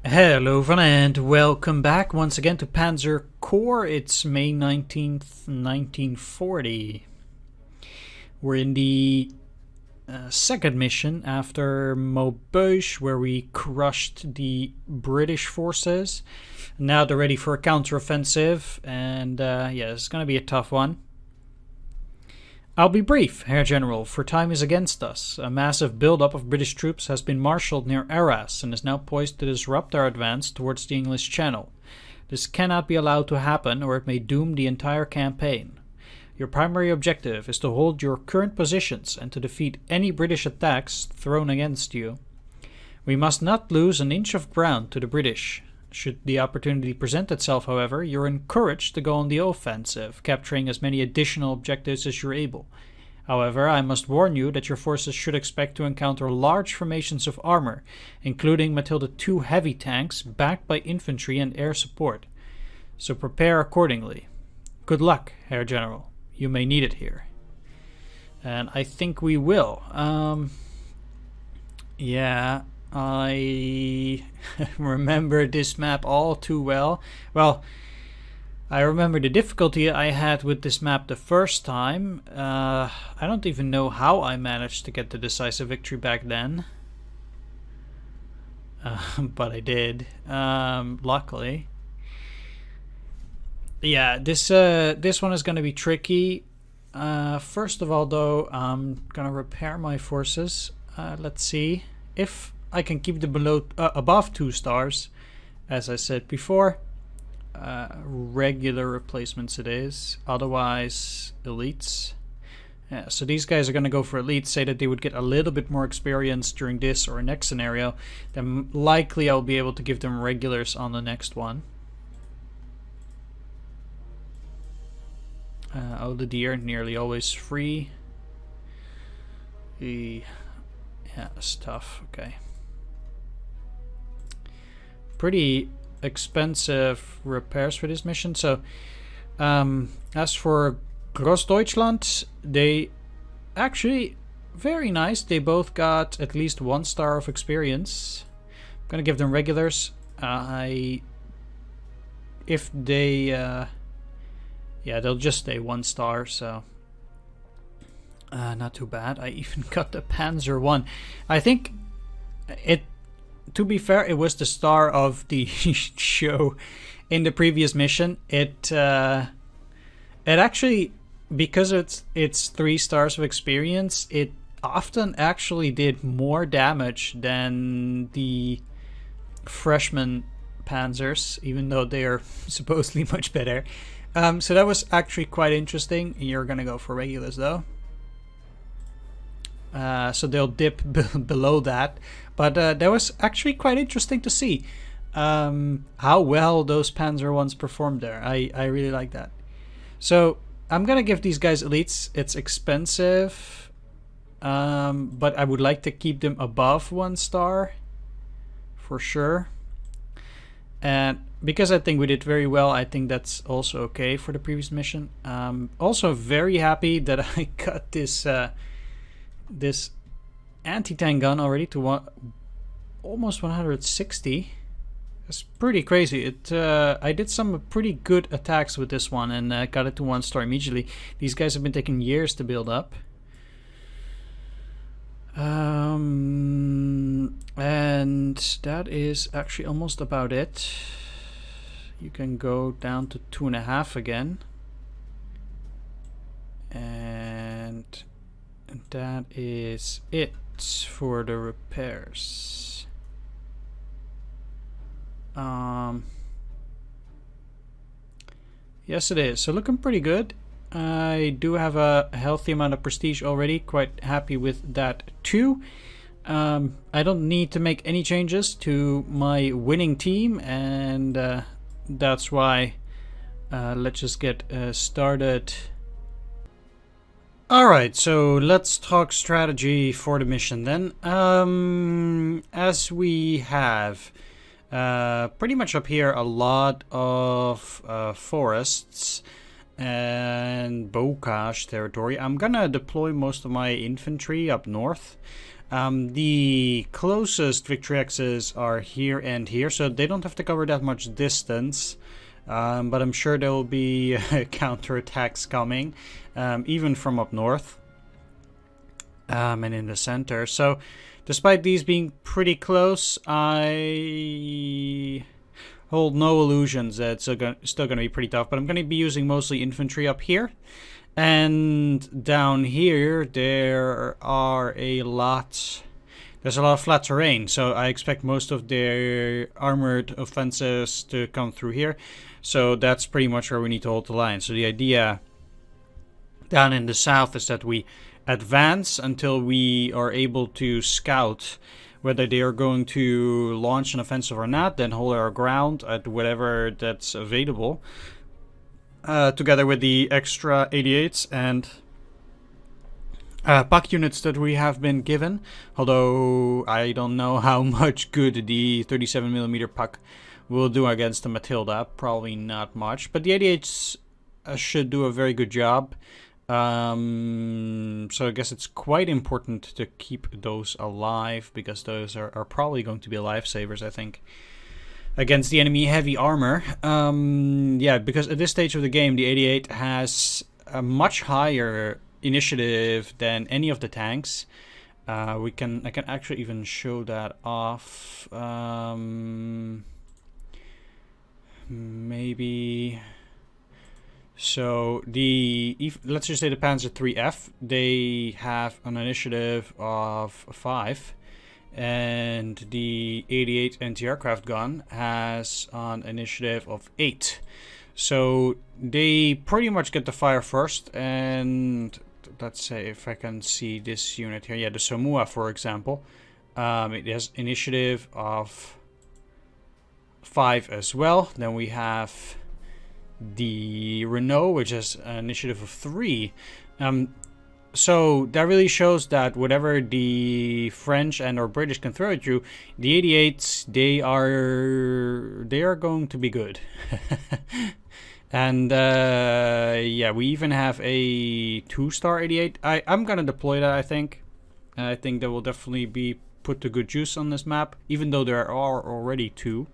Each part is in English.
Hello everyone and welcome back once again to Panzer Corps. It's May 19th, 1940. We're in the second mission after Maubeuge, where we crushed the British forces. Now they're ready for a counteroffensive, and yeah, it's going to be a tough one. I'll be brief, Herr General, for time is against us. A massive build-up of British troops has been marshalled near Arras and is now poised to disrupt our advance towards the English Channel. This cannot be allowed to happen, or it may doom the entire campaign. Your primary objective is to hold your current positions and to defeat any British attacks thrown against you. We must not lose an inch of ground to the British. Should the opportunity present itself, however, you're encouraged to go on the offensive, capturing as many additional objectives as you're able. However, I must warn you that your forces should expect to encounter large formations of armor, including Matilda II heavy tanks backed by infantry and air support. So prepare accordingly. Good luck, Herr General. You may need it here. And I think we will. Yeah, I remember this map all too well. Well, I remember the difficulty I had with this map the first time. I don't even know how I managed to get the decisive victory back then. But I did, luckily. Yeah, this one is going to be tricky. First of all, though, I'm going to repair my forces. Let's see if I can keep them above 2 stars, as I said before. Regular replacements it is, otherwise elites. Yeah, so these guys are going to go for elites, say that they would get a little bit more experience during this or next scenario. Then likely I'll be able to give them regulars on the next one. Oh, the deer, nearly always free. Yeah, that's tough. Okay. Pretty expensive repairs for this mission. So, as for Großdeutschland, they actually very nice. They both got at least 1 star of experience. I'm gonna give them regulars. If they, yeah, they'll just stay 1 star. So. Not too bad. I even got the Panzer 1. I think it, to be fair, it was the star of the show in the previous mission. It actually, because it's 3 stars of experience, it often actually did more damage than the freshman Panzers, even though they are supposedly much better. So that was actually quite interesting. You're gonna go for regulars though. So they'll dip below that, but that was actually quite interesting to see how well those Panzer ones performed there. I really like that. So I'm gonna give these guys elites. It's expensive, but I would like to keep them above 1 star for sure. And because I think we did very well, I think that's also okay for the previous mission. Also very happy that I got this this anti-tank gun already to almost 160. That's pretty crazy. I did some pretty good attacks with this one and got it to 1 star immediately. These guys have been taking years to build up. And that is actually almost about it. You can go down to 2.5 again. And that is it for the repairs. Yes, it is. So looking pretty good. I do have a healthy amount of prestige already. Quite happy with that too. I don't need to make any changes to my winning team, and that's why let's just get started. Alright, so let's talk strategy for the mission then. As we have pretty much up here a lot of forests and bocage territory, I'm gonna deploy most of my infantry up north. The closest victory axes are here and here, so they don't have to cover that much distance. But I'm sure there will be counterattacks coming, even from up north and in the center. So, despite these being pretty close, I hold no illusions that it's still going to be pretty tough. But I'm going to be using mostly infantry up here. And down here, there's a lot of flat terrain, so I expect most of their armored offenses to come through here. So that's pretty much where we need to hold the line. So the idea down in the south is that we advance until we are able to scout whether they are going to launch an offensive or not, then hold our ground at whatever that's available. Together with the extra 88s and puck units that we have been given. Although I don't know how much good the 37mm puck will do against the Matilda. Probably not much. But the 88s should do a very good job. So I guess it's quite important to keep those alive, because those are probably going to be lifesavers, I think, against the enemy heavy armor. Yeah, because at this stage of the game, the 88 has a much higher initiative than any of the tanks. I can actually even show that off. Maybe. So let's just say the Panzer 3F, they have an initiative of 5. And the 88 anti-aircraft gun has an initiative of 8. So they pretty much get to fire first. And let's say if I can see this unit here. Yeah, the Samoa, for example. It has initiative of 5 as well. Then we have the Renault, which has an initiative of 3. So that really shows that whatever the French and or British can throw at you, the 88s, they are going to be good. And yeah, we even have a 2-star 88. I'm gonna deploy that, I think. I think that will definitely be put to good use on this map, even though there are already 2.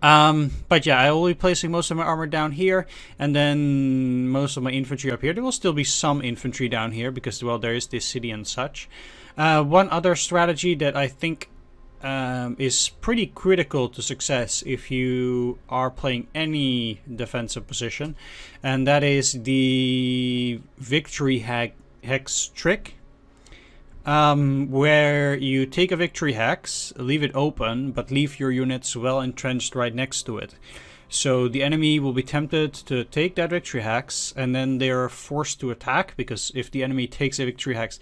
But yeah, I will be placing most of my armor down here, and then most of my infantry up here. There will still be some infantry down here, because, well, there is this city and such. One other strategy that I think is pretty critical to success if you are playing any defensive position, and that is the victory hex trick. Where you take a victory hex, leave it open, but leave your units well entrenched right next to it. So the enemy will be tempted to take that victory hex, and then they are forced to attack, because if the enemy takes a victory hex,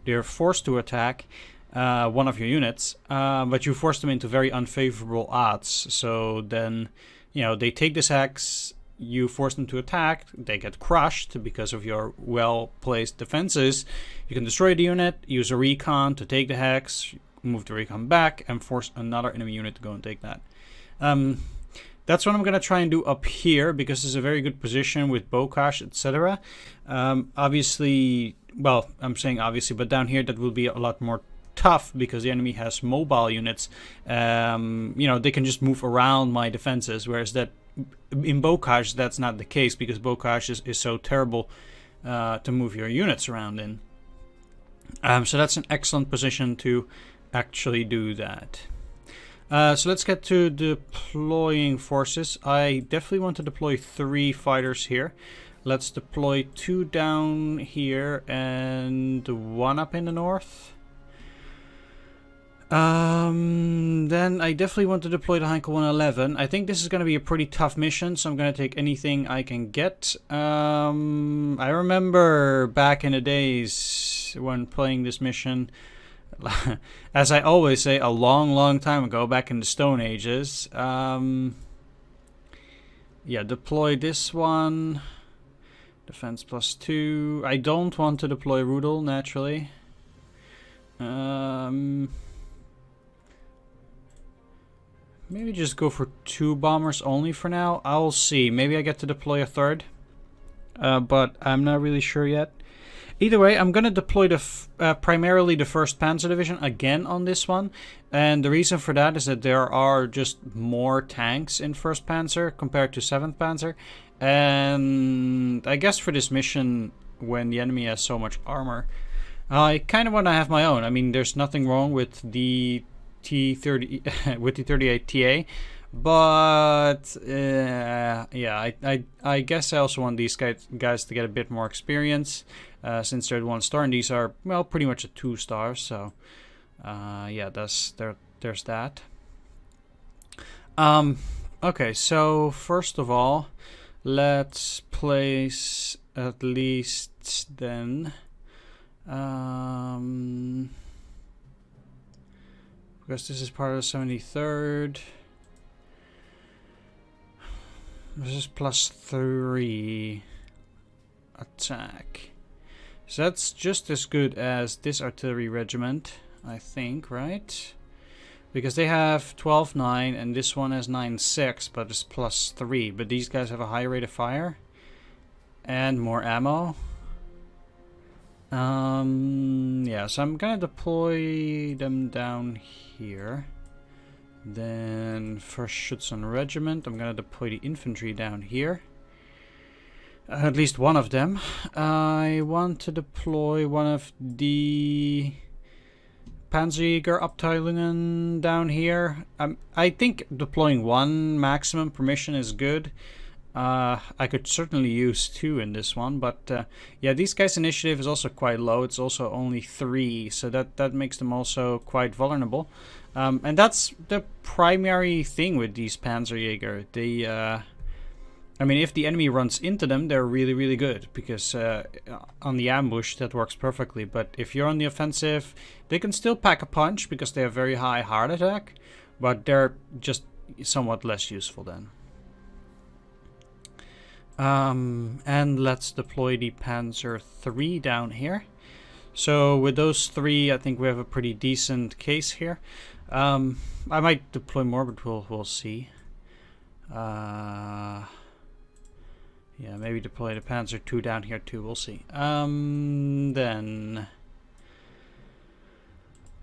they are forced to attack one of your units, but you force them into very unfavorable odds. So then, they take this hex, you force them to attack, they get crushed because of your well-placed defenses. You can destroy the unit, use a recon to take the hex, move the recon back, and force another enemy unit to go and take that. That's what I'm going to try and do up here, because it's a very good position with Bocage, etc. Obviously, well, I'm saying obviously, but down here that will be a lot more tough, because the enemy has mobile units. They can just move around my defenses, whereas that in Bocage that's not the case, because Bocage is so terrible to move your units around in. So that's an excellent position to actually do that. So let's get to deploying forces. I definitely want to deploy 3 fighters here. Let's deploy 2 down here and 1 up in the north. Then I definitely want to deploy the Heinkel 111. I think this is going to be a pretty tough mission, so I'm going to take anything I can get. I remember back in the days when playing this mission, as I always say, a long time ago, back in the Stone Ages. Yeah, deploy this one. Defense +2. I don't want to deploy Rudel, naturally. Maybe just go for 2 bombers only for now. I'll see. Maybe I get to deploy a 3rd. But I'm not really sure yet. Either way, I'm going to deploy primarily the 1st Panzer Division again on this one. And the reason for that is that there are just more tanks in 1st Panzer compared to 7th Panzer. And I guess for this mission, when the enemy has so much armor, I kind of want to have my own. I mean, there's nothing wrong with the T30 with the 38 TA, but yeah, I guess I also want these guys to get a bit more experience since they're at 1-star, and these are, well, pretty much a 2-star. So yeah, there's that. Okay, so first of all, let's place at least then. Because this is part of the 73rd. This is +3 attack. So that's just as good as this artillery regiment, I think, right? Because they have 12-9 and this one has 9-6, but it's +3. But these guys have a higher rate of fire and more ammo. Yeah, so I'm gonna deploy them down here. Then first Schutzen Regiment, I'm gonna deploy the infantry down here. At least one of them. I want to deploy one of the Panzerjäger Abteilungen down here. I think deploying one maximum per mission is good. I could certainly use 2 in this one, but yeah, these guys' initiative is also quite low. It's also only 3, so that makes them also quite vulnerable. And that's the primary thing with these Panzerjäger. They, I mean, if the enemy runs into them, they're really, really good, because on the ambush that works perfectly. But if you're on the offensive, they can still pack a punch because they have very high heart attack, but they're just somewhat less useful then. And let's deploy the Panzer III down here. So with those 3, I think we have a pretty decent case here. I might deploy more, but we'll see. Yeah, maybe deploy the Panzer II down here too. We'll see. Then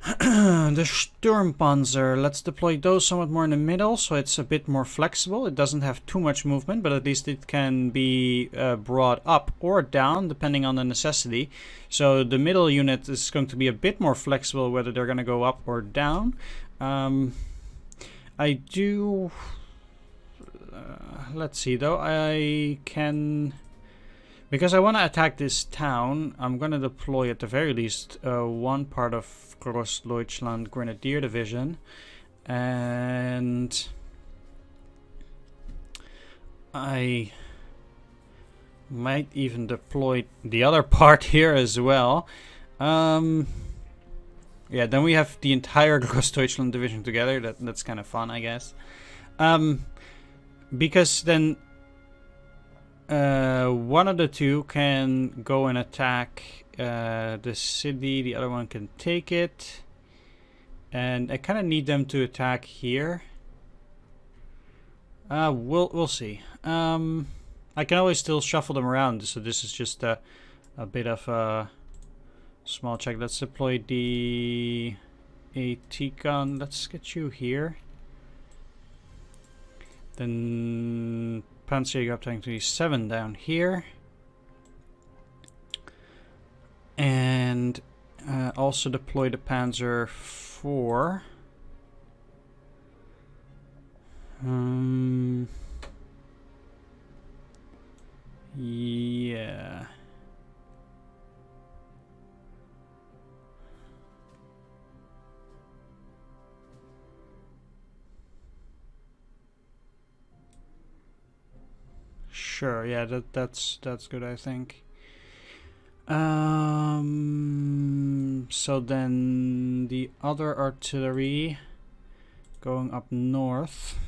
the Sturmpanzer, let's deploy those somewhat more in the middle, so it's a bit more flexible. It doesn't have too much movement, but at least it can be brought up or down depending on the necessity. So the middle unit is going to be a bit more flexible whether they're going to go up or down. I do... let's see though, I can... Because I want to attack this town, I'm going to deploy at the very least one part of Großdeutschland Grenadier Division, and I might even deploy the other part here as well. Yeah, then we have the entire Großdeutschland Division together. That's kind of fun, I guess. Because then one of the 2 can go and attack the city, the other one can take it, and I kind of need them to attack here. We'll see. I can always still shuffle them around, so this is just a bit of a small check. Let's deploy the AT gun. Let's get you here. Then Panzerjäger Abteilung 27 down here. And also deploy the Panzer IV. Yeah. Sure, yeah, that's good, I think. So then the other artillery going up north.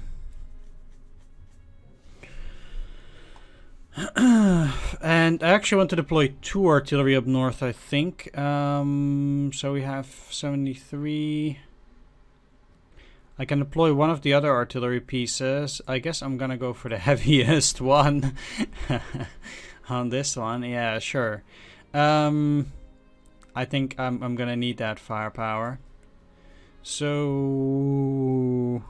And I actually want to deploy 2 artillery up north, I think. So we have 73. I can deploy one of the other artillery pieces. I guess I'm gonna go for the heaviest one on this one. Yeah, sure. I think I'm gonna need that firepower. So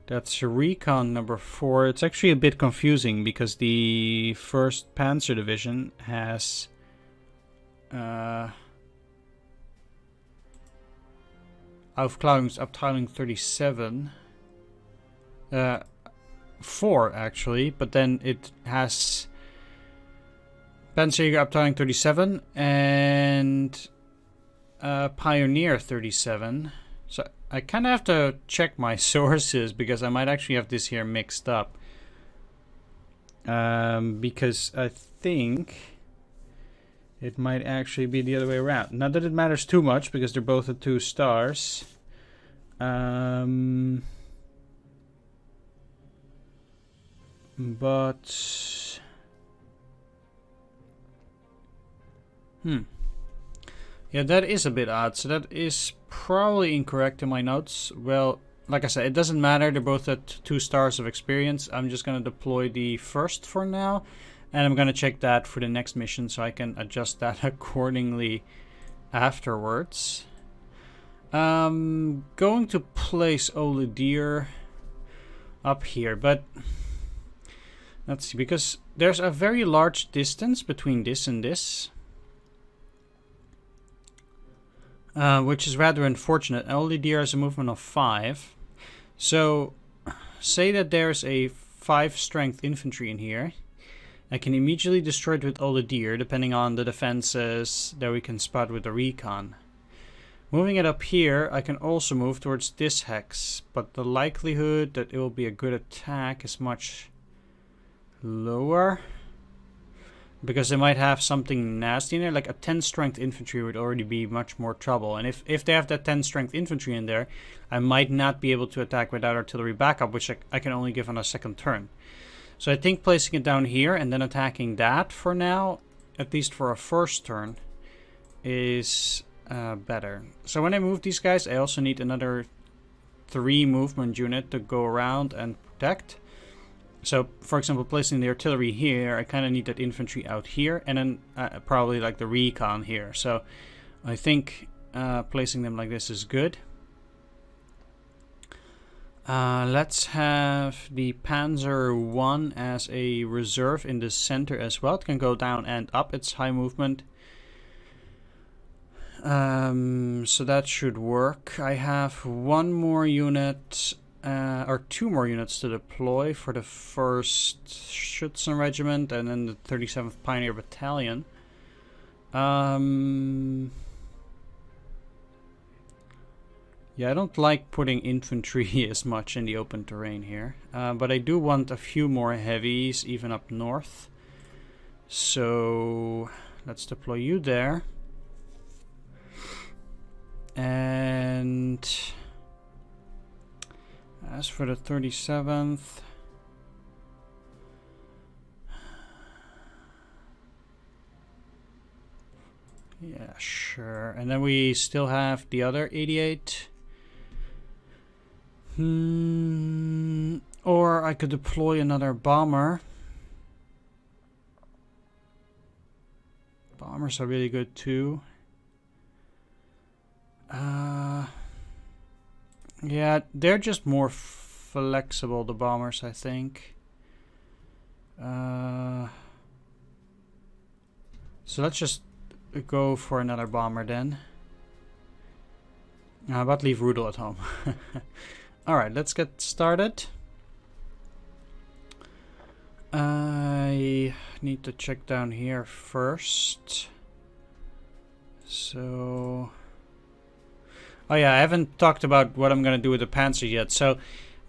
that's recon number 4. It's actually a bit confusing because the 1st Panzer Division has Aufklärungsabteilung 37. 4 actually, but then it has Panzerabteilung 37 and Pioneer 37. So I kind of have to check my sources because I might actually have this here mixed up. Because I think it might actually be the other way around. Not that it matters too much because they're both at 2 stars. But yeah, that is a bit odd. So that is probably incorrect in my notes. Well, like I said, it doesn't matter. They're both at 2 stars of experience. I'm just going to deploy the 1st for now. And I'm going to check that for the next mission so I can adjust that accordingly afterwards. Going to place Olidier up here, but let's see, because there's a very large distance between this and this. Which is rather unfortunate. Olidier has a movement of 5. So, say that there's a 5 strength infantry in here. I can immediately destroy it with Olidier, depending on the defenses that we can spot with the recon. Moving it up here, I can also move towards this hex, but the likelihood that it will be a good attack is much lower. Because they might have something nasty in there, like a 10 strength infantry would already be much more trouble. And if they have that 10 strength infantry in there, I might not be able to attack without artillery backup, which I can only give on a 2nd turn. So I think placing it down here and then attacking that for now, at least for a 1st turn, is better. So when I move these guys, I also need another 3 movement unit to go around and protect. So, for example, placing the artillery here, I kind of need that infantry out here, and then probably like the recon here. So, I think placing them like this is good. Let's have the Panzer 1 as a reserve in the center as well. It can go down and up. It's high movement. So that should work. I have 1 more unit, or 2 more units to deploy for the 1st Schützen Regiment and then the 37th Pioneer Battalion. Yeah, I don't like putting infantry as much in the open terrain here. But I do want a few more heavies, even up north. So let's deploy you there. And as for the 37th, yeah, sure. And then we still have the other 88. Or I could deploy another bomber. Bombers are really good too. Yeah, they're just more flexible, the bombers, I think. So let's just go for another bomber then. But leave Rudel at home. Alright, let's get started. I need to check down here first. So... oh yeah, I haven't talked about what I'm going to do with the Panzer yet. So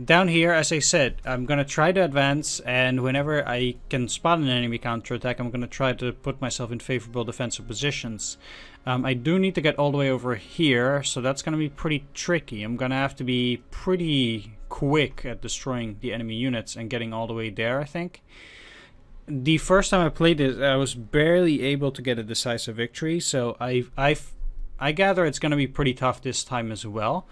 down here, as I said, I'm going to try to advance, and whenever I can spot an enemy counterattack, I'm going to try to put myself in favorable defensive positions. I do need to get all the way over here, so that's going to be pretty tricky. I'm going to have to be pretty quick at destroying the enemy units and getting all the way there, I think. The first time I played this, I was barely able to get a decisive victory, so I gather it's going to be pretty tough this time as well.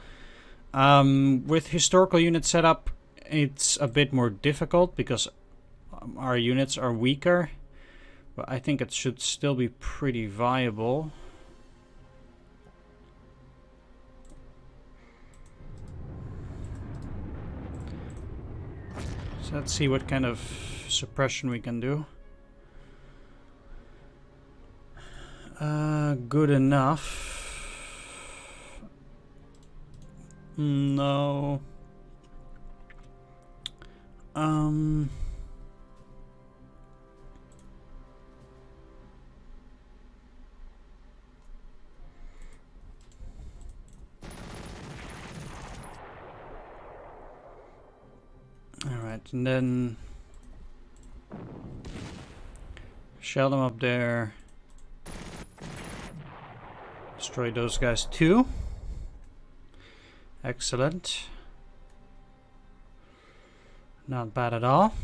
With historical unit setup, it's a bit more difficult because our units are weaker. but I think it should still be pretty viable. So let's see what kind of suppression we can do. Good enough. No. Alright, and then shell them up there. Destroy those guys too. Excellent. Not bad at all.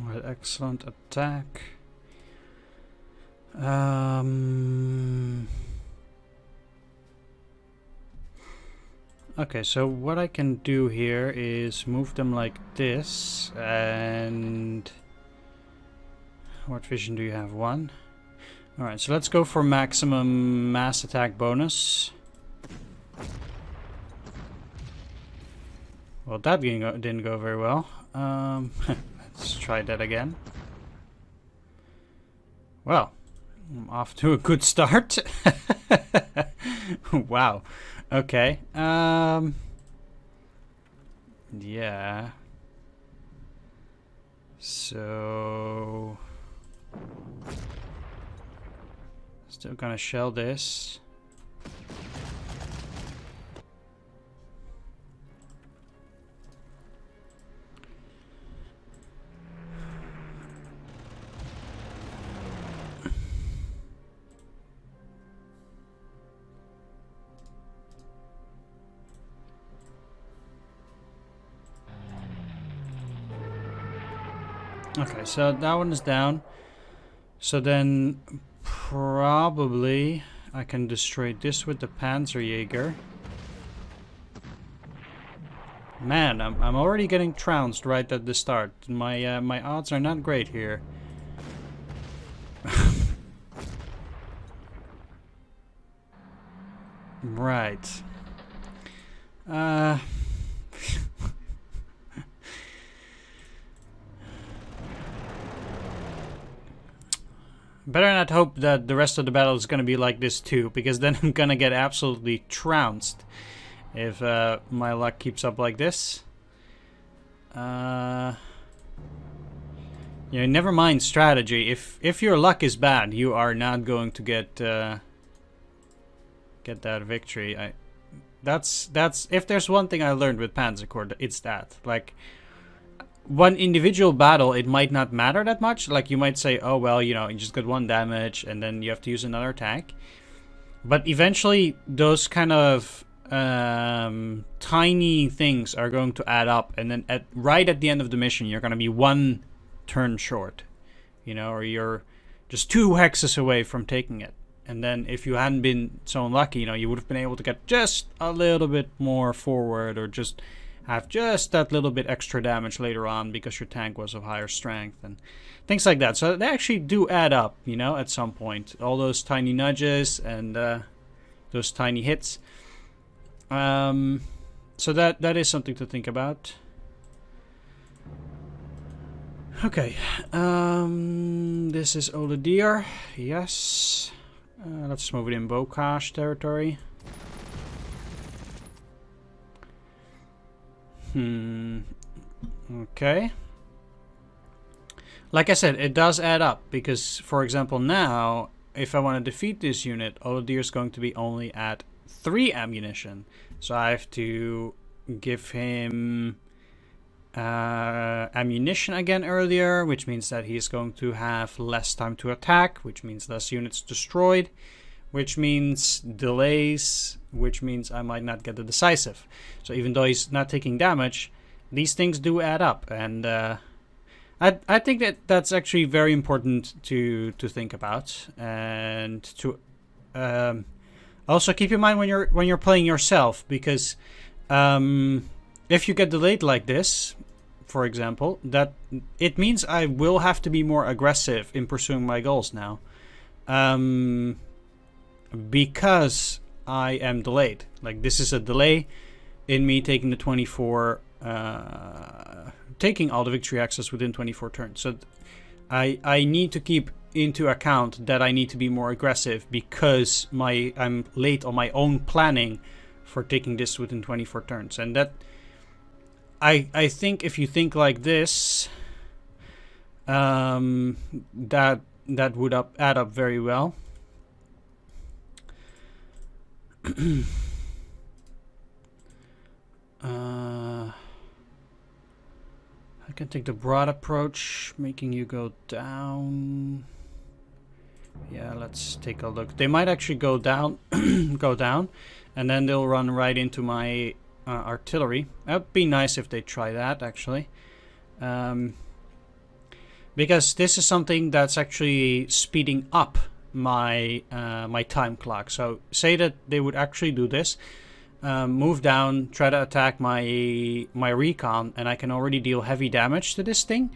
Alright, excellent attack. Okay, so what I can do here is move them like this, and what vision do you have? 1. Alright, so let's go for maximum mass attack bonus. Well, that didn't go very well. Let's try that again. Well, I'm off to a good start. Wow. Okay. Yeah. So still gonna shell this. Okay, so that one is down. So then probably I can destroy this with the Panzer. Man, I'm already getting trounced right at the start. My my odds are not great here. Right. Better not hope that the rest of the battle is going to be like this too, because then I'm going to get absolutely trounced if my luck keeps up like this. You know, never mind strategy. If your luck is bad, you are not going to get that victory. That's if there's one thing I learned with Panzer Corps, it's that. Like, one individual battle, it might not matter that much. Like, you might say, oh well, you know, you just got 1 damage and then you have to use another attack. But eventually those kind of tiny things are going to add up, and then right at the end of the mission you're going to be 1 turn short, you know, or you're just 2 hexes away from taking it. And then if you hadn't been so unlucky, you know, you would have been able to get just a little bit more forward, or just have just that little bit extra damage later on because your tank was of higher strength and things like that. So they actually do add up, you know, at some point. All those tiny nudges and those tiny hits. So that is something to think about. Okay. This is Oladir. Yes. Let's move it in Bokash territory. Okay. Like I said, it does add up, because, for example, now, if I want to defeat this unit, Oladir is going to be only at 3 ammunition. So I have to give him ammunition again earlier, which means that he's going to have less time to attack, which means less units destroyed, which means delays, which means I might not get the decisive. So even though he's not taking damage, these things do add up, and I think that's actually very important to think about, and to also keep in mind when you're playing yourself, because if you get delayed like this, for example, that it means I will have to be more aggressive in pursuing my goals now, because I am delayed. Like, this is a delay in me taking the 24, taking all the victory axes within 24 turns. So I need to keep into account that I need to be more aggressive because I'm late on my own planning for taking this within 24 turns, and that. I think if you think like this, that would add up very well. I can take the broad approach, making you go down. Yeah, let's take a look. They might actually go down, and then they'll run right into my artillery. That'd be nice if they try that, actually, because this is something that's actually speeding up my my time clock. So say that they would actually do this, move down, try to attack my recon, and I can already deal heavy damage to this thing.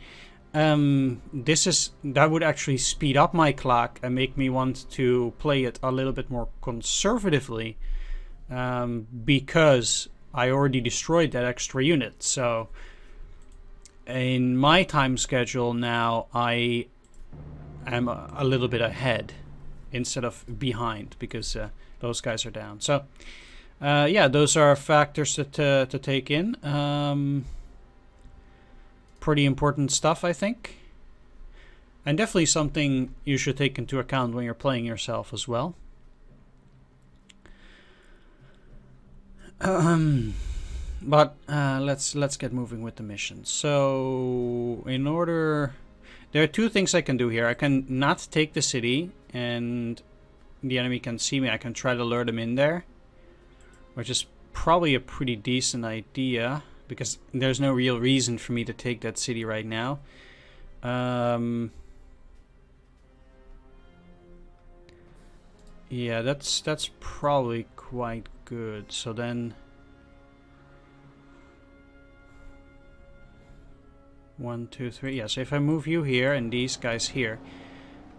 That would actually speed up my clock and make me want to play it a little bit more conservatively, because I already destroyed that extra unit. So in my time schedule now, I am a little bit ahead instead of behind, because those guys are down. So yeah, those are factors to take in. Pretty important stuff, I think, and definitely something you should take into account when you're playing yourself as well. But let's get moving with the mission. So there are two things I can do here. I can not take the city and the enemy can see me. I can try to lure them in there, which is probably a pretty decent idea, because there's no real reason for me to take that city right now. Yeah, that's probably quite good. So then 1, 2, 3. Yeah, so if I move you here and these guys here,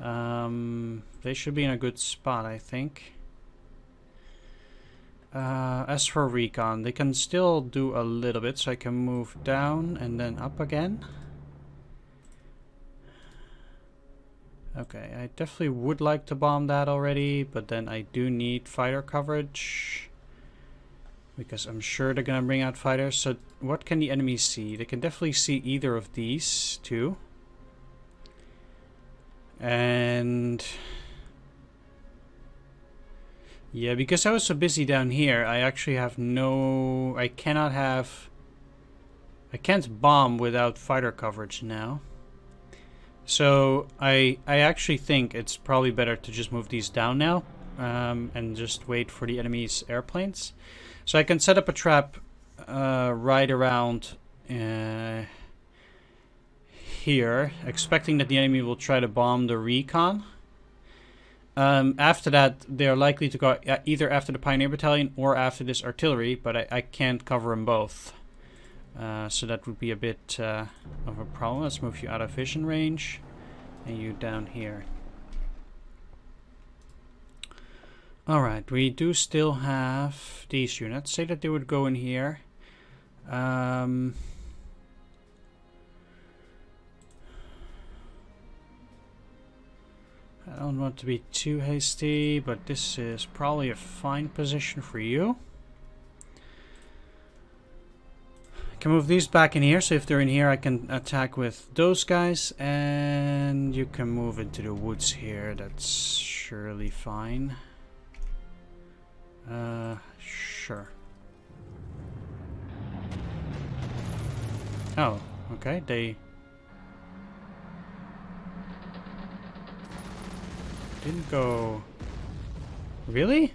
they should be in a good spot, I think. As for recon, they can still do a little bit, so I can move down and then up again. Okay, I definitely would like to bomb that already, but then I do need fighter coverage, because I'm sure they're gonna bring out fighters. So what can the enemy see? They can definitely see either of these two. And yeah, because I was so busy down here, I actually have I can't bomb without fighter coverage now. So I actually think it's probably better to just move these down now, and just wait for the enemy's airplanes. So I can set up a trap right around here, expecting that the enemy will try to bomb the recon. After that, they're likely to go either after the Pioneer Battalion or after this artillery, but I can't cover them both. So that would be a bit of a problem. Let's move you out of vision range, and you down here. Alright, we do still have these units. Say that they would go in here. I don't want to be too hasty, but this is probably a fine position for you. I can move these back in here, so if they're in here I can attack with those guys, and you can move into the woods here. That's surely fine. Sure. Oh, okay, they didn't go Really?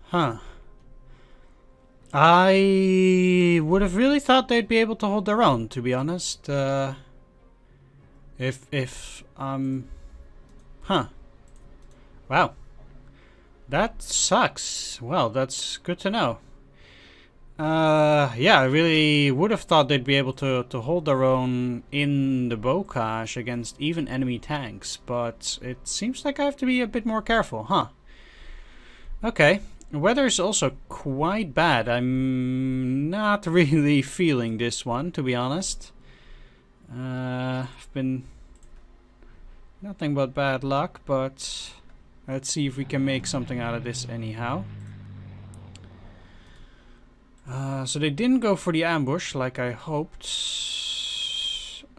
Huh. I would have really thought they'd be able to hold their own, to be honest. Huh. Wow. That sucks. Well, that's good to know. Yeah, I really would have thought they'd be able to hold their own in the bocage against even enemy tanks, but it seems like I have to be a bit more careful, huh? Okay. The weather is also quite bad. I'm not really feeling this one, to be honest. I've been nothing but bad luck, but let's see if we can make something out of this anyhow. So they didn't go for the ambush like I hoped.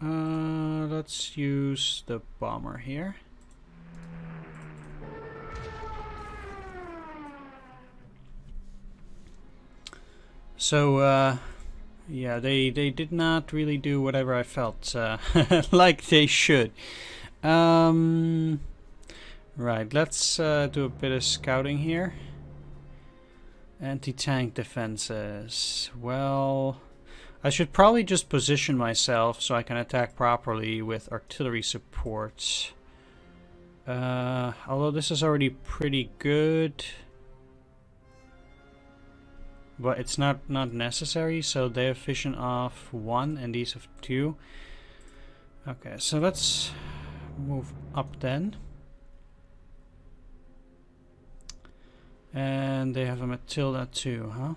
Let's use the bomber here. So, yeah, they did not really do whatever I felt like they should. Right, let's do a bit of scouting here. Anti-tank defenses. Well, I should probably just position myself so I can attack properly with artillery support. Although this is already pretty good. But it's not necessary, so they have vision of 1 and these of 2. Okay, so let's move up then. And they have a Matilda too, huh?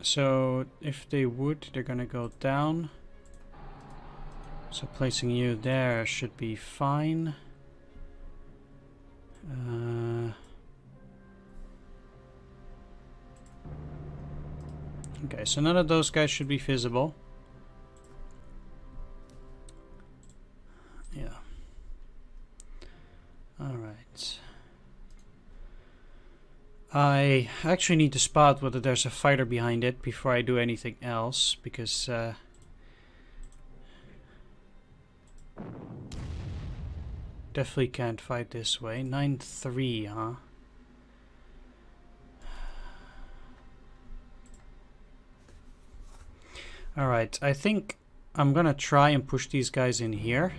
So if they would, they're gonna go down. So placing you there should be fine. Okay, so none of those guys should be visible. Yeah. Alright. I actually need to spot whether there's a fighter behind it before I do anything else, because definitely can't fight this way. 9-3, huh? Alright, I think I'm gonna try and push these guys in here.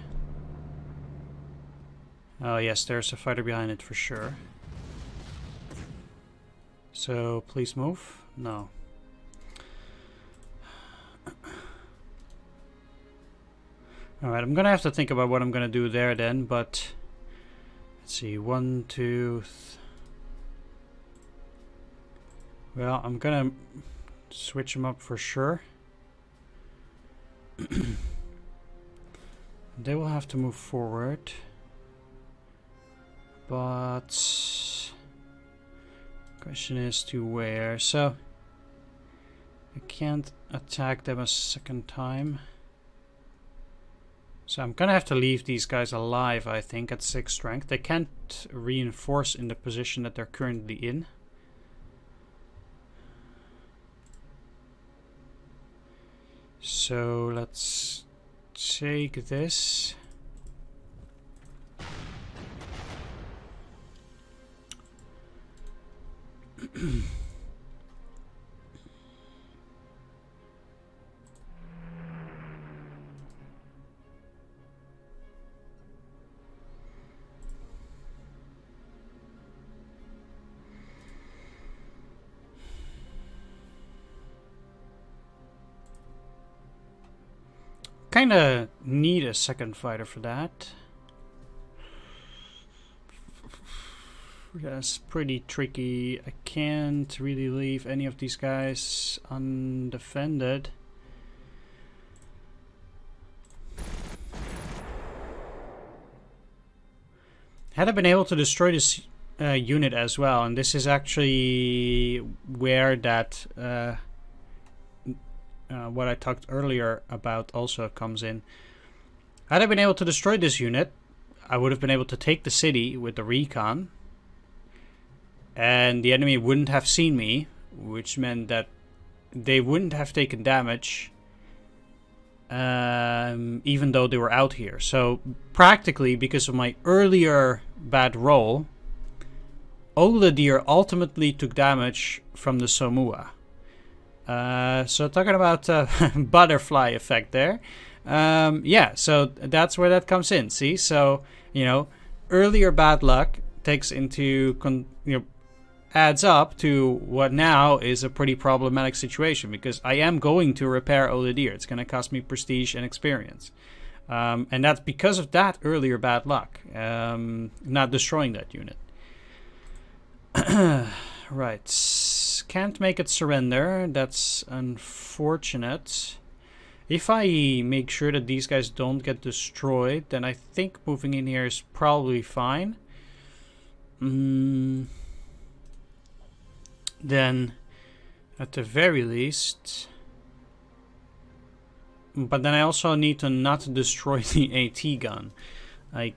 Oh yes, there's a fighter behind it for sure. So please move. No. Alright, I'm gonna have to think about what I'm gonna do there then, but let's see, 1, 2. Well, I'm gonna switch them up for sure. They will have to move forward, but question is to where. So I can't attack them a second time. So I'm gonna have to leave these guys alive, I think, at 6 strength. They can't reinforce in the position that they're currently in. So let's take this. Kinda need a second fighter for that. That's pretty tricky. I can't really leave any of these guys undefended. Had I been able to destroy this unit as well, and this is actually where that what I talked earlier about also comes in. Had I been able to destroy this unit, I would have been able to take the city with the recon, and the enemy wouldn't have seen me, which meant that they wouldn't have taken damage, even though they were out here. So practically, because of my earlier bad roll, Oladir ultimately took damage from the Somua. So talking about butterfly effect there. Yeah, so that's where that comes in. See, so you know, earlier bad luck takes into adds up to what now is a pretty problematic situation, because I am going to repair Oladir. It's going to cost me prestige and experience, and that's because of that earlier bad luck, not destroying that unit. Right, can't make it surrender. That's unfortunate. If I make sure that these guys don't get destroyed, then I think moving in here is probably fine. Then, at the very least... But then I also need to not destroy the AT gun, I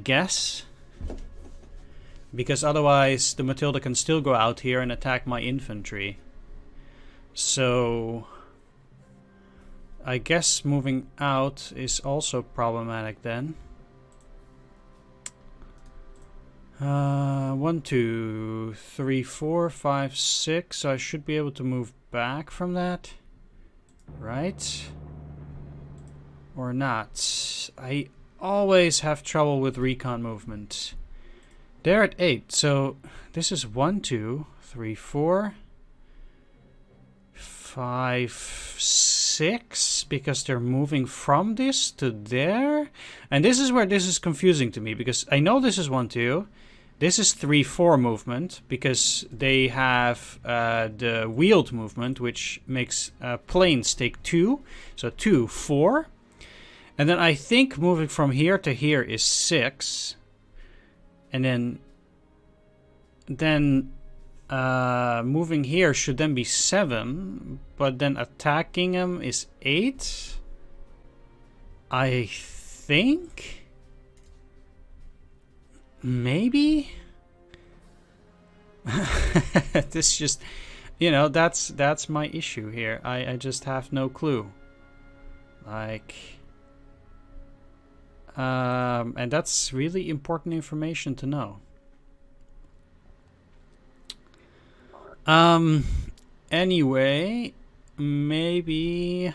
guess. Because otherwise the Matilda can still go out here and attack my infantry. So... I guess moving out is also problematic then. 1, 2, 3, 4, 5, 6. So I should be able to move back from that. Right? Or not. I always have trouble with recon movement. They're at 8. So this is 1, 2, 3, 4, 5, 6, because they're moving from this to there. And this is where this is confusing to me, because I know this is 1, 2. This is 3, 4 movement, because they have the wheeled movement, which makes planes take 2. So 2, 4. And then I think moving from here to here is 6. And then moving here should then be 7, but then attacking him is 8. I think. Maybe. This just, you know, that's my issue here. I just have no clue. Like, and that's really important information to know. Anyway, maybe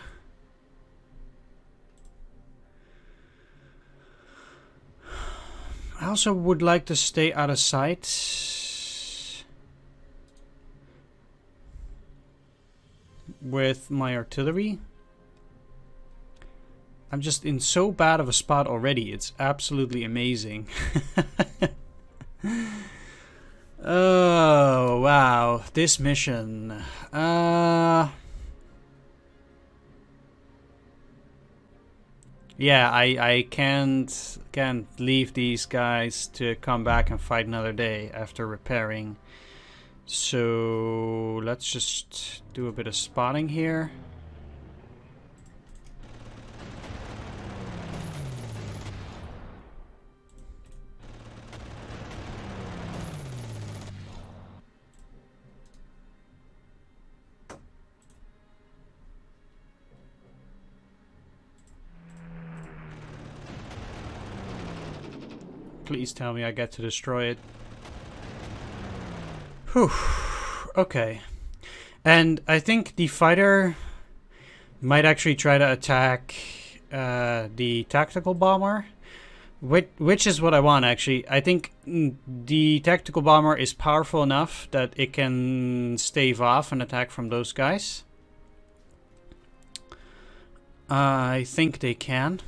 I also would like to stay out of sight with my artillery. I'm just in so bad of a spot already. It's absolutely amazing. Oh, wow. This mission. Yeah, I can't leave these guys to come back and fight another day after repairing. So let's just do a bit of spotting here. Please tell me I get to destroy it. Whew. Okay. And I think the fighter might actually try to attack the tactical bomber, which is what I want, actually. I think the tactical bomber is powerful enough that it can stave off an attack from those guys. I think they can.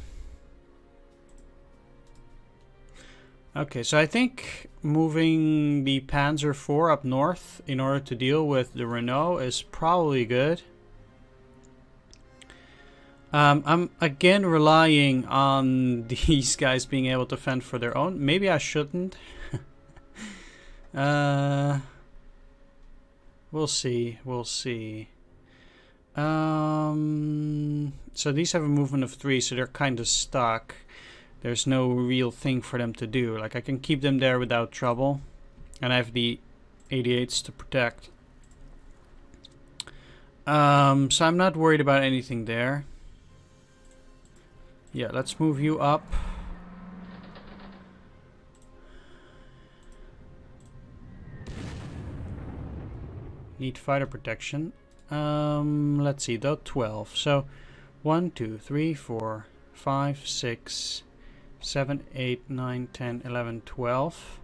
Okay, so I think moving the Panzer IV up north in order to deal with the Renault is probably good. I'm again relying on these guys being able to fend for their own. Maybe I shouldn't. We'll see. We'll see. So these have a movement of 3, so they're kind of stuck. There's no real thing for them to do. Like, I can keep them there without trouble. And I have the 88s to protect. So I'm not worried about anything there. Yeah, let's move you up. Need fighter protection. Let's see, though 12. So 1, 2, 3, 4, 5, 6, 7, 8, 9, 10, 11, 12.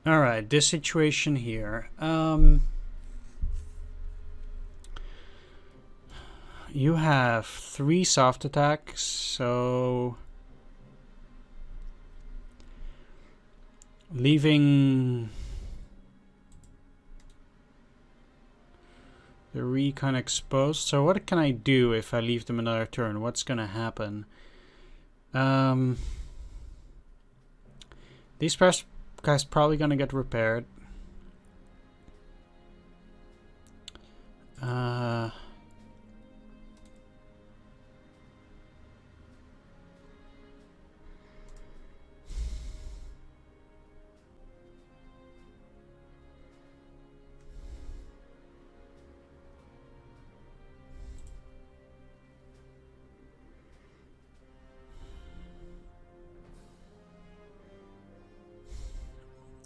Alright, this situation here. You have 3 soft attacks, so leaving the recon exposed. So what can I do if I leave them another turn? What's gonna happen? These guys probably gonna get repaired.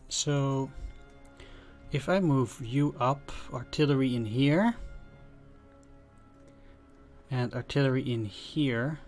So if I move you up, artillery in here, and artillery in here,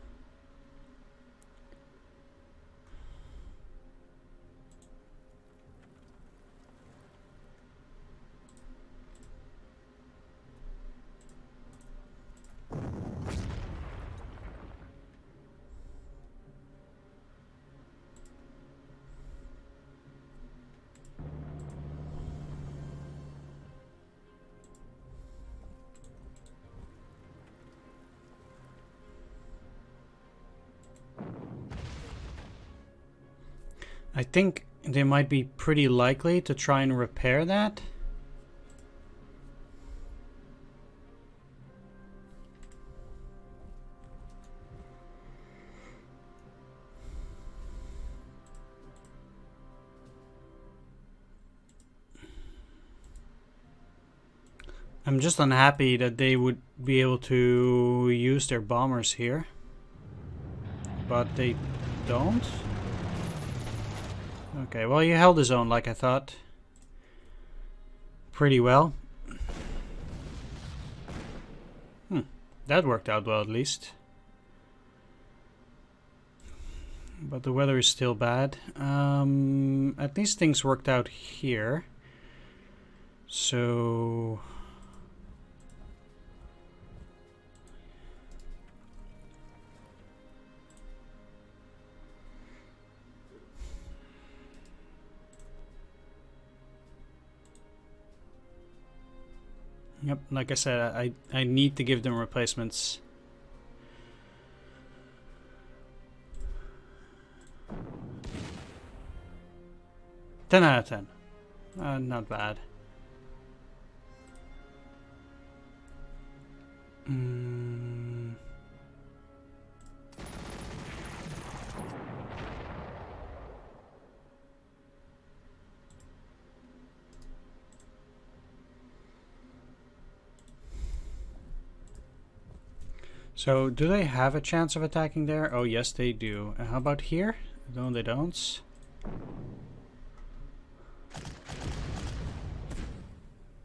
I think they might be pretty likely to try and repair that. I'm just unhappy that they would be able to use their bombers here, but they don't. Okay, well, you held the zone like I thought. Pretty well. That worked out well at least. But the weather is still bad. At least things worked out here. So... Yep, like I said, I need to give them replacements. Ten out of 10. Not bad. So, do they have a chance of attacking there? Oh, yes, they do. How about here? No, they don't.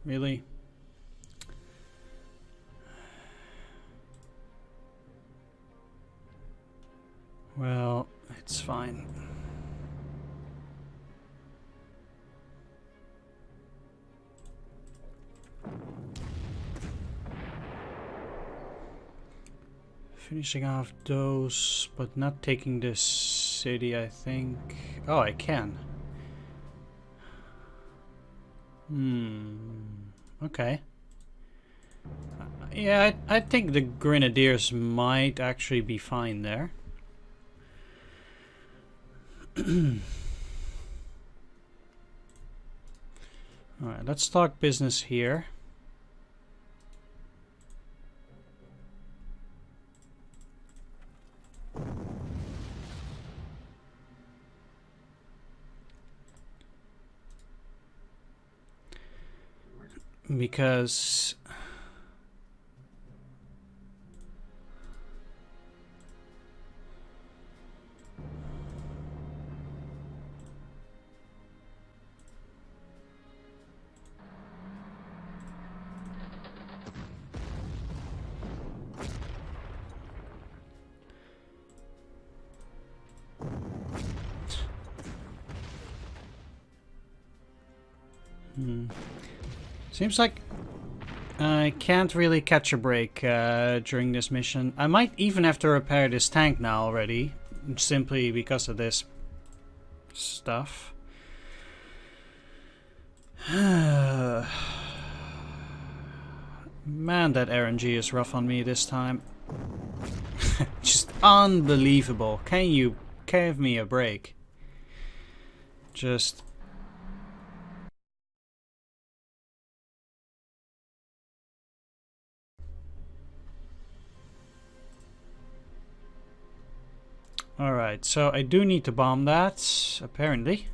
Really? Well, it's fine. Finishing off those, but not taking this city, I think. Oh, I can. Okay. Yeah, I think the Grenadiers might actually be fine there. Alright, let's talk business here. Because seems like I can't really catch a break during this mission. I might even have to repair this tank now already, simply because of this stuff. Man, that RNG is rough on me this time. Just unbelievable. Can you give me a break? Just... Alright, so I do need to bomb that, apparently.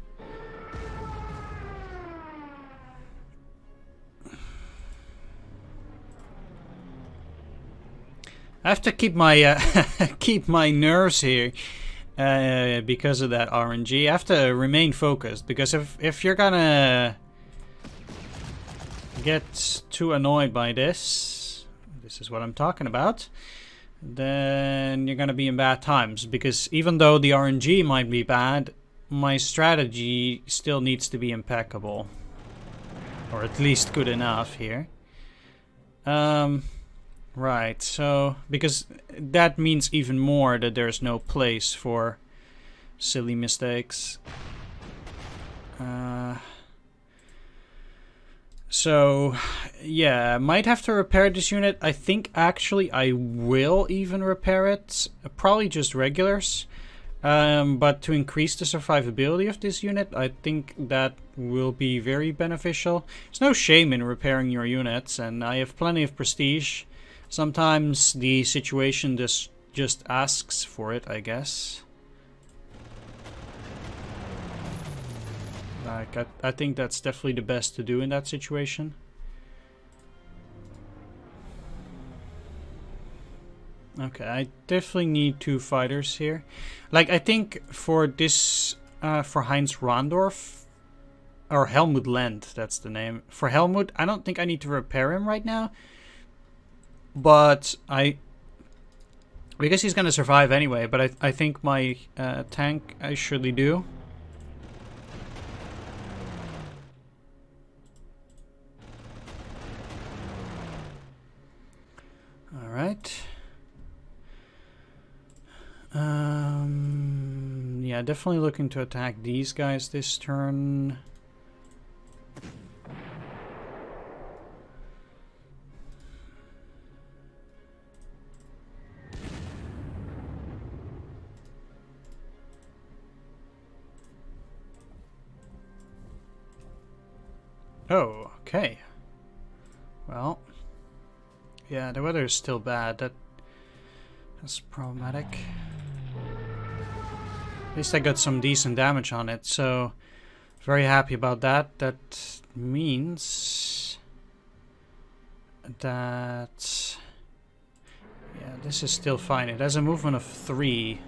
I have to keep my keep my nerves here because of that RNG. I have to remain focused, because if you're gonna get too annoyed by this is what I'm talking about, then you're gonna be in bad times. Because even though the RNG might be bad, my strategy still needs to be impeccable, or at least good enough here. Right, so because that means even more that there's no place for silly mistakes. So yeah, might have to repair this unit. I think actually I will even repair it, probably just regulars. But to increase the survivability of this unit, I think that will be very beneficial. There's no shame in repairing your units, and I have plenty of prestige. Sometimes the situation just asks for it, I guess. Like, I think that's definitely the best to do in that situation. Okay, I definitely need 2 fighters here. Like, I think for this, for Heinz Rondorf, or Helmut Lend, that's the name. For Helmut, I don't think I need to repair him right now. But because he's gonna survive anyway, but I think my tank I surely do. Alright. Yeah, definitely looking to attack these guys this turn. Oh, okay. Well, yeah, the weather is still bad. That's problematic. At least I got some decent damage on it, so very happy about that. That means that, yeah, this is still fine. It has a movement of 3,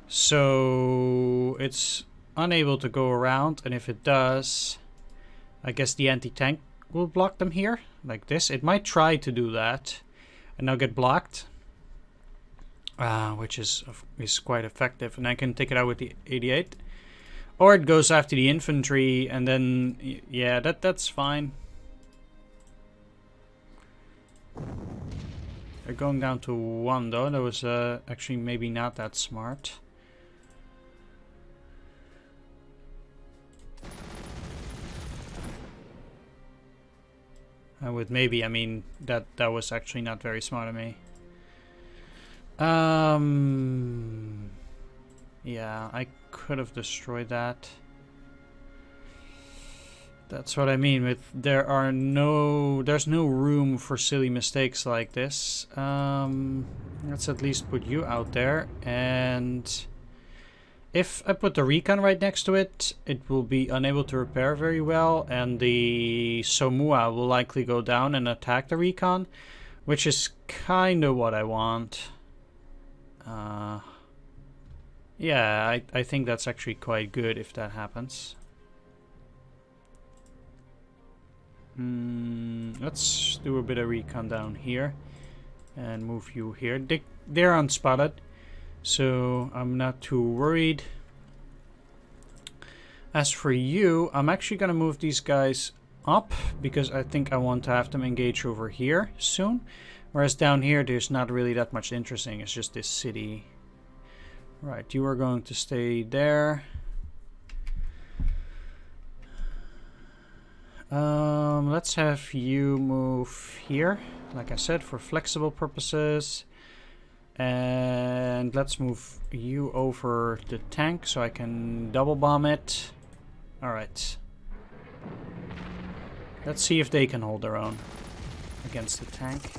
so it's unable to go around, and if it does, I guess the anti-tank will block them here, like this. It might try to do that and now get blocked, which is quite effective, and I can take it out with the 88. Or it goes after the infantry, and then, yeah, that's fine. They're going down to 1 though. That was actually maybe not that smart. With maybe, I mean that was actually not very smart of me. Yeah, I could have destroyed that. That's what I mean with there's no room for silly mistakes like this. Let's at least put you out there, and if I put the recon right next to it, it will be unable to repair very well, and the Somua will likely go down and attack the recon, which is kind of what I want. Yeah, I think that's actually quite good if that happens. Let's do a bit of recon down here and move you here. They're unspotted, so I'm not too worried. As for you, I'm actually gonna move these guys up because I think I want to have them engage over here soon. Whereas down here, there's not really that much interesting. It's just this city. Right, you are going to stay there. Let's have you move here, like I said, for flexible purposes. And let's move you over the tank so I can double bomb it. Alright. Let's see if they can hold their own against the tank.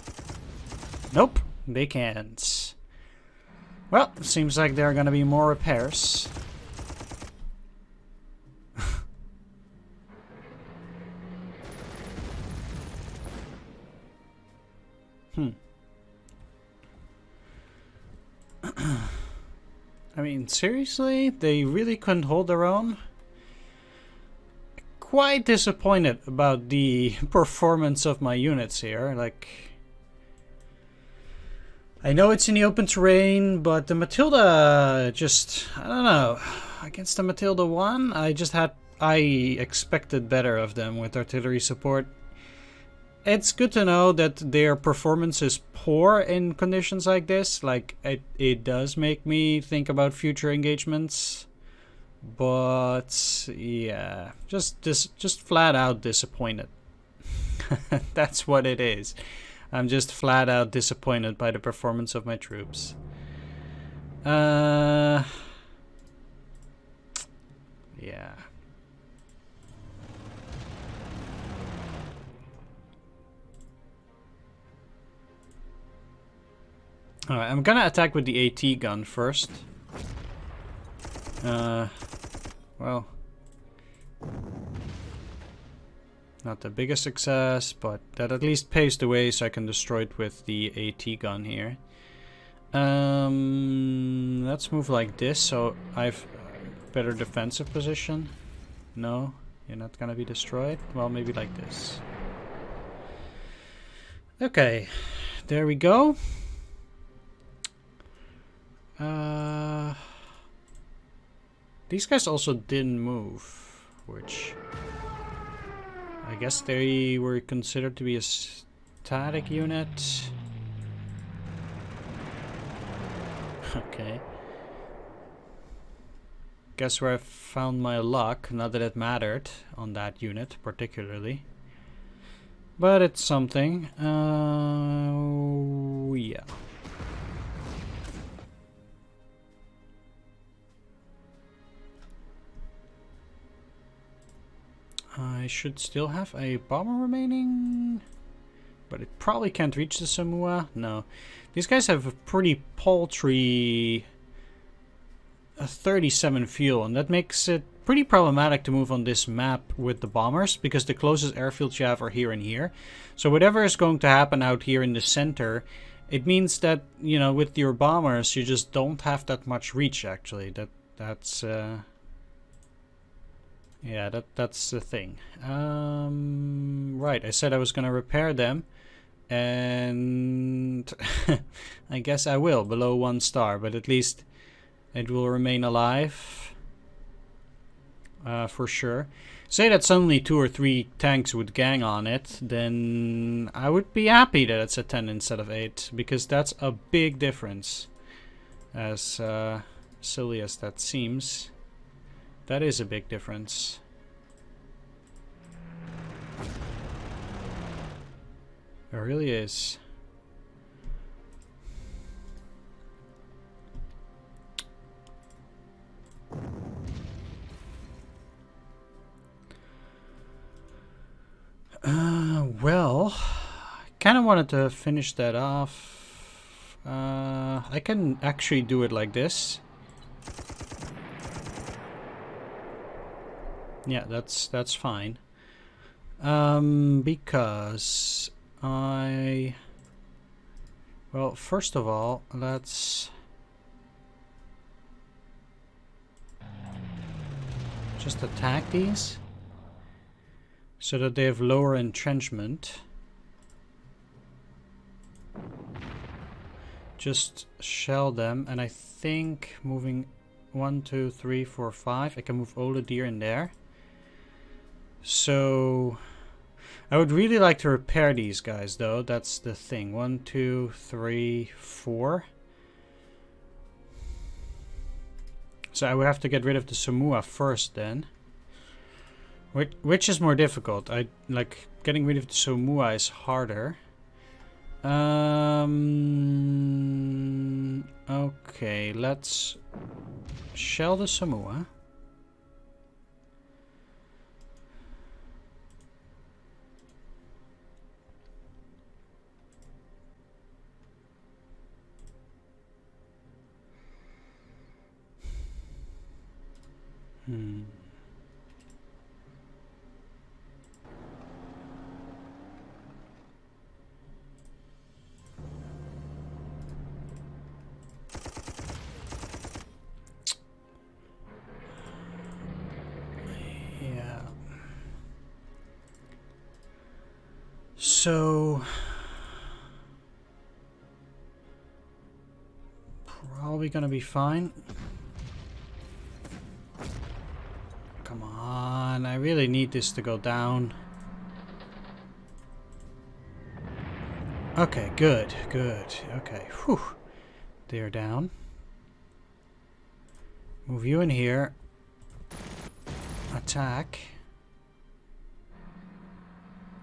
Nope, they can't. Well, seems like there are gonna be more repairs. I mean, seriously? They really couldn't hold their own? Quite disappointed about the performance of my units here. Like, I know it's in the open terrain, but the Matilda just, I don't know. Against the Matilda 1, I expected better of them with artillery support. It's good to know that their performance is poor in conditions like this. Like, it does make me think about future engagements. But yeah, just flat out disappointed. That's what it is. I'm just flat out disappointed by the performance of my troops. Yeah. Alright, I'm gonna attack with the AT gun first. Well, not the biggest success, but that at least paves the way so I can destroy it with the AT gun here. Let's move like this so I've better defensive position. No, you're not gonna be destroyed. Well, maybe like this. Okay, there we go. These guys also didn't move, which I guess they were considered to be a static unit. Okay. Guess where I found my luck, not that it mattered on that unit particularly. But it's something. Yeah. I should still have a bomber remaining, but it probably can't reach the Samua. No. These guys have a pretty paltry 37 fuel, and that makes it pretty problematic to move on this map with the bombers, because the closest airfields you have are here and here. So whatever is going to happen out here in the center, it means that, you know, with your bombers, you just don't have that much reach, actually. That's yeah, that's the thing. Right, I said I was gonna repair them, and I guess I will, below 1 star, but at least it will remain alive, for sure. Say that suddenly 2 or 3 tanks would gang on it, then I would be happy that it's a 10 instead of 8, because that's a big difference. As silly as that seems, that is a big difference. It really is. Well, I kind of wanted to finish that off. I can actually do it like this. Yeah, that's fine. Because well, first of all, let's just attack these so that they have lower entrenchment. Just shell them, and I think moving 1, 2, 3, 4, 5, I can move all the deer in there. So I would really like to repair these guys, though. That's the thing. 1, 2, 3, 4. So I would have to get rid of the Samua first, then. Which is more difficult. I like getting rid of the Samua is harder. Okay, let's shell the Samua. Yeah. So probably gonna be fine. Come on, I really need this to go down. Okay, good, good. Okay, whew. They're down. Move you in here. Attack.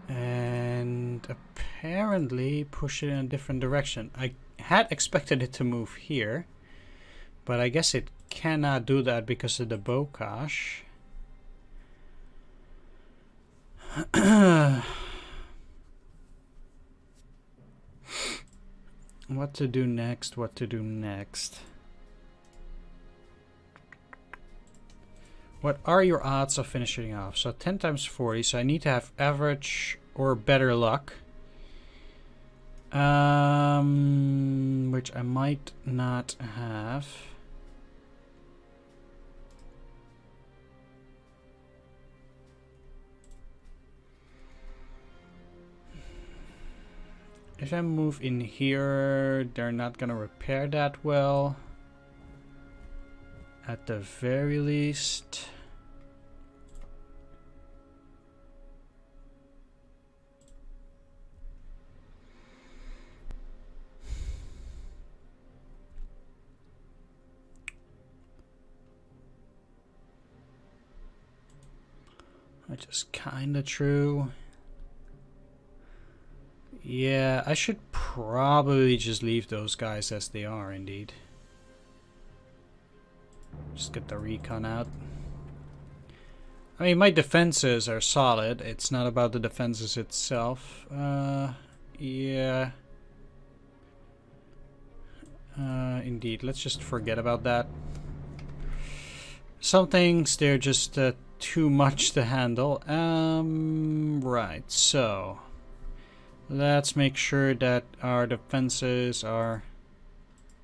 And apparently push it in a different direction. I had expected it to move here, but I guess it cannot do that because of the bocage. What to do next? What to do next? What are your odds of finishing off? So 10 times 40, so I need to have average or better luck. Which I might not have. If I move in here, they're not gonna repair that well. At the very least. Which is kinda true. Yeah, I should probably just leave those guys as they are, indeed. Just get the recon out. I mean, my defenses are solid. It's not about the defenses itself. Yeah. Indeed. Let's just forget about that. Some things, they're just too much to handle. Right, so let's make sure that our defenses are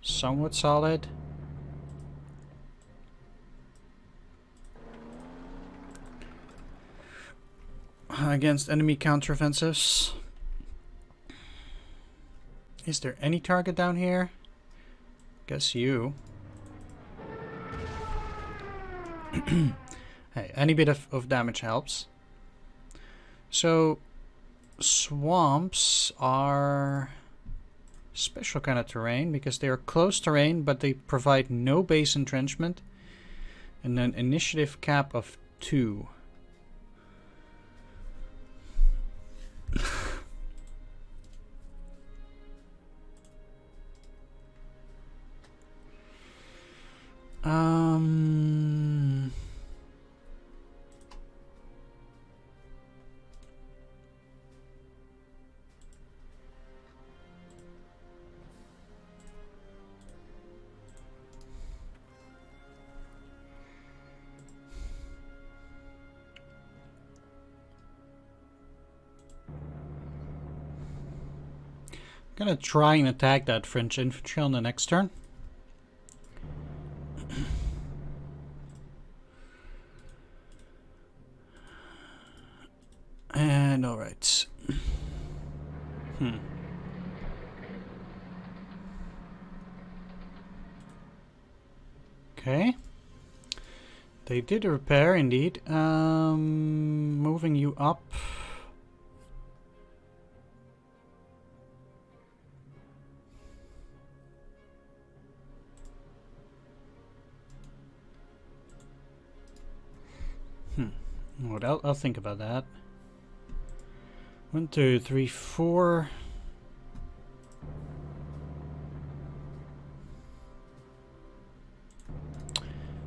somewhat solid. Against enemy counteroffensives. Is there any target down here? Guess you. Hey, any bit of damage helps. So, swamps are special kind of terrain because they are close terrain, but they provide no base entrenchment and an initiative cap of 2. Gonna try and attack that French infantry on the next turn. And alright. Okay. They did a repair indeed. Moving you up. What? I'll think about that. 1, 2, 3, 4.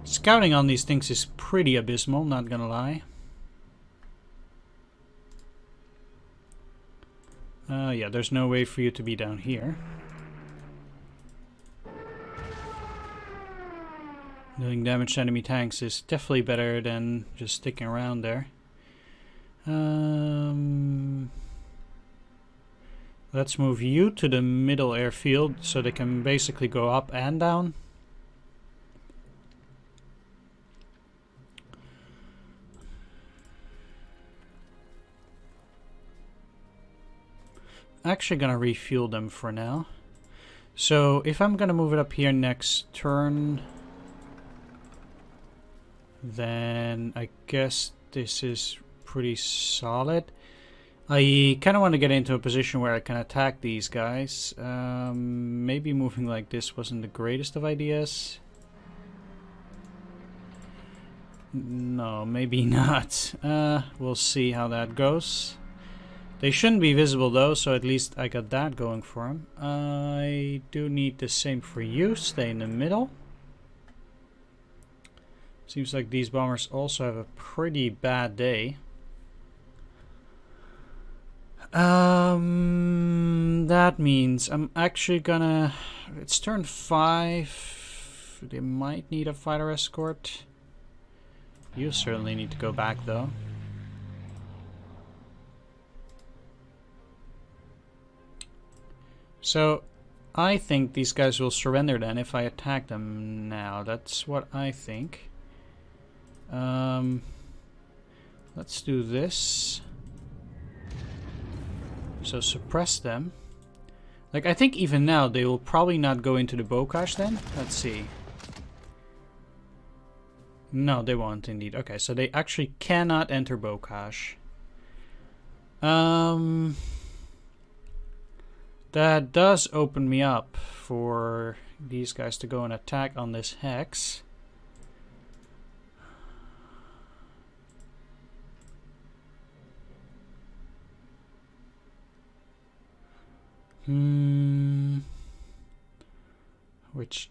Scouting on these things is pretty abysmal, not gonna lie. Yeah, there's no way for you to be down here. Doing damage to enemy tanks is definitely better than just sticking around there. Let's move you to the middle airfield so they can basically go up and down. Actually gonna refuel them for now. So if I'm gonna move it up here next turn, then I guess this is pretty solid. I kind of want to get into a position where I can attack these guys. Maybe moving like this wasn't the greatest of ideas. No, maybe not. We'll see how that goes. They shouldn't be visible though, so at least I got that going for them. I do need the same for you. Stay in the middle. Seems like these bombers also have a pretty bad day. That means I'm actually gonna... It's turn 5. They might need a fighter escort. You certainly need to go back though. So, I think these guys will surrender then if I attack them now. That's what I think. Let's do this. So suppress them. Like, I think even now they will probably not go into the bocage then. Let's see. No, they won't indeed. Okay, so they actually cannot enter bocage. That does open me up for these guys to go and attack on this hex. Which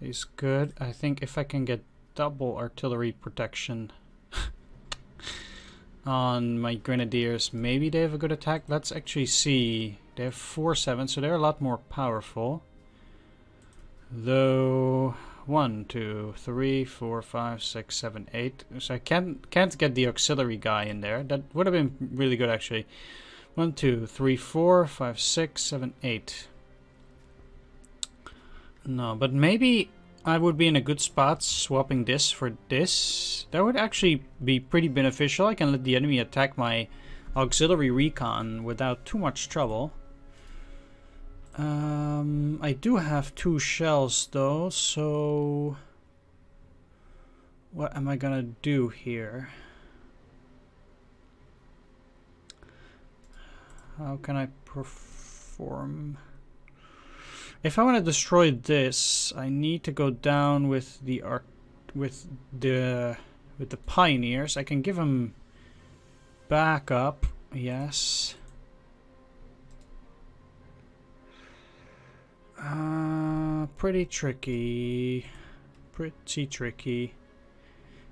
is good. I think if I can get double artillery protection on my grenadiers, maybe they have a good attack. Let's actually see. They have 4-7, so they're a lot more powerful. Though 1, 2, 3, 4, 5, 6, 7, 8. So I can't get the auxiliary guy in there. That would have been really good actually. 1, 2, 3, 4, 5, 6, 7, 8. No, but maybe I would be in a good spot swapping this for this. That would actually be pretty beneficial. I can let the enemy attack my auxiliary recon without too much trouble. I do have 2 shells though, so what am I gonna do here? How can I perform? If I want to destroy this, I need to go down with the pioneers. I can give them backup, yes. Pretty tricky. Pretty tricky.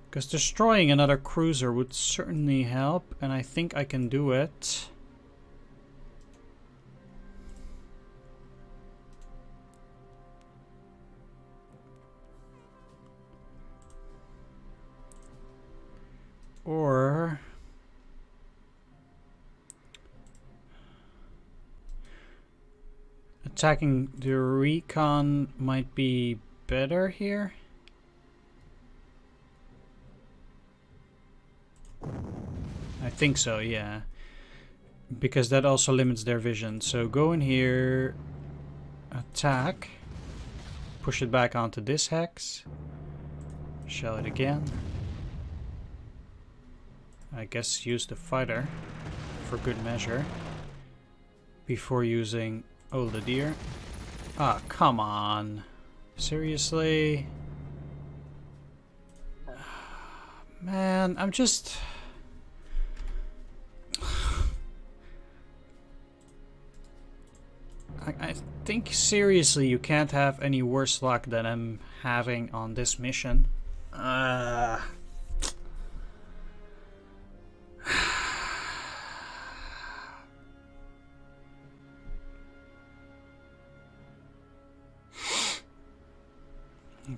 Because destroying another cruiser would certainly help, and I think I can do it. Or attacking the recon might be better here. I think so, yeah. Because that also limits their vision. So go in here, attack, push it back onto this hex, shell it again. I guess use the fighter for good measure before using the deer. Ah, come on. Seriously? Man, I'm just... I think seriously you can't have any worse luck than I'm having on this mission.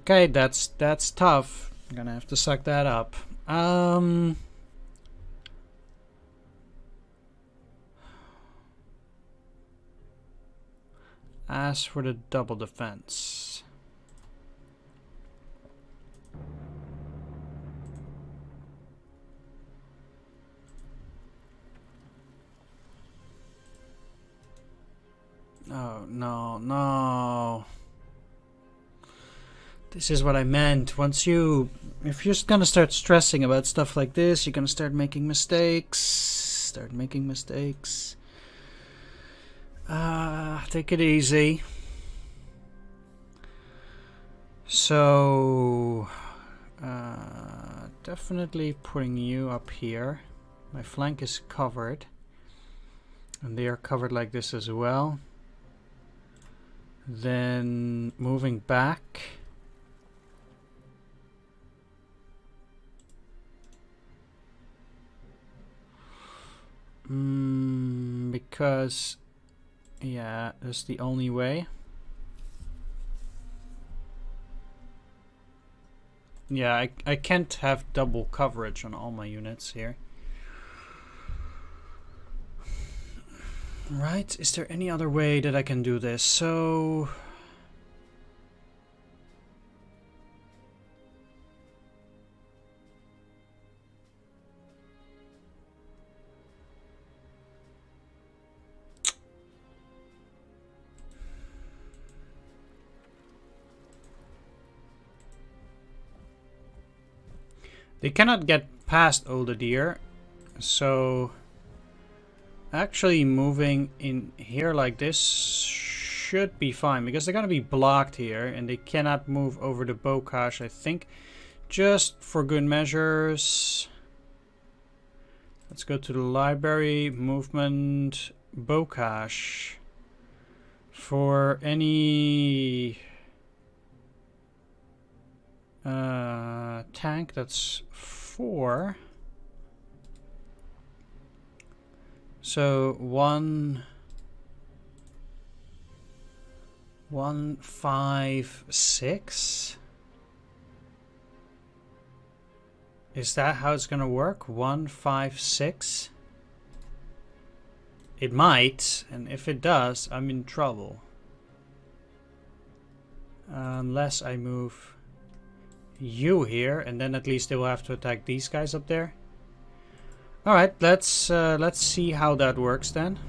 Okay, that's tough. I'm gonna have to suck that up. As for the double defense. Oh, no. This is what I meant. If you're just gonna start stressing about stuff like this, you're gonna start making mistakes. Take it easy. So, definitely putting you up here. My flank is covered. And they are covered like this as well. Then moving back. Because, yeah, that's the only way. Yeah, I can't have double coverage on all my units here. Right, is there any other way that I can do this? So... they cannot get past Older Deer, so actually moving in here like this should be fine, because they're gonna be blocked here and they cannot move over the Bocash, I think. Just for good measures, let's go to the library, movement, Bocash. For any tank, that's 4. So 1, 5, 6. Is that how it's gonna work? 1, 5, 6. It might, and if it does, I'm in trouble. Unless I move you here, and then at least they will have to attack these guys up there. All right, let's see how that works then.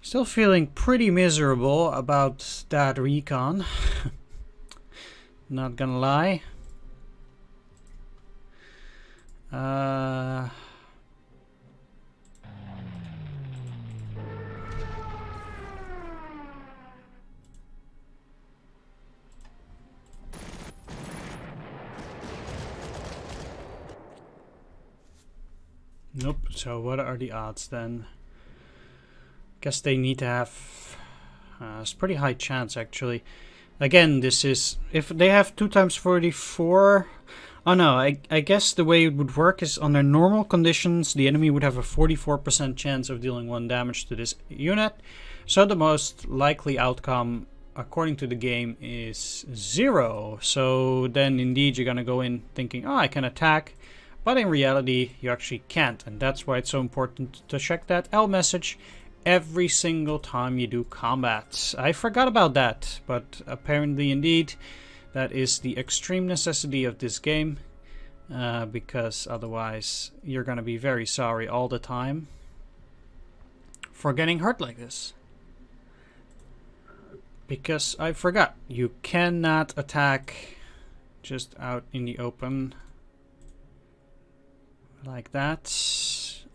Still feeling pretty miserable about that recon. Not gonna lie. Nope. So what are the odds then? Guess they need to have... it's pretty high chance actually. Again, this is... If they have 2 times 44... Oh no, I guess the way it would work is under normal conditions, the enemy would have a 44% chance of dealing 1 damage to this unit. So the most likely outcome, according to the game, is 0. So then indeed you're gonna go in thinking, oh, I can attack. But in reality, you actually can't. And that's why it's so important to check that L message every single time you do combat. I forgot about that, but apparently indeed that is the extreme necessity of this game, because otherwise you're gonna be very sorry all the time for getting hurt like this. Because I forgot, you cannot attack just out in the open like that.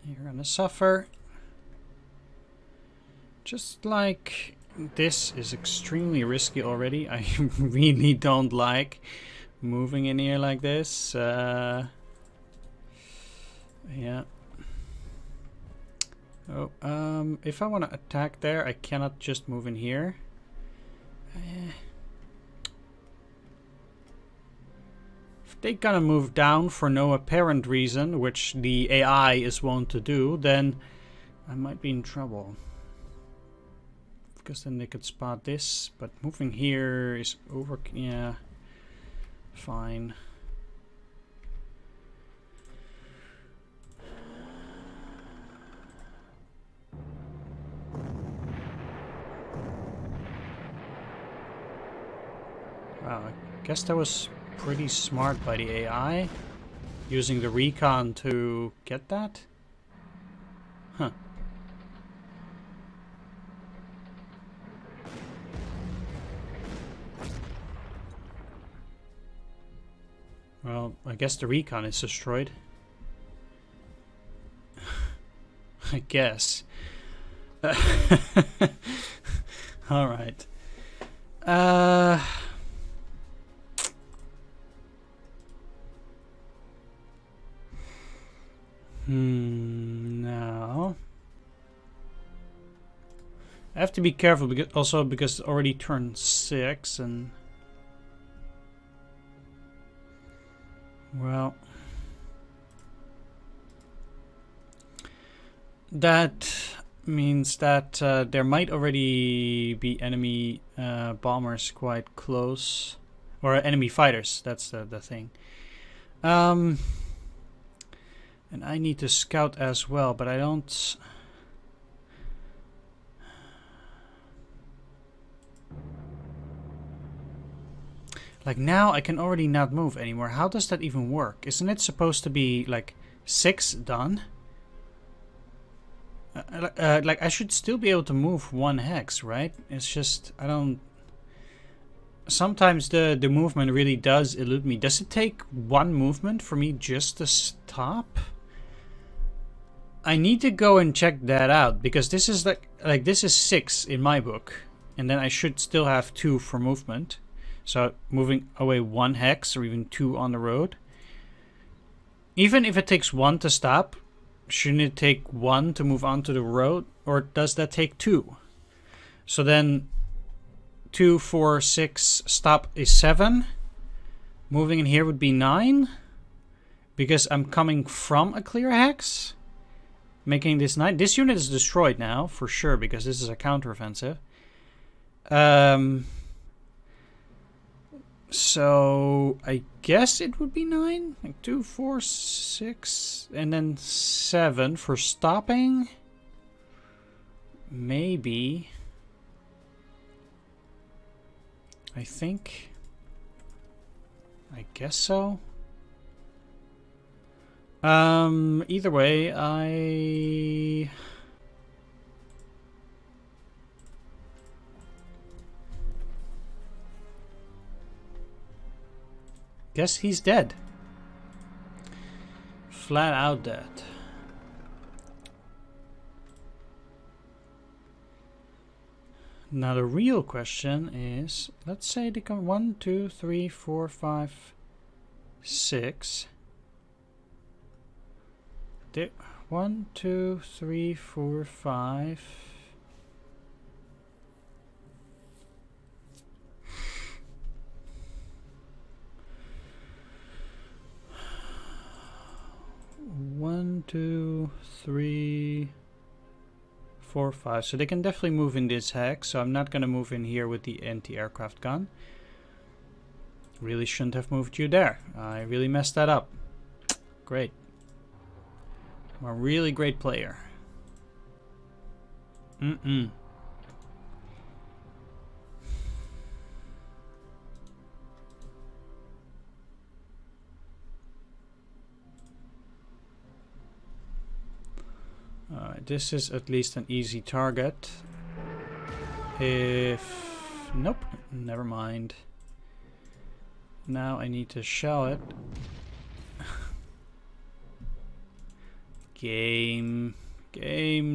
You're gonna suffer. Just like this is extremely risky already. I really don't like moving in here like this. Yeah. Oh, if I want to attack there, I cannot just move in here. If they gonna move down for no apparent reason, which the AI is wont to do, then I might be in trouble. Because then they could spot this, but moving here is over. Yeah, fine. Wow, I guess that was pretty smart by the AI, using the recon to get that. Huh. Well, I guess the recon is destroyed. I guess. Alright. Now I have to be careful because it's already turned 6 and well, that means that there might already be enemy bombers quite close, or enemy fighters. That's the thing. And I need to scout as well, but I don't. Like now I can already not move anymore. How does that even work? Isn't it supposed to be like 6 done? Like I should still be able to move 1 hex, right? It's just I don't. Sometimes the movement really does elude me. Does it take 1 movement for me just to stop? I need to go and check that out because this is like this is 6 in my book, and then I should still have 2 for movement. So moving away 1 hex or even 2 on the road. Even if it takes 1 to stop, shouldn't it take 1 to move onto the road? Or does that take 2? So then 2, 4, 6, stop is 7. Moving in here would be 9. Because I'm coming from a clear hex. Making this 9. This unit is destroyed now, for sure, because this is a counteroffensive. So I guess it would be 9, like 2, 4, 6, and then 7 for stopping. Maybe. I think. I guess so. Either way, I. Guess he's dead. Flat out dead. Now the real question is, let's say they come 1, 2, 3, 4, 5, 6. 1, 2, 3, 4, 5. One, 2, 3, 4, 5. So they can definitely move in this hex. So I'm not going to move in here with the anti-aircraft gun. Really shouldn't have moved you there. I really messed that up. Great. I'm a really great player. Alright, this is at least an easy target. Nope, never mind. Now I need to shell it. Game,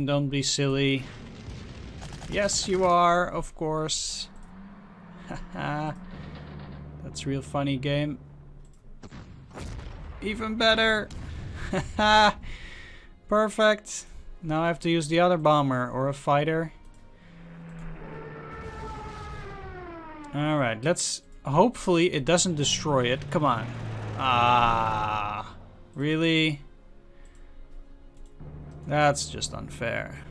don't be silly. Yes, you are, of course. Haha. That's real funny, game. Even better. Haha. Perfect. Now I have to use the other bomber or a fighter. Alright, let's... Hopefully it doesn't destroy it. Come on. Ah, really? That's just unfair.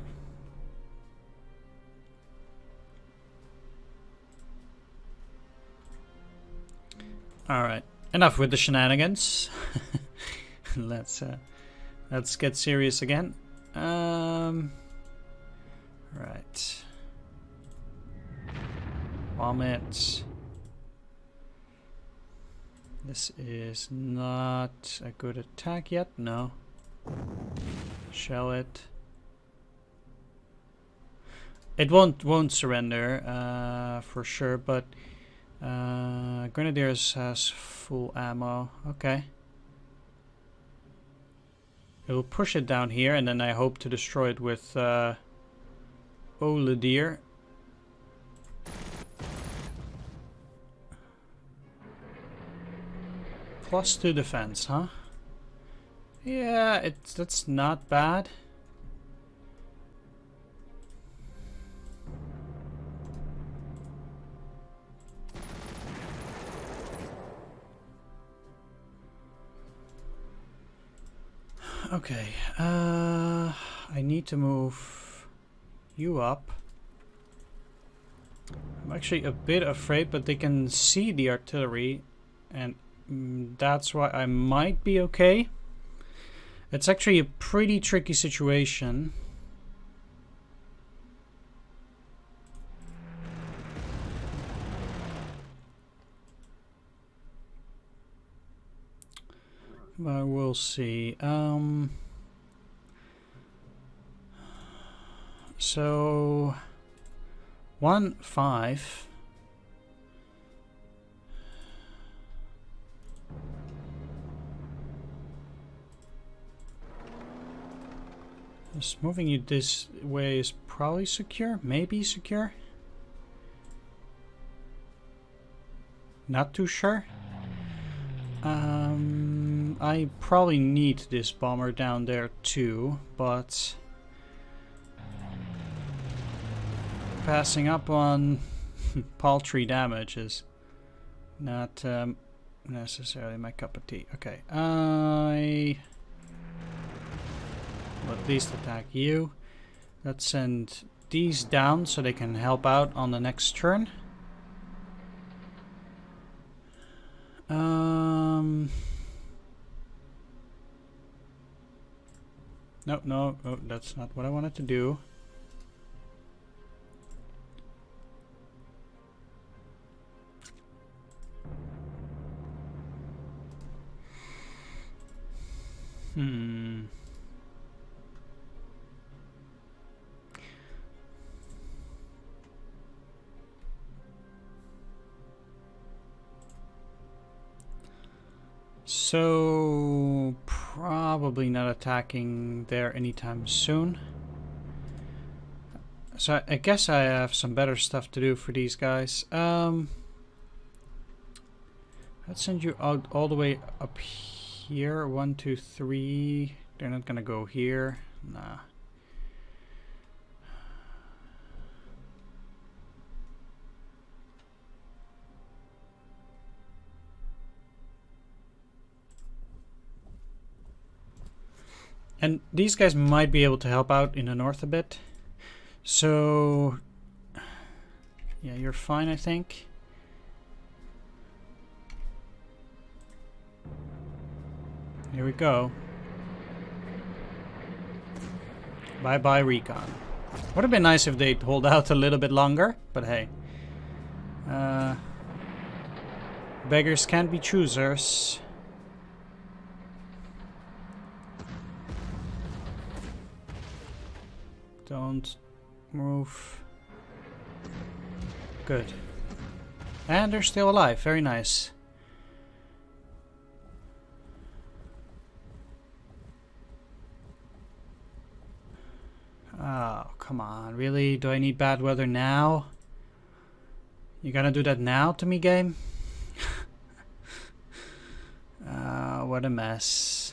Alright, enough with the shenanigans. Let's get serious again. Right. Bomb it. This is not a good attack yet. No. Shell it. It won't surrender for sure, but Grenadiers has full ammo. Okay. It'll push it down here, and then I hope to destroy it with Oladier. +2 defense, huh? Yeah, that's not bad. Okay, I need to move you up. I'm actually a bit afraid, but they can see the artillery, and that's why I might be okay. It's actually a pretty tricky situation. But we'll see. So 1, 5. Just moving you this way is probably secure, maybe secure. Not too sure. I probably need this bomber down there too, but passing up on paltry damage is not necessarily my cup of tea. Okay, I will at least attack you. Let's send these down so they can help out on the next turn. No, oh, that's not what I wanted to do. So probably not attacking there anytime soon. So I guess I have some better stuff to do for these guys. Let's send you out all the way up here. 1, 2, 3. They're not gonna go here. Nah. And these guys might be able to help out in the north a bit. So, yeah, you're fine, I think. Here we go. Bye-bye, recon. Would have been nice if they'd hold out a little bit longer, but hey. Beggars can't be choosers. Don't move. Good. And they're still alive. Very nice. Oh, come on. Really? Do I need bad weather now? You gonna do that now to me, game? What a mess.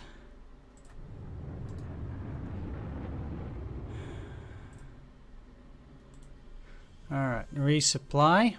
Alright, resupply.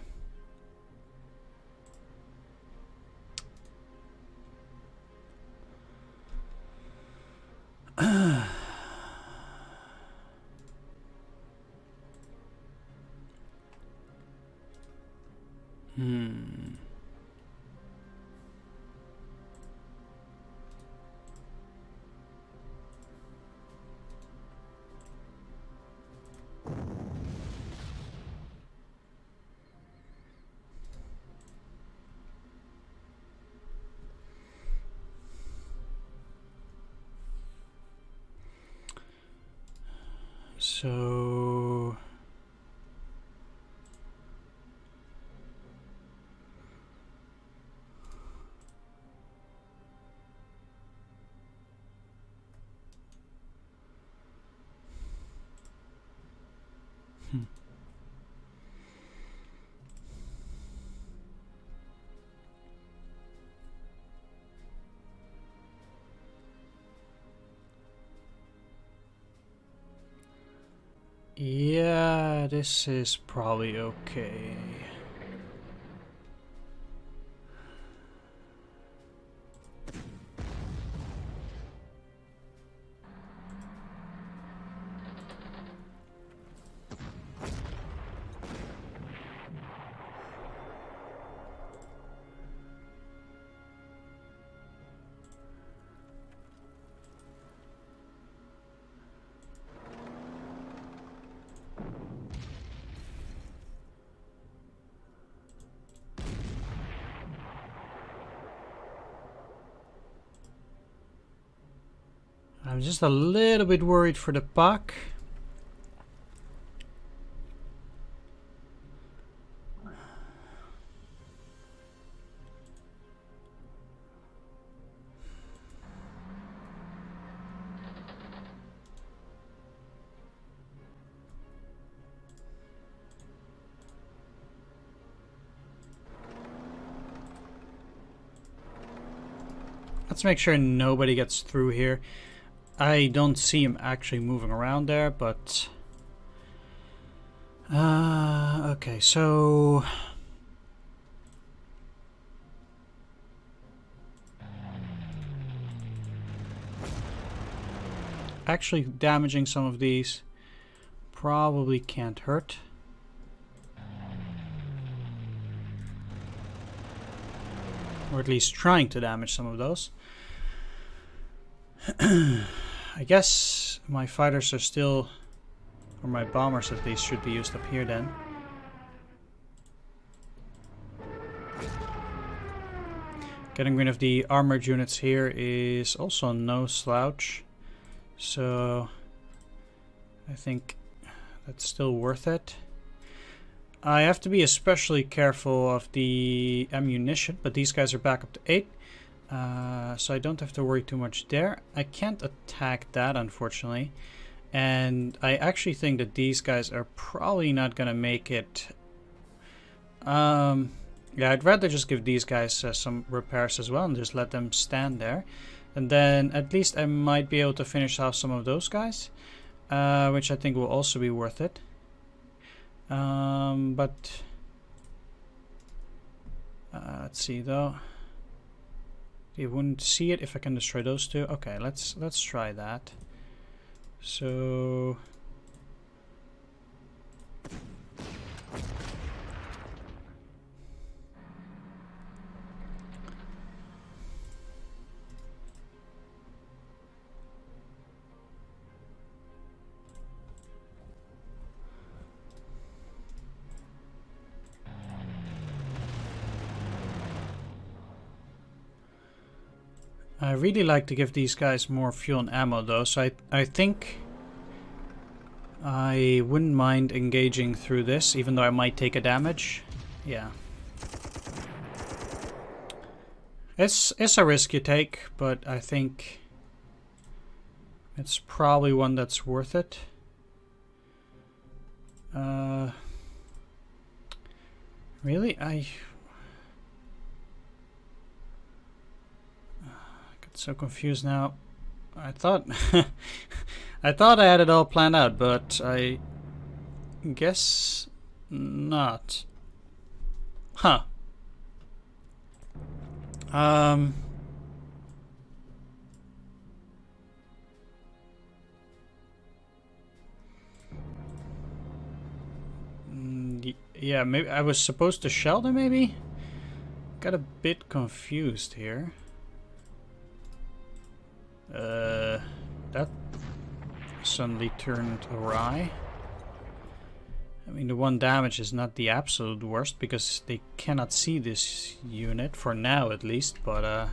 So yeah, this is probably okay. I'm just a little bit worried for the puck. Let's make sure nobody gets through here. I don't see him actually moving around there, but okay, so actually damaging some of these probably can't hurt. Or at least trying to damage some of those. I guess my fighters are still, or my bombers at least, should be used up here then. Getting rid of the armored units here is also no slouch. So I think that's still worth it. I have to be especially careful of the ammunition, but these guys are back up to 8. So I don't have to worry too much there. I can't attack that, unfortunately. And I actually think that these guys are probably not gonna make it. Yeah, I'd rather just give these guys some repairs as well and just let them stand there. And then at least I might be able to finish off some of those guys, which I think will also be worth it. But let's see though. You wouldn't see it if I can destroy those two. Okay, let's try that. So I really like to give these guys more fuel and ammo though, so I think I wouldn't mind engaging through this, even though I might take a damage. Yeah. It's a risk you take, but I think it's probably one that's worth it. Really? I get so confused now. I thought I thought I had it all planned out, but I guess not. Huh. Yeah, maybe I was supposed to shell them, maybe? Got a bit confused here. That suddenly turned awry. I mean, the one damage is not the absolute worst because they cannot see this unit, for now at least, but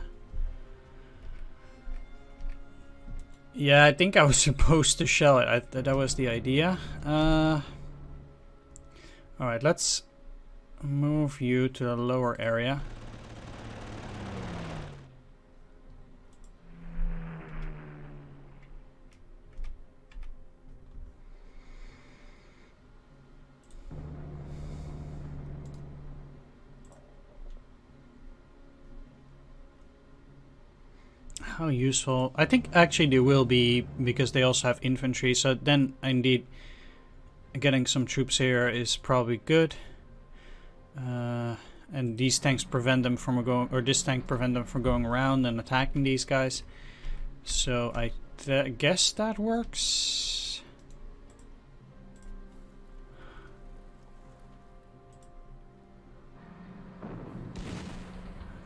yeah, I think I was supposed to shell it. That was the idea. Alright, let's move you to a lower area. How useful? I think actually they will be, because they also have infantry, so then indeed getting some troops here is probably good. And these tanks prevent them from going, or this tank prevent them from going around and attacking these guys. So I guess that works.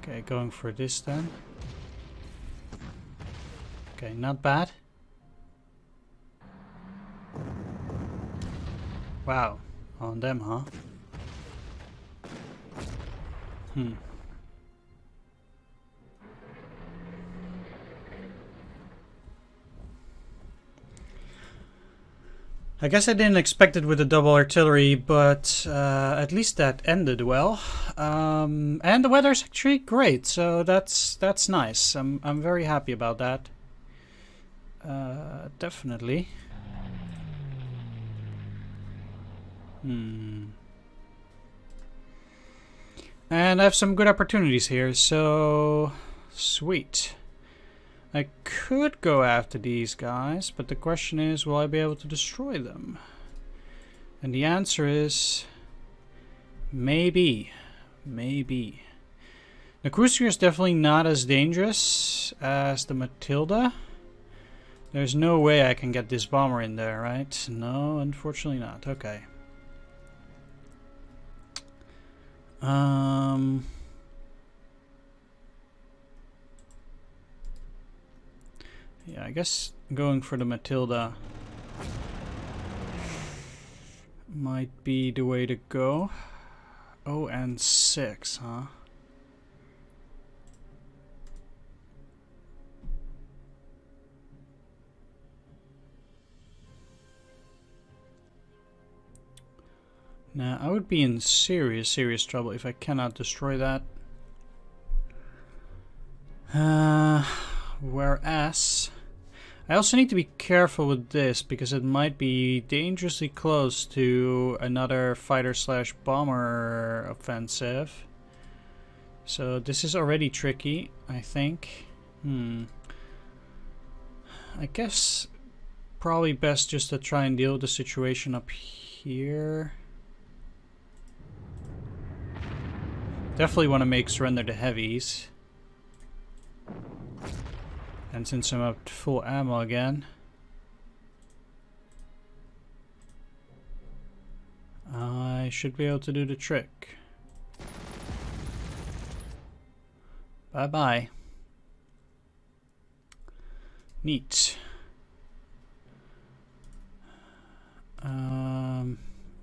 Okay, going for this then. Okay, not bad. Wow, on them, huh? I guess I didn't expect it with the double artillery, but at least that ended well. And the weather's actually great, so that's nice. I'm very happy about that. Definitely. And I have some good opportunities here, so sweet. I could go after these guys, but the question is, will I be able to destroy them? And the answer is maybe. Maybe. The cruiser is definitely not as dangerous as the Matilda. There's no way I can get this bomber in there, right? No, unfortunately not. Okay. Yeah, I guess going for the Matilda might be the way to go. Oh, and 6, huh? Now, I would be in serious trouble if I cannot destroy that. Whereas I also need to be careful with this because it might be dangerously close to another fighter/bomber offensive. So this is already tricky, I think. I guess probably best just to try and deal with the situation up here. Definitely want to make surrender the heavies. And since I'm up to full ammo again, I should be able to do the trick. Bye-bye. Neat.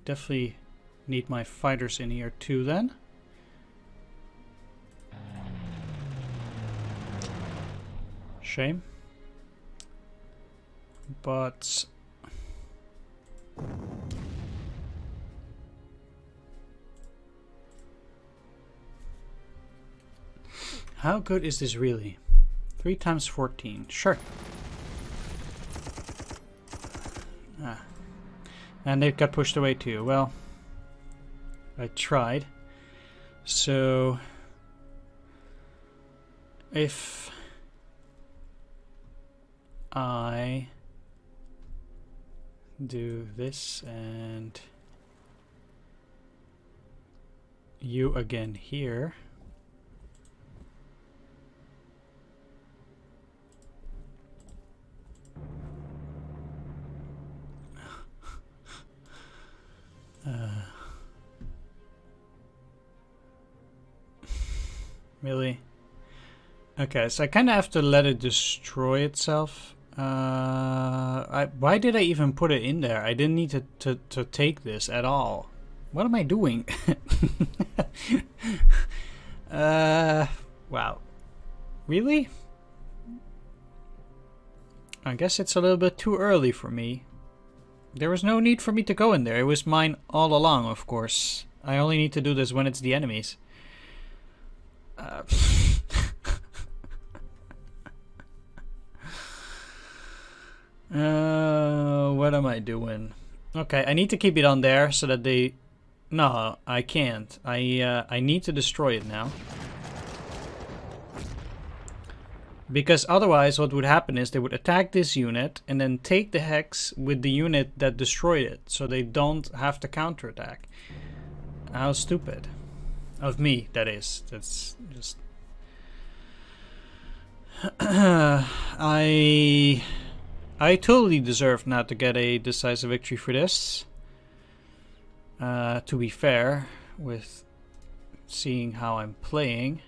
Definitely need my fighters in here too then. Shame. But how good is this really? 3 times 14. Sure. And they got pushed away too. Well, I tried. So if I do this and you again here, really? Okay, so I kind of have to let it destroy itself. Why did I even put it in there? I didn't need to take this at all. What am I doing? Wow. Really? I guess it's a little bit too early for me. There was no need for me to go in there. It was mine all along, of course. I only need to do this when it's the enemies. What am I doing? Okay, I need to keep it on there so that they... No, I can't. I need to destroy it now. Because otherwise what would happen is they would attack this unit and then take the hex with the unit that destroyed it. So they don't have to counterattack. How stupid. Of me, that is. That's just... I totally deserve not to get a decisive victory for this. To be fair, with seeing how I'm playing.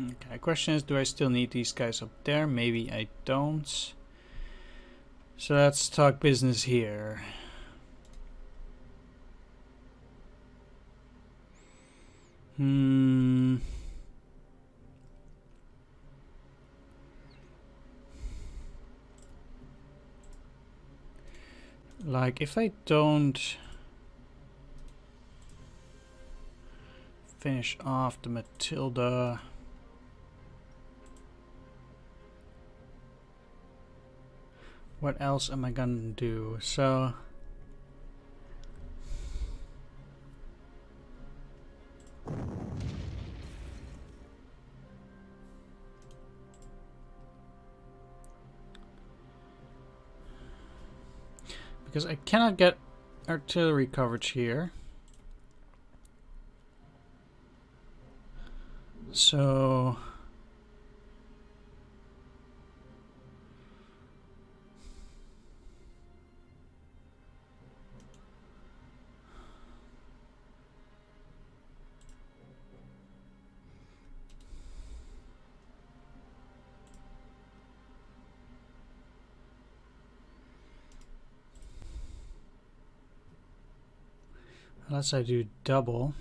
Okay, question is, do I still need these guys up there? Maybe I don't. So let's talk business here. Like, if I don't finish off the Matilda... What else am I gonna do? So... Because I cannot get artillery coverage here. So... Unless I do double.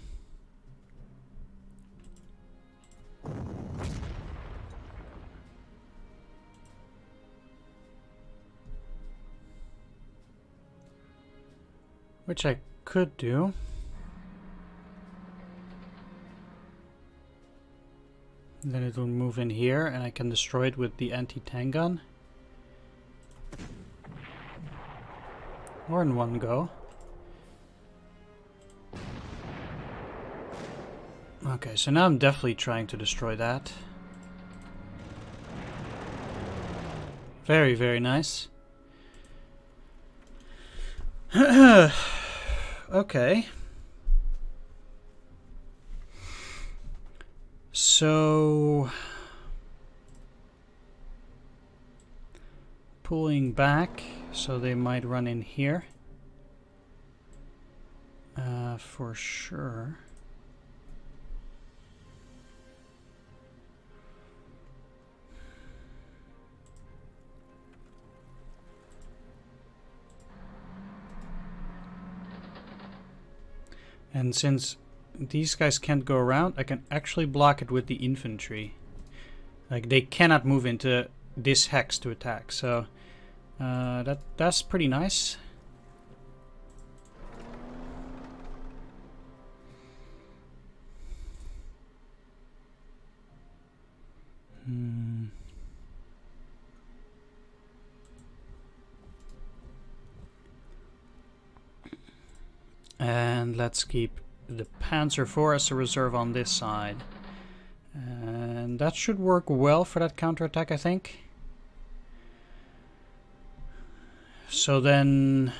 Which I could do. Then it will move in here and I can destroy it with the anti-tank gun. Or in one go. Okay, so now I'm definitely trying to destroy that. Very, very nice. Okay. So... pulling back, so they might run in here. For sure. And since these guys can't go around, I can actually block it with the infantry. Like, they cannot move into this hex to attack, so that's pretty nice. And let's keep the Panzer IV as a reserve on this side. And that should work well for that counterattack, I think. So then...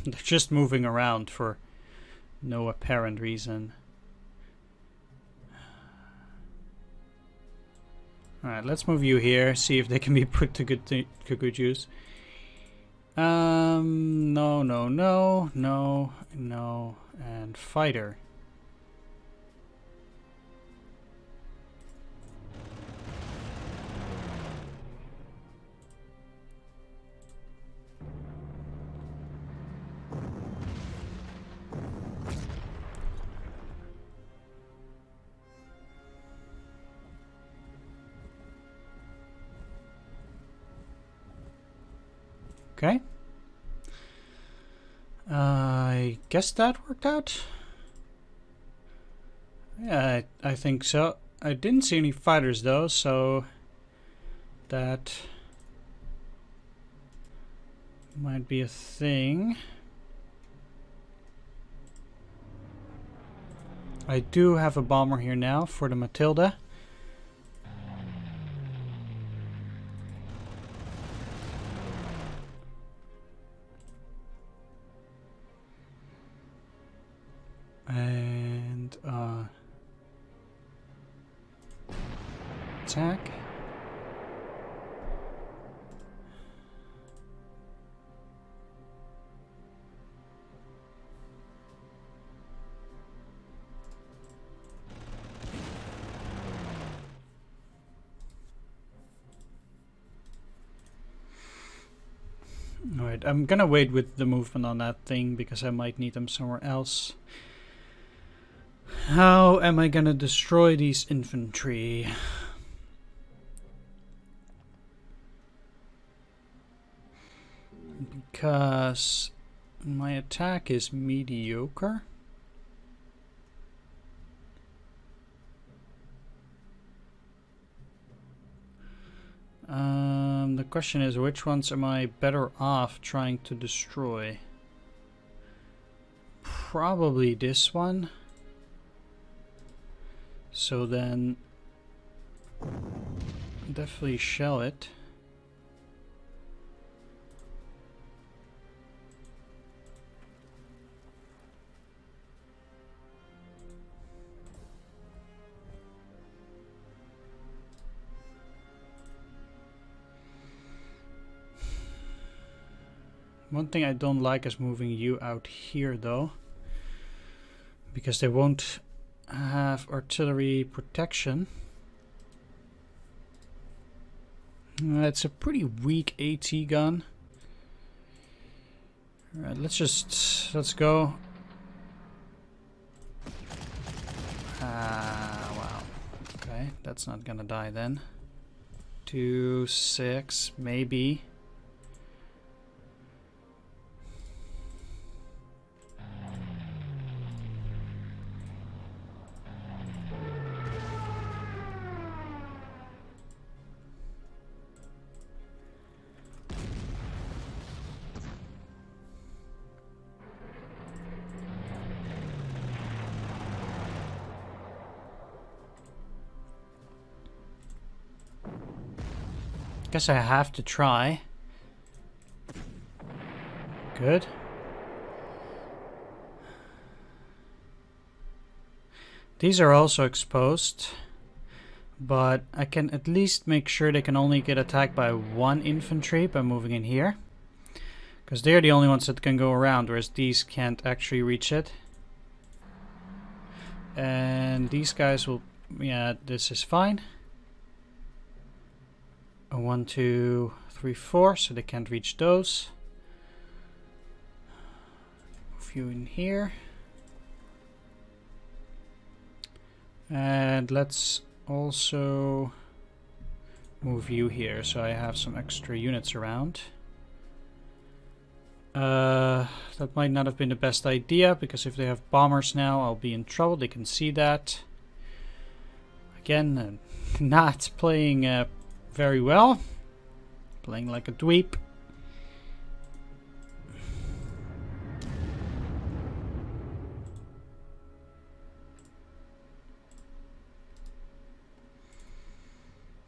they're just moving around for no apparent reason. Alright, let's move you here, see if they can be put to good use. No, no, no, no, no, and fighter. Okay. I guess that worked out. Yeah, I think so. I didn't see any fighters though, so that might be a thing. I do have a bomber here now for the Matilda. And attack. Alright, I'm gonna wait with the movement on that thing because I might need them somewhere else. How am I gonna destroy these infantry? Because my attack is mediocre. The question is, which ones am I better off trying to destroy? Probably this one. So then, definitely shell it. One thing I don't like is moving you out here though, because they won't have artillery protection. It's a pretty weak AT gun. Alright, let's go. Wow. Okay, that's not gonna die then. 2, 6, maybe. Guess I have to try. Good. These are also exposed, but I can at least make sure they can only get attacked by one infantry by moving in here. Because they're the only ones that can go around, whereas these can't actually reach it. And these guys will... yeah, this is fine. 1, 2, 3, 4, so they can't reach those. Move you in here. And let's also move you here, so I have some extra units around. That might not have been the best idea, because if they have bombers now, I'll be in trouble. They can see that. Again, not playing very well. Playing like a dweeb.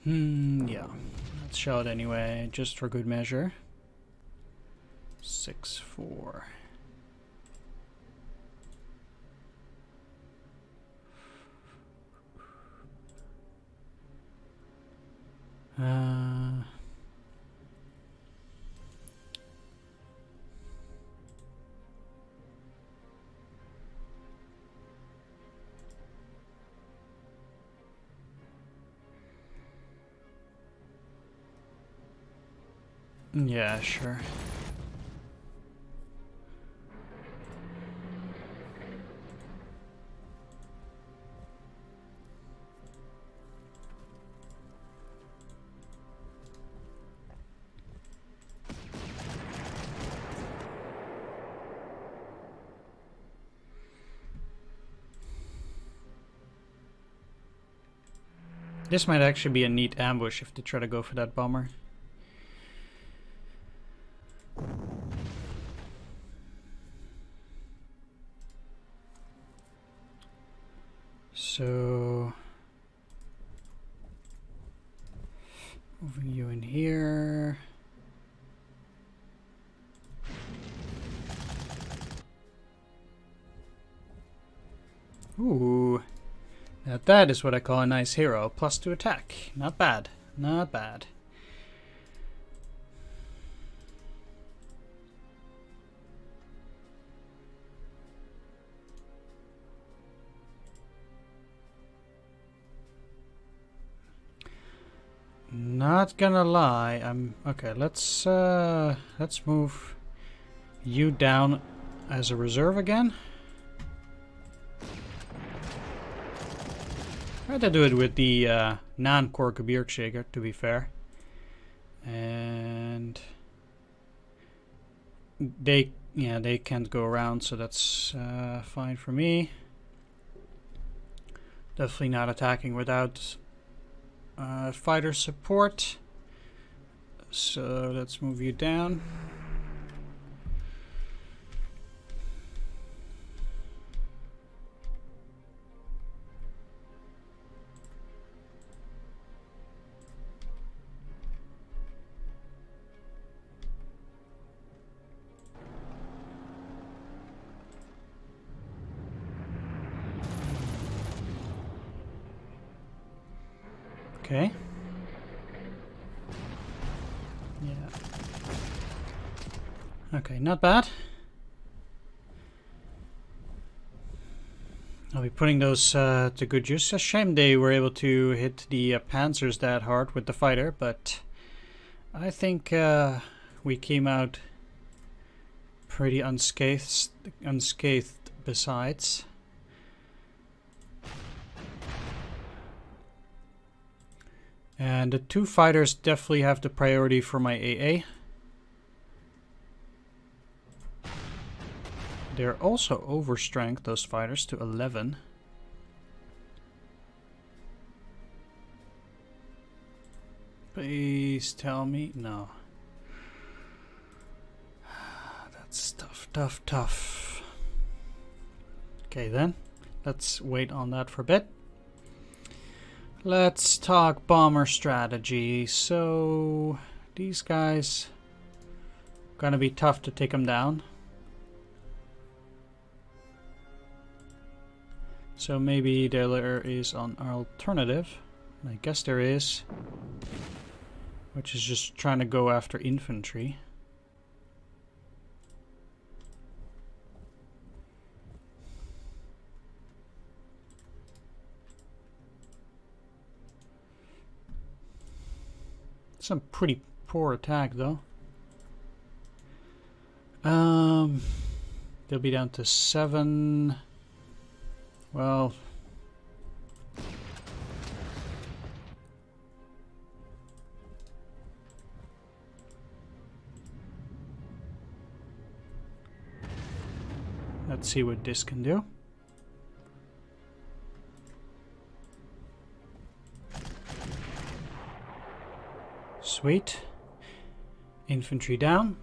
Yeah. Let's show it anyway, just for good measure. 6, 4. Yeah, sure. This might actually be a neat ambush if they try to go for that bomber. So, moving you in here. Ooh, now that is what I call a nice hero. +2 attack. Not bad. Not bad. Not gonna lie, I'm okay. Let's move you down as a reserve again. I had to do it with the non-core Gebirgsjäger, to be fair, and they can't go around, so that's fine for me. Definitely not attacking without fighter support, so let's move you down. Okay. Yeah. Okay, not bad. I'll be putting those to good use. A shame they were able to hit the Panzers that hard with the fighter, but I think we came out pretty unscathed besides. And the 2 fighters definitely have the priority for my AA. They're also overstrength, those fighters, to 11. Please tell me. No. That's tough. Okay then. Let's wait on that for a bit. Let's talk bomber strategy. So these guys gonna be tough to take them down. So maybe there is an alternative. I guess there is, which is just trying to go after infantry. Some pretty poor attack though. They'll be down to 7. Well, let's see what this can do. Sweet. Infantry down.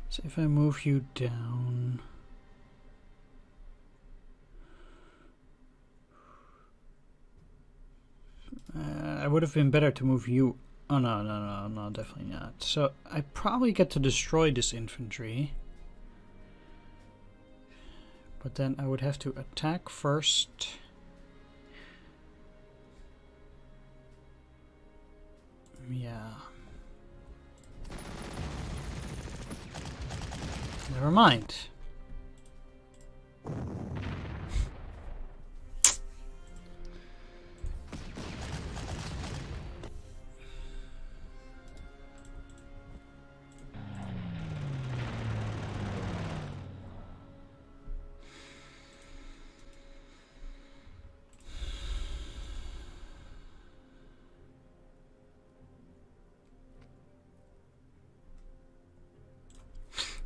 So if I move you down, I would have been better to move you. Oh no, definitely not. So I probably get to destroy this infantry, but then I would have to attack first. Yeah. Never mind.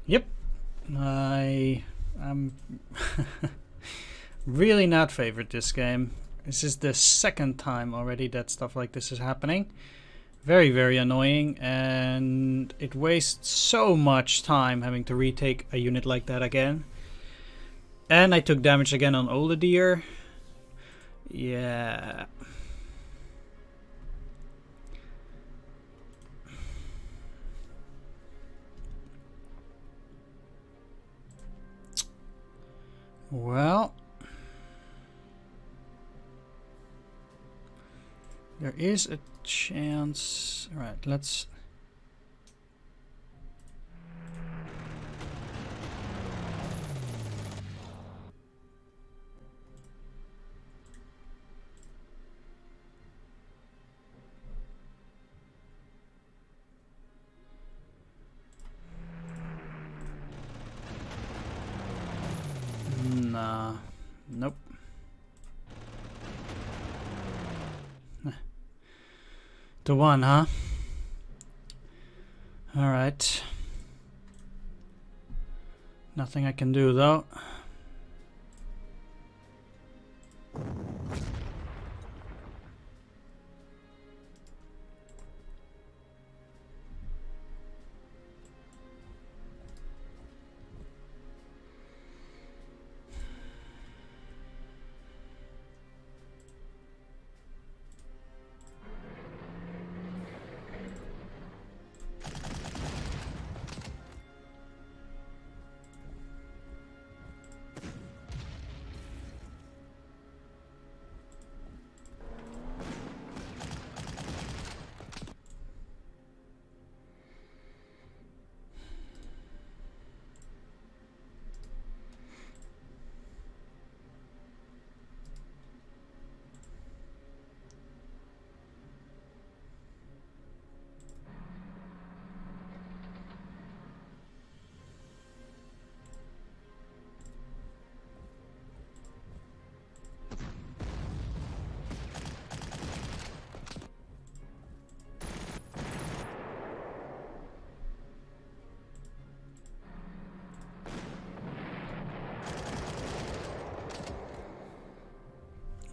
Yep. I'm really not favored this game. This is the second time already that stuff like this is happening. Very, very annoying, and it wastes so much time having to retake a unit like that again. And I took damage again on Oladier. Yeah. Well, there is a chance. All right, let's. Nah, nope. The one, huh? Alright. Nothing I can do though.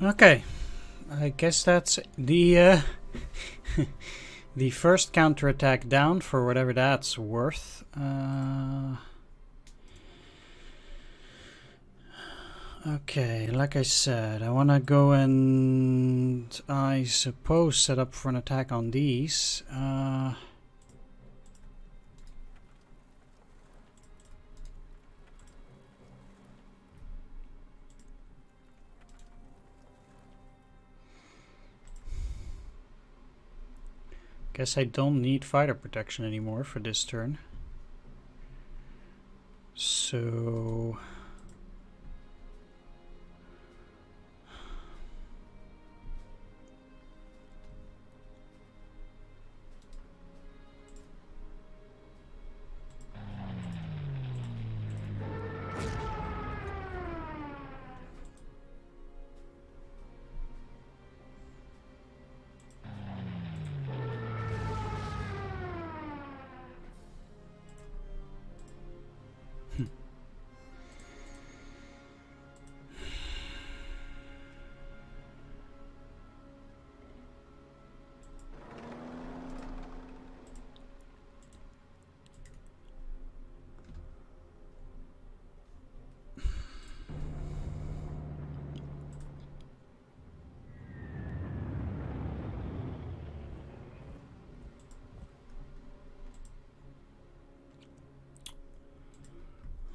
Okay, I guess that's the the first counterattack down for whatever that's worth. Okay, like I said, I want to go and I suppose set up for an attack on these. Guess I don't need fighter protection anymore for this turn. So...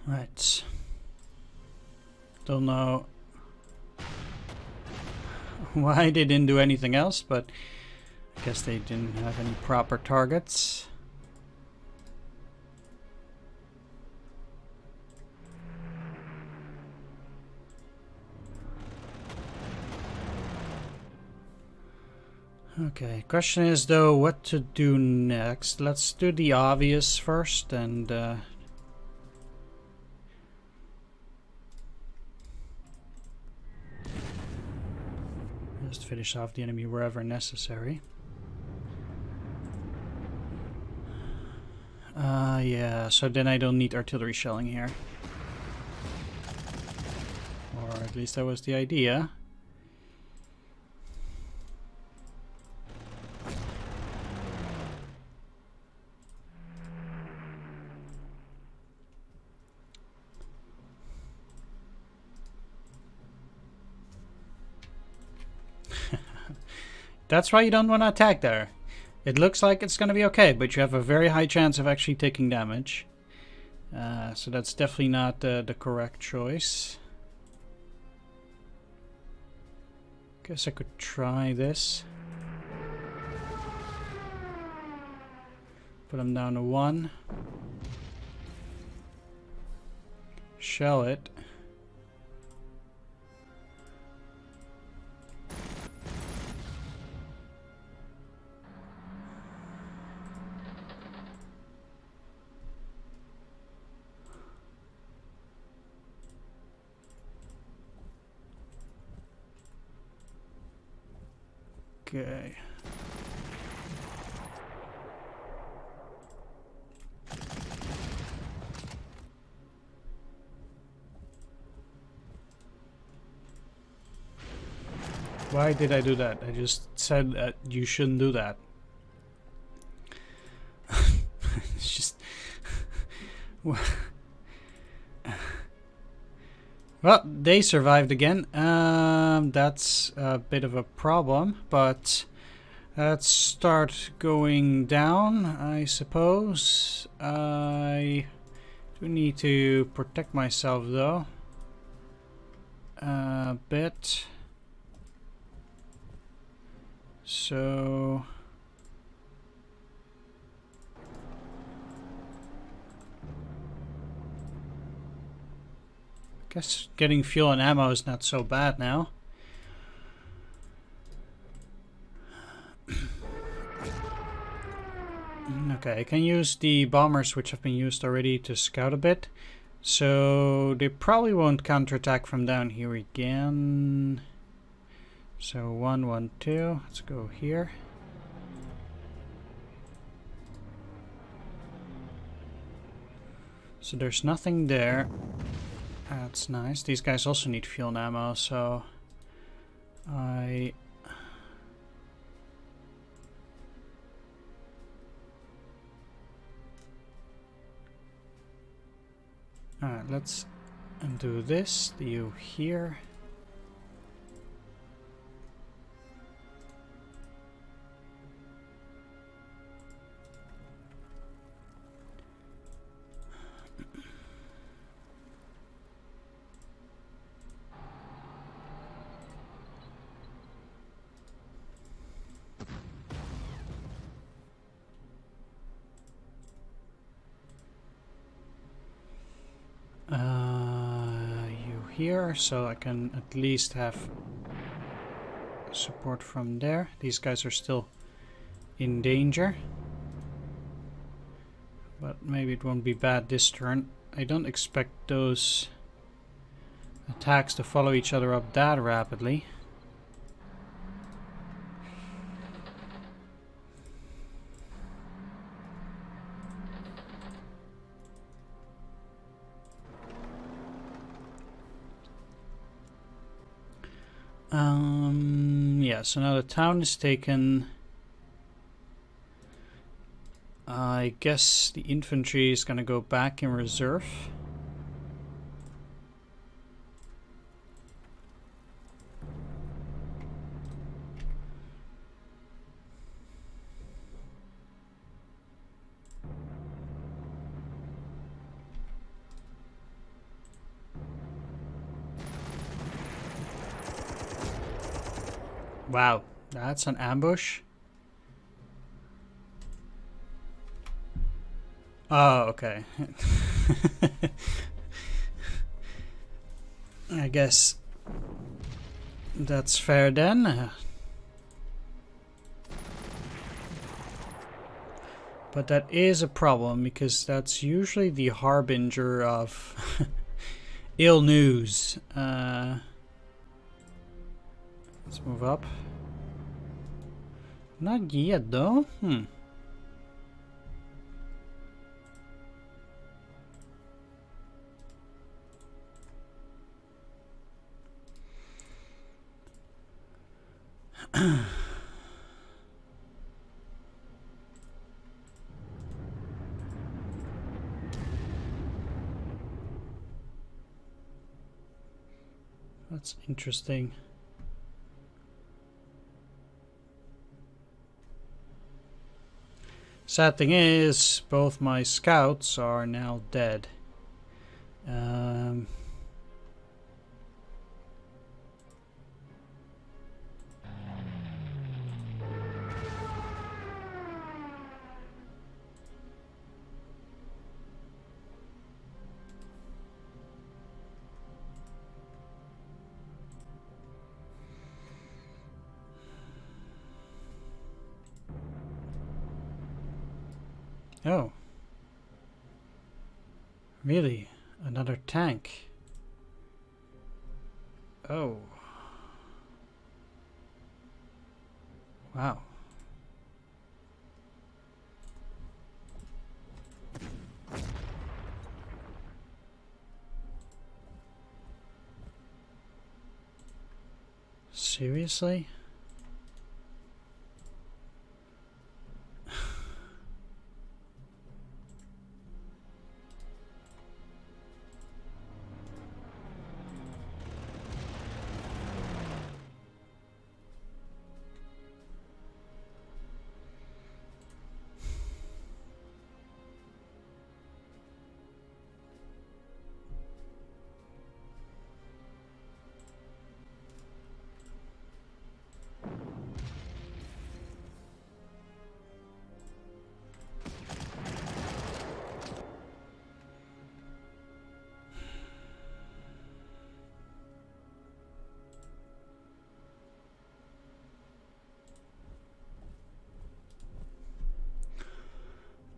Right. Don't know why they didn't do anything else, but I guess they didn't have any proper targets. Okay, question is though what to do next. Let's do the obvious first and just finish off the enemy wherever necessary. Yeah, so then I don't need artillery shelling here. Or at least that was the idea. That's why you don't want to attack there. It looks like it's going to be okay, but you have a very high chance of actually taking damage. So that's definitely not the correct choice. Guess I could try this. Put them down to 1. Shell it. Okay. Why did I do that? I just said that you shouldn't do that. It's just... Well, they survived again. That's a bit of a problem, but let's start going down, I suppose. I do need to protect myself, though. A bit. So... guess getting fuel and ammo is not so bad now. Okay, I can use the bombers which have been used already to scout a bit. So they probably won't counterattack from down here again. So 1, 1, 2. Let's go here. So there's nothing there. That's nice. These guys also need fuel and ammo, so Alright, let's do this. You here. You here, so I can at least have support from there. These guys are still in danger, but maybe it won't be bad this turn. I don't expect those attacks to follow each other up that rapidly. Yeah, so now the town is taken. I guess the infantry is gonna go back in reserve. Wow, that's an ambush. Oh, okay. I guess that's fair then. But that is a problem because that's usually the harbinger of ill news. Let's move up. Not yet though. That's interesting. Sad thing is, both my scouts are now dead. Oh. Really? Another tank? Oh. Wow. Seriously?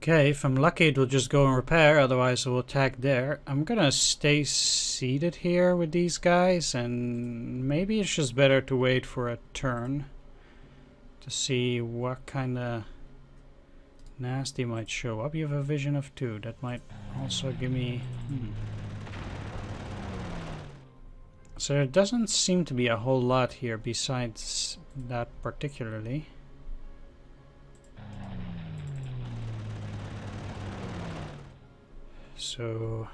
Okay, if I'm lucky it will just go and repair, otherwise it will attack there. I'm gonna stay seated here with these guys, and maybe it's just better to wait for a turn to see what kind of nasty might show up. You have a vision of 2, that might also give me... So there doesn't seem to be a whole lot here besides that particularly. So...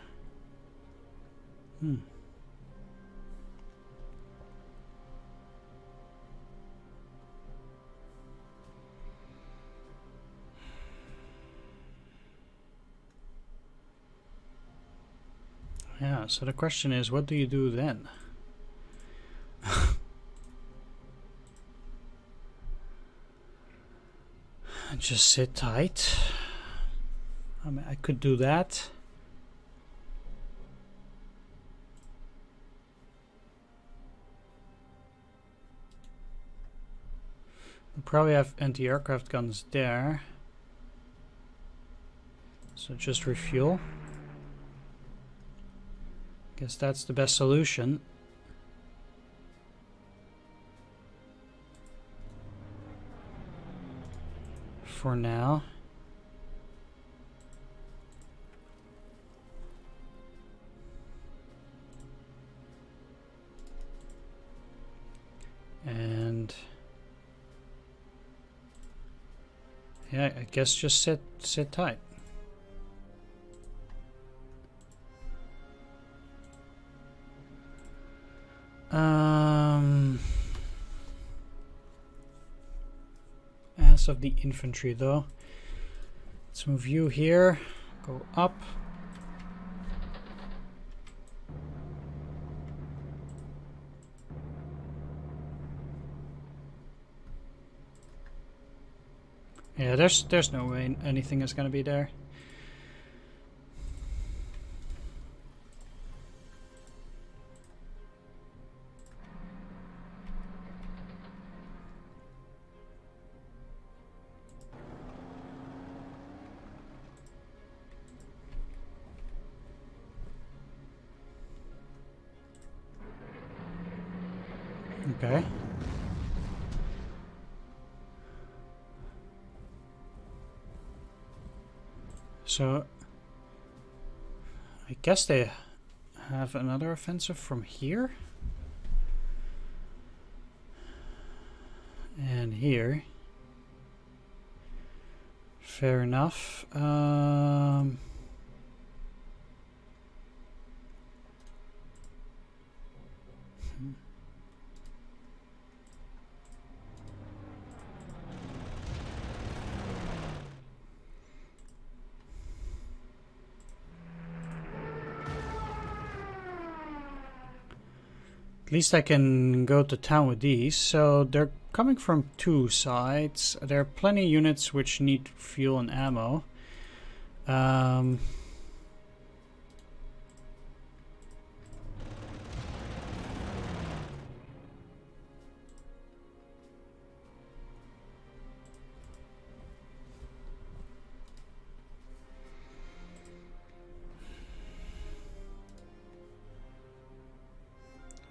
Yeah, so the question is, what do you do then? Just sit tight. I mean, I could do that. We probably have anti-aircraft guns there. So just refuel. Guess that's the best solution. For now. And yeah, I guess just sit tight. Ass of the infantry though. Let's move you here. Go up. Yeah, there's no way anything is gonna be there. Okay. So I guess they have another offensive from here. And here. Fair enough. At least I can go to town with these. So they're coming from two sides. There are plenty of units which need fuel and ammo.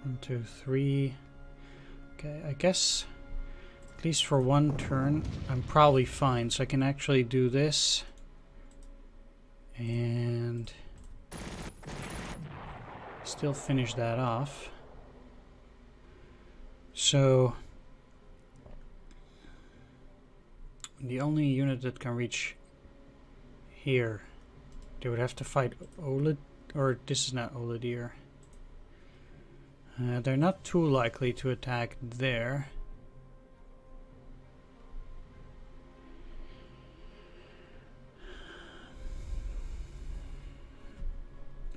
One, two, three. Okay, I guess at least for one turn I'm probably fine, so I can actually do this and still finish that off. So the only unit that can reach here, they would have to fight Olid, or this is not Olidir. They're not too likely to attack there.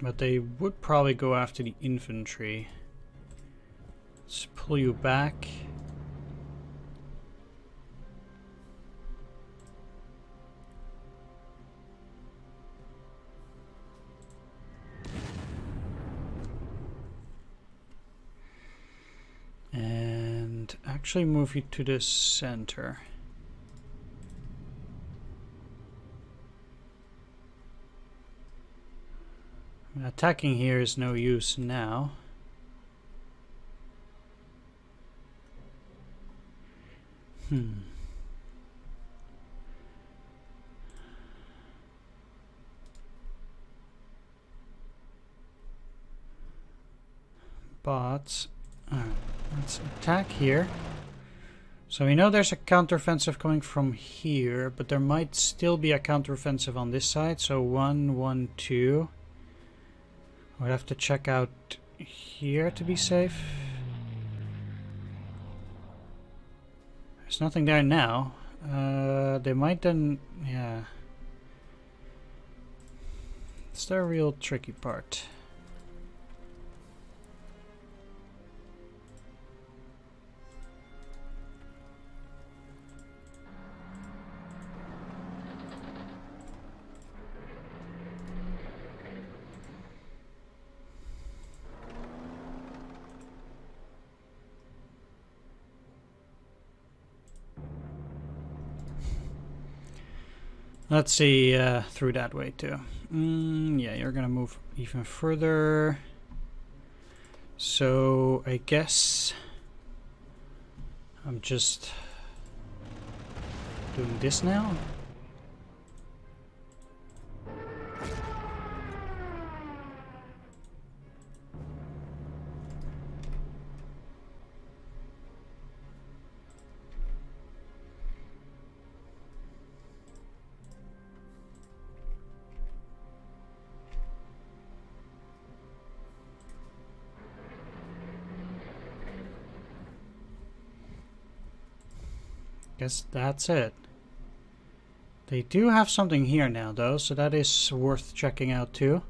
But they would probably go after the infantry. Let's pull you back. And actually move you to the center. Attacking here is no use now. But let's attack here. So we know there's a counteroffensive coming from here, but there might still be a counteroffensive on this side. So 1, 1, 2. We'd have to check out here to be safe. There's nothing there now. They might then, yeah. It's the real tricky part. Let's see through that way too. Yeah, you're gonna move even further. So I guess I'm just doing this now. Guess that's it. They do have something here now though, so that is worth checking out too.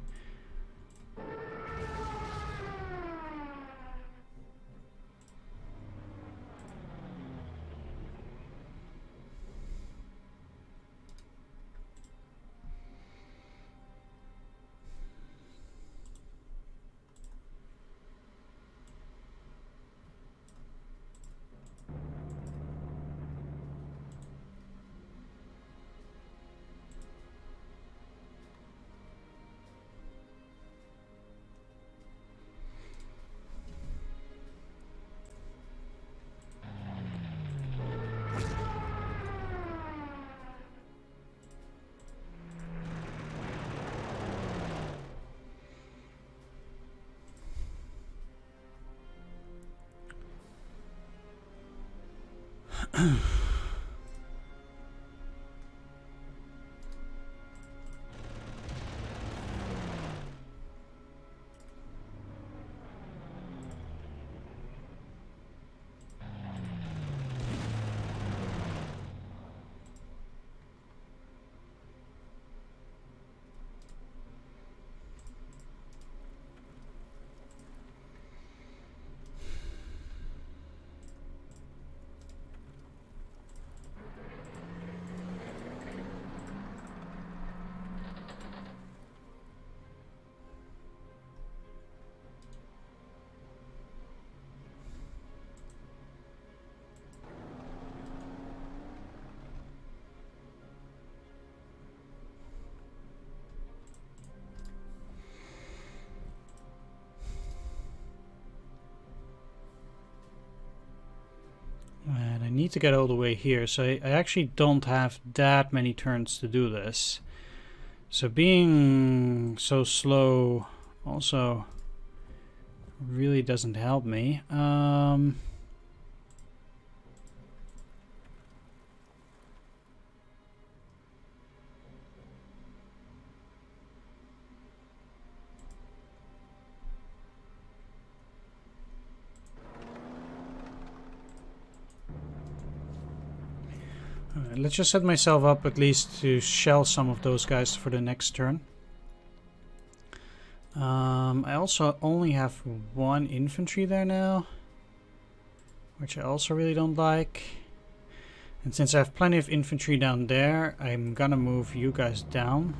And I need to get all the way here, so I actually don't have that many turns to do this. So being so slow also really doesn't help me. Let's just set myself up at least to shell some of those guys for the next turn. I also only have one infantry there now, which I also really don't like. And since I have plenty of infantry down there, I'm gonna move you guys down.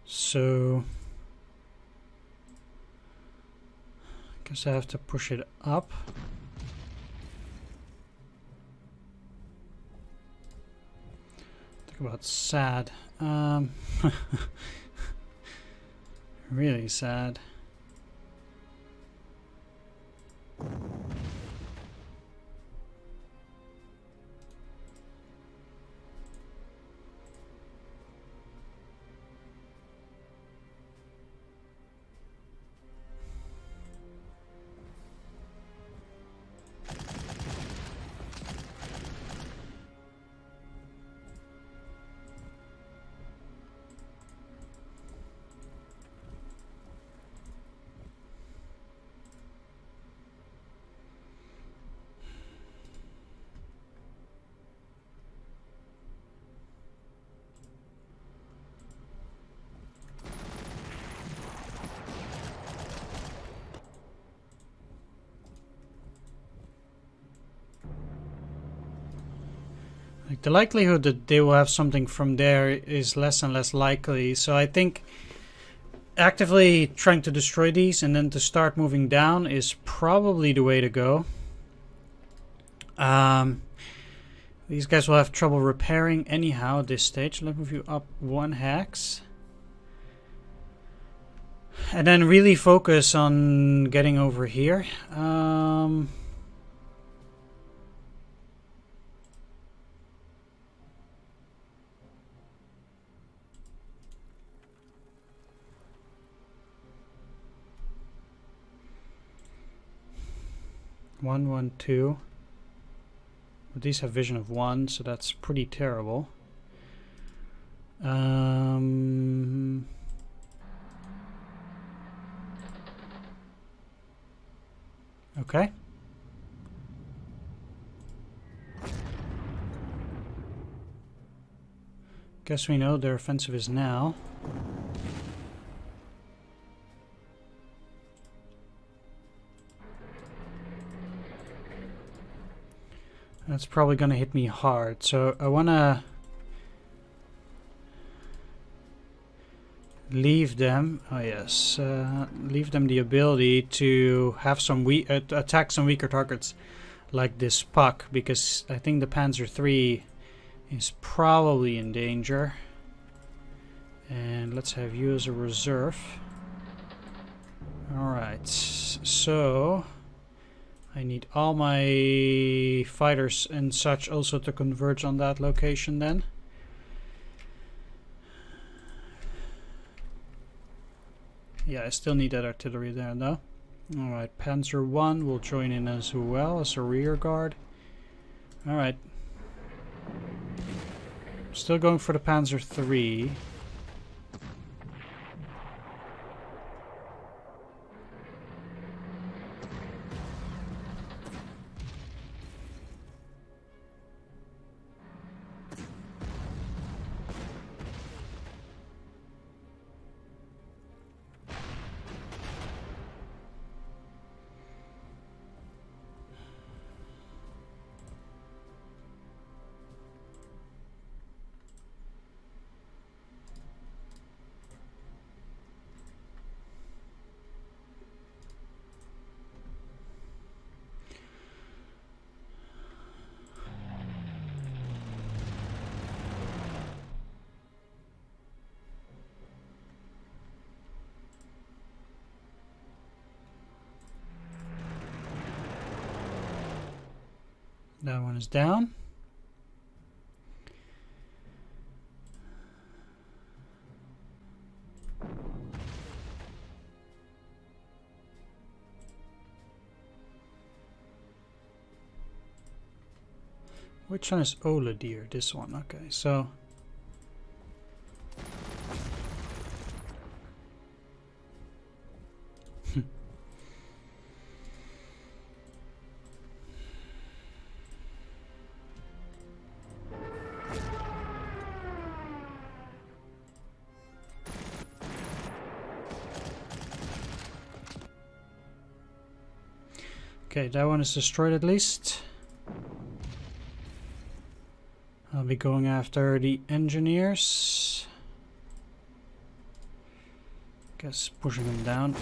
So guess I have to push it up. Talk about sad. Really sad. Like the likelihood that they will have something from there is less and less likely. So I think actively trying to destroy these and then to start moving down is probably the way to go. These guys will have trouble repairing anyhow at this stage. Let me move you up 1 hex. And then really focus on getting over here. 1, 1, 2. But these have vision of 1, so that's pretty terrible. Okay. Guess we know their offensive is now. That's probably going to hit me hard, so I want to leave them. Oh yes, leave them the ability to have some attack some weaker targets, like this puck, because I think the Panzer III is probably in danger. And let's have you as a reserve. All right, so I need all my fighters and such also to converge on that location then. Yeah, I still need that artillery there though. Alright, Panzer I will join in as well as a rear guard. Alright. Still going for the Panzer III. That one is down. Which one is Ola deer? This one. Okay, so okay, that one is destroyed at least. I'll be going after the engineers. Guess pushing them down.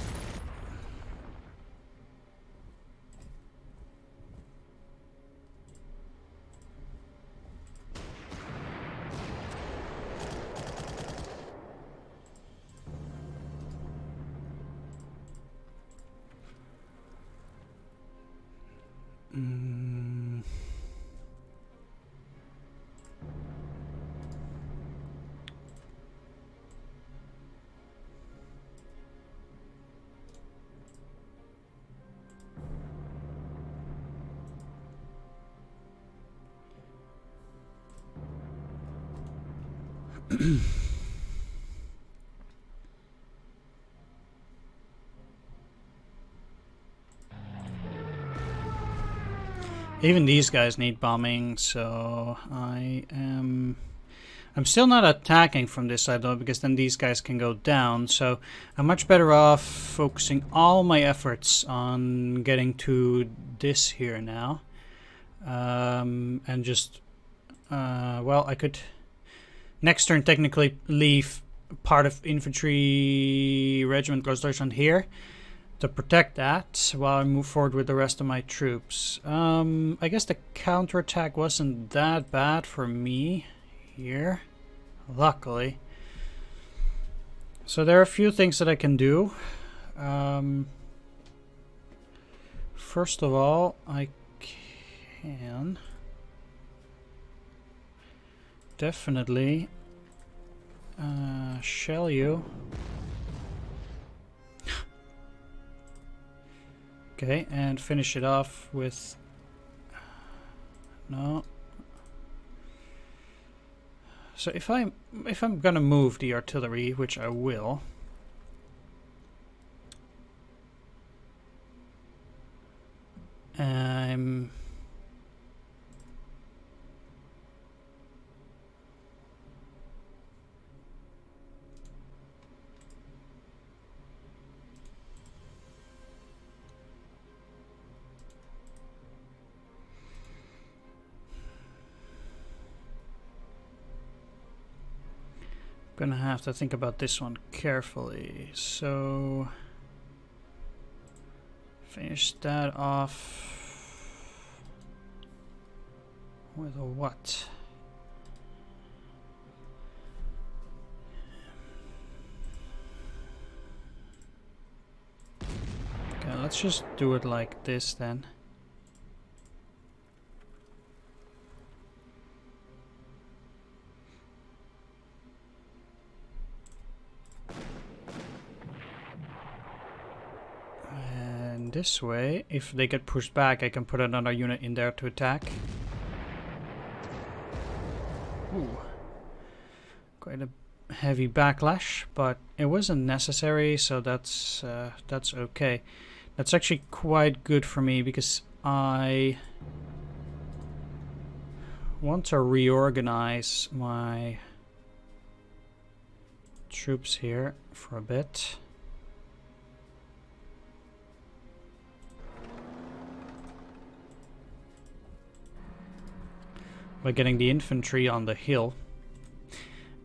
Even these guys need bombing, so I'm still not attacking from this side though, because then these guys can go down, so I'm much better off focusing all my efforts on getting to this here now. And just, well, I could next turn technically leave part of infantry regiment Großdeutschland here to protect that while I move forward with the rest of my troops. I guess the counterattack wasn't that bad for me here, luckily. So there are a few things that I can do. First of all, I can definitely shell you. Okay, and finish it off with no. So if I'm gonna move the artillery, which I will, I'm gonna have to think about this one carefully. So finish that off with a what? Okay, let's just do it like this then. This way, if they get pushed back, I can put another unit in there to attack. Ooh. Quite a heavy backlash, but it wasn't necessary, so that's okay. That's actually quite good for me because I want to reorganize my troops here for a bit. By getting the infantry on the hill.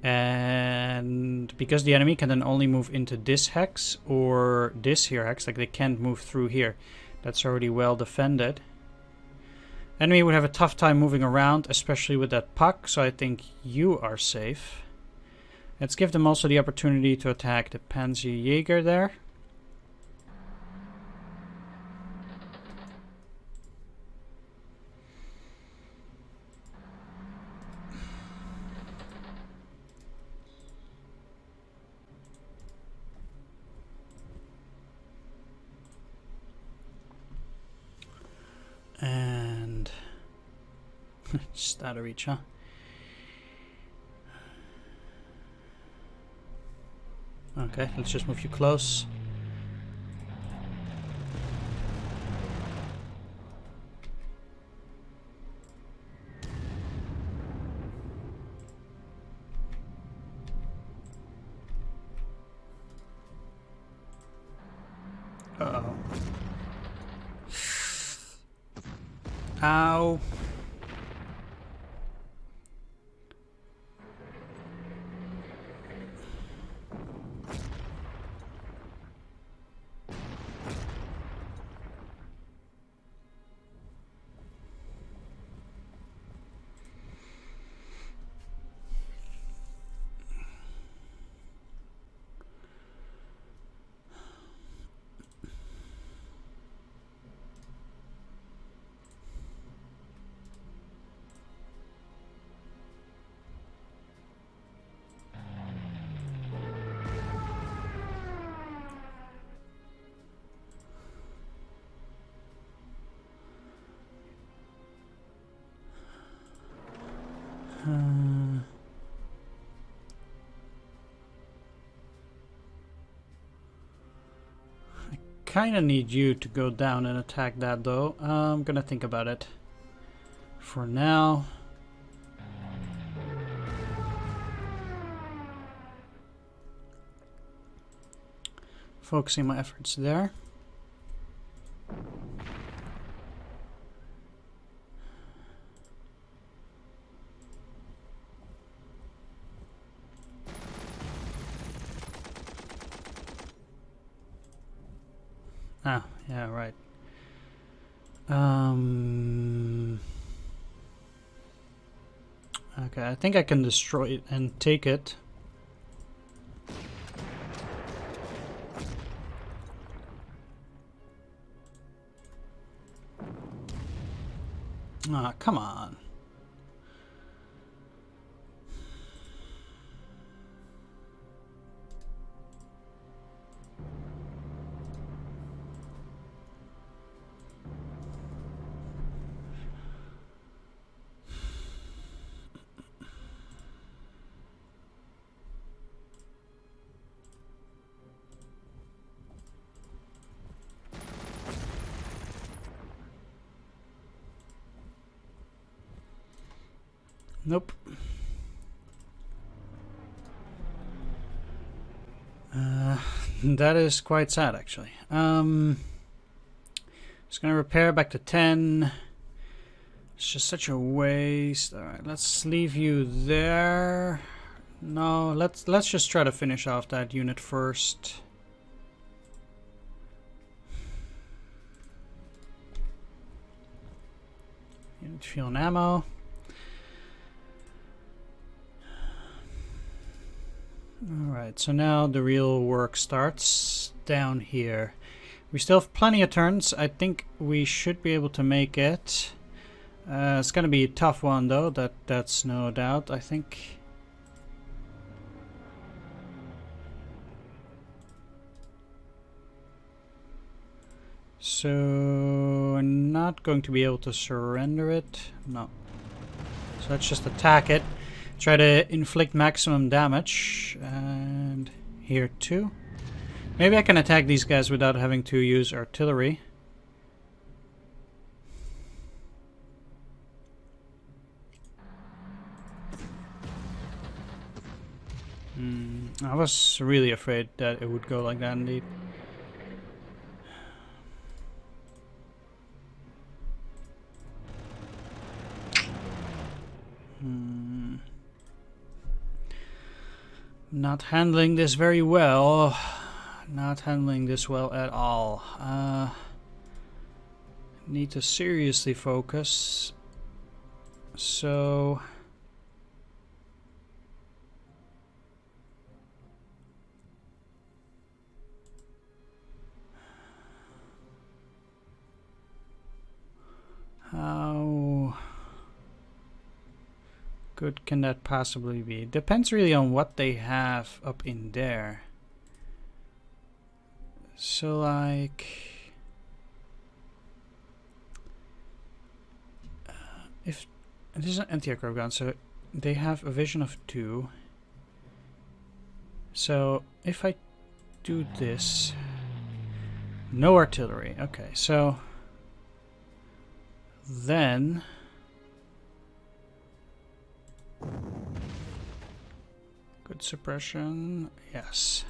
And because the enemy can then only move into this hex or this here hex, like they can't move through here. That's already well defended. Enemy would have a tough time moving around, especially with that puck, so I think you are safe. Let's give them also the opportunity to attack the Panzer Jaeger there. And just out of reach, huh? Okay, let's just move you close. Uh-oh. Ow. kind of need you to go down and attack that though. I'm gonna think about it. For now. Focusing my efforts there. Ah, yeah, right. Okay, I think I can destroy it and take it. Ah, come on. Nope. That is quite sad, actually. Just gonna repair back to 10. It's just such a waste. All right, let's leave you there. No, let's just try to finish off that unit first. Unit fuel and ammo. Alright, so now the real work starts down here. We still have plenty of turns. I think we should be able to make it. It's gonna be a tough one though, that's no doubt, I think. So I'm not going to be able to surrender it. No. So let's just attack it. Try to inflict maximum damage. And here too. Maybe I can attack these guys without having to use artillery. I was really afraid that it would go like that indeed. Not handling this very well. Not handling this well at all. Need to seriously focus. So... how good can that possibly be? Depends really on what they have up in there. So like... if this is an anti-aircraft gun, so they have a vision of 2. So if I do this... no artillery. Okay, so... then... good suppression, yes.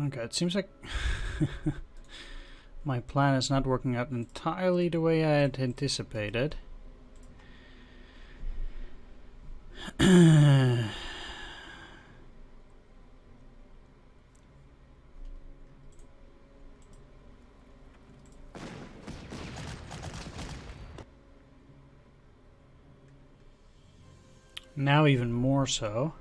Okay, it seems like my plan is not working out entirely the way I had anticipated. Now even more so.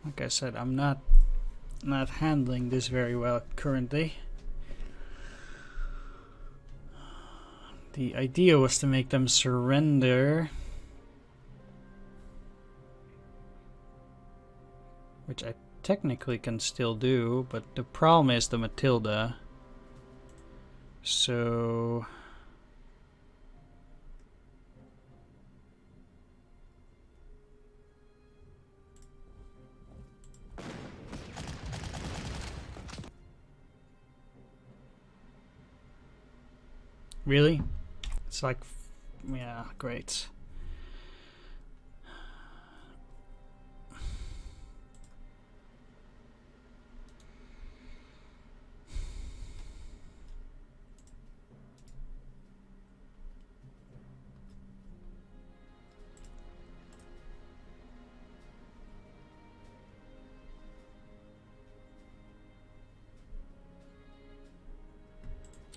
Like I said, I'm not handling this very well currently. The idea was to make them surrender. which I technically can still do, but the problem is the Matilda. So really? It's like, yeah, great.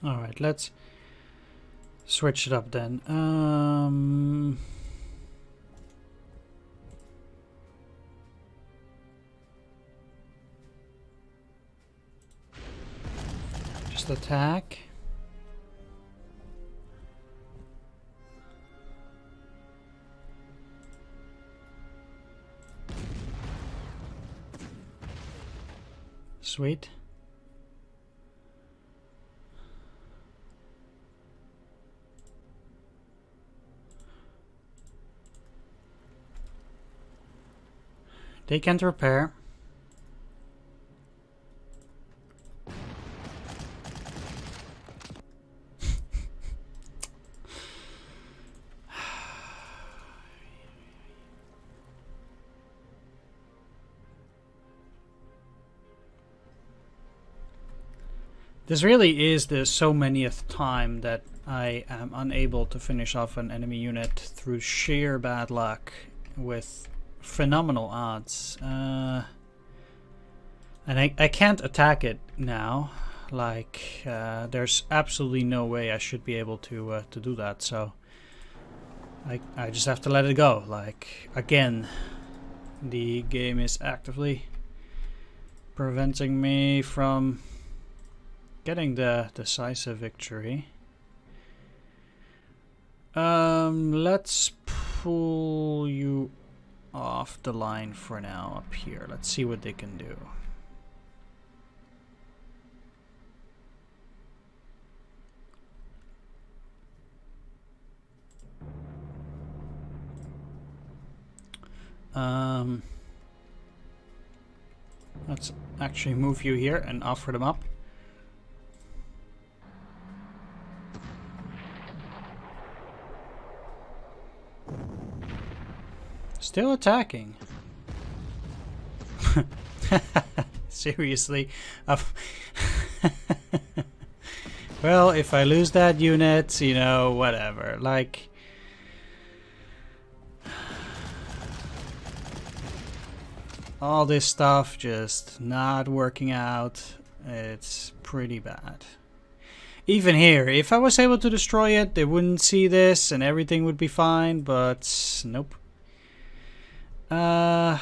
All right, let's switch it up then. Just attack. Sweet. They can't repair. This really is the so manyth time that I am unable to finish off an enemy unit through sheer bad luck with phenomenal odds. And I can't attack it now. Like, there's absolutely no way I should be able to do that, so I just have to let it go. Like, again, the game is actively preventing me from getting the decisive victory. Let's pull you off the line for now up here. Let's see what they can do. Let's actually move you here and offer them up. Still attacking. Seriously. Well, if I lose that unit, you know, whatever. Like, all this stuff just not working out. It's pretty bad. Even here, if I was able to destroy it, they wouldn't see this and everything would be fine, but nope. Yeah,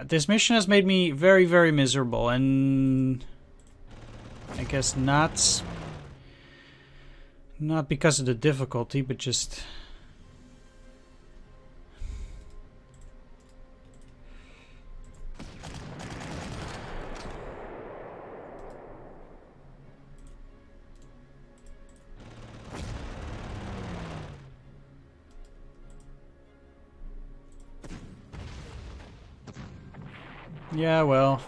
this mission has made me very, very miserable, and I guess not because of the difficulty, but just yeah, well,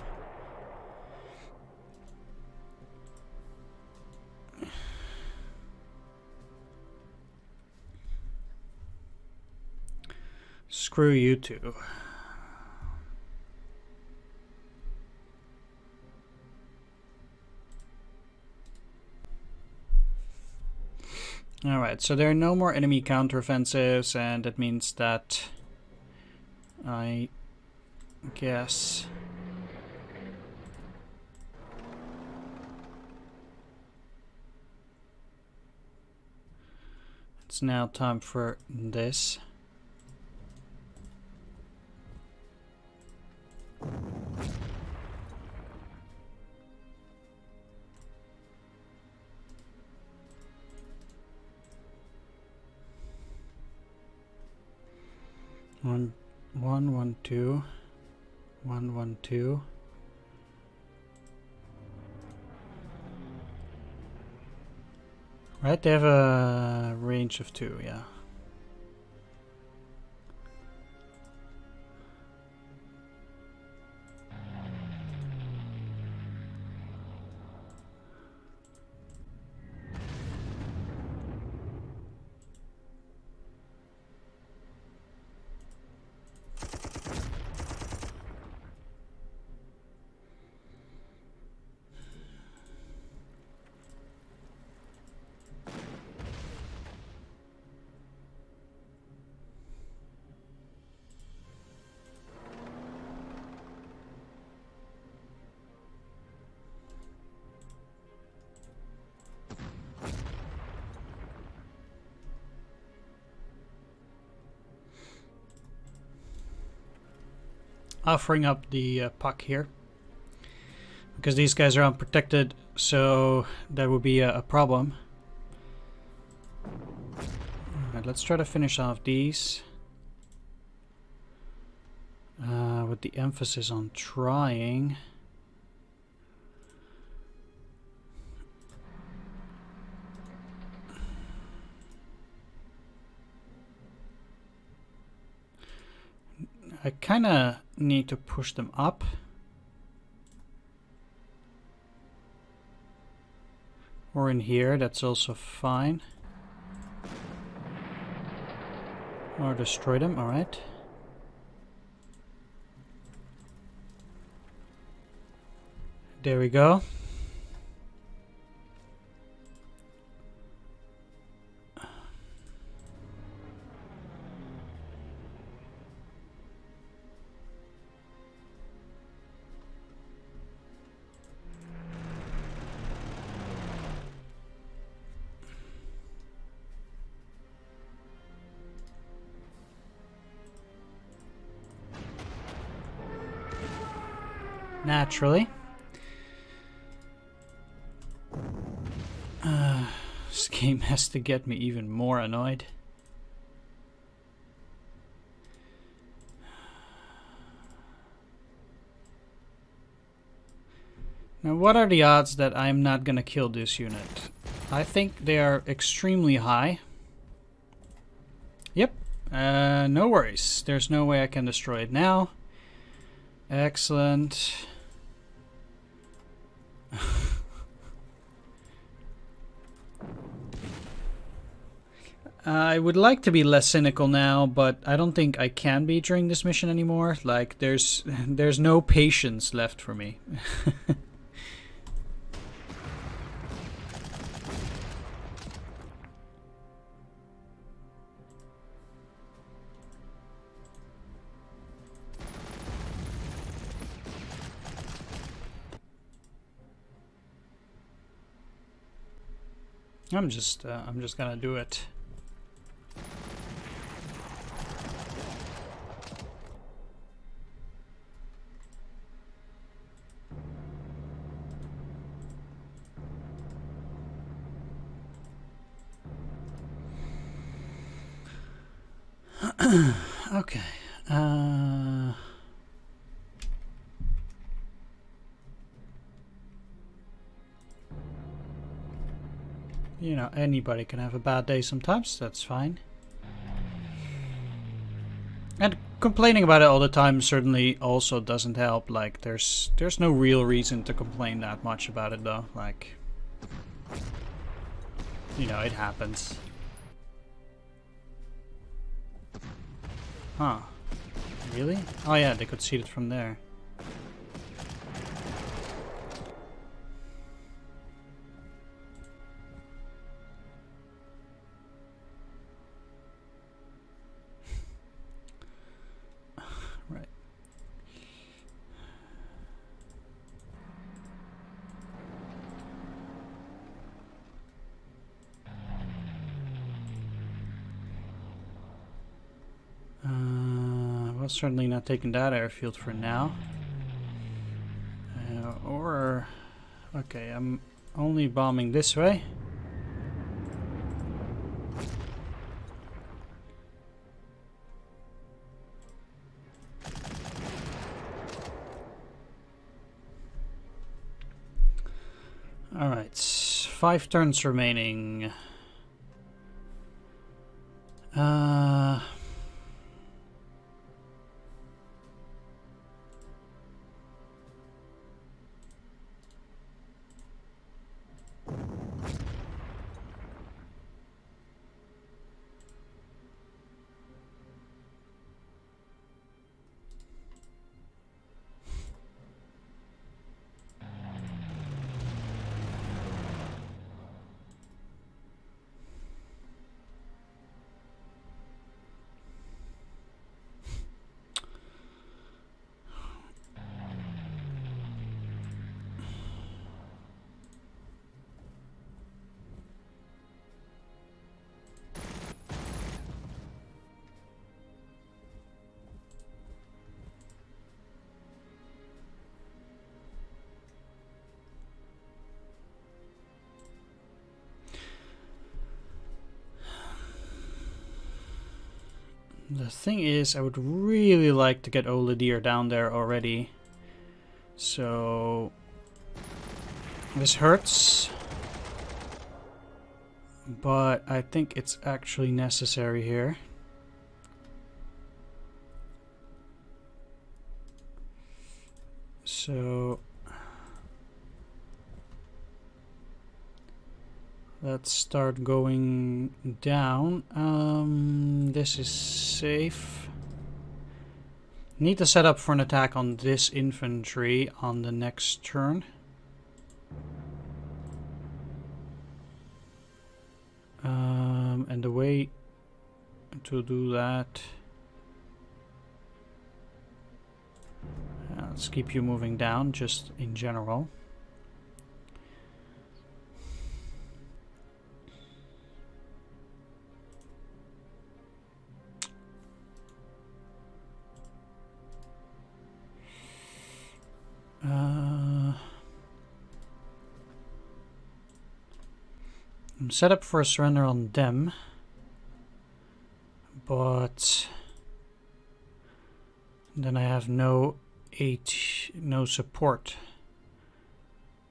screw you two. Alright, so there are no more enemy counteroffensives, and that means that I guess it's now time for this. One, 1, 1, 2. 1, 1, 2. Right, they have a range of 2, yeah. Offering up the puck here because these guys are unprotected, so that would be a problem. Alright, let's try to finish off these with the emphasis on trying. I kind of need to push them up. Or in here, that's also fine. Or destroy them, alright. There we go. Naturally. This game has to get me even more annoyed. Now, what are the odds that I'm not gonna kill this unit? I think they are extremely high. Yep. No worries. There's no way I can destroy it now. Excellent. I would like to be less cynical now, but I don't think I can be during this mission anymore. Like, there's no patience left for me. I'm just gonna do it. Okay. You know, anybody can have a bad day sometimes. That's fine. And complaining about it all the time certainly also doesn't help. Like, there's no real reason to complain that much about it, though. Like, you know, it happens. Huh. Really? Oh yeah, they could see it from there. Right. Well, certainly not taking that airfield for now. Or... Okay, I'm only bombing this way. Alright, 5 turns remaining. The thing is, I would really like to get Oladir down there already. So this hurts, but I think it's actually necessary here. So let's start going down. This is safe. Need to set up for an attack on this infantry on the next turn. And the way to do that... let's keep you moving down, just in general. I'm set up for a surrender on them, but then I have no support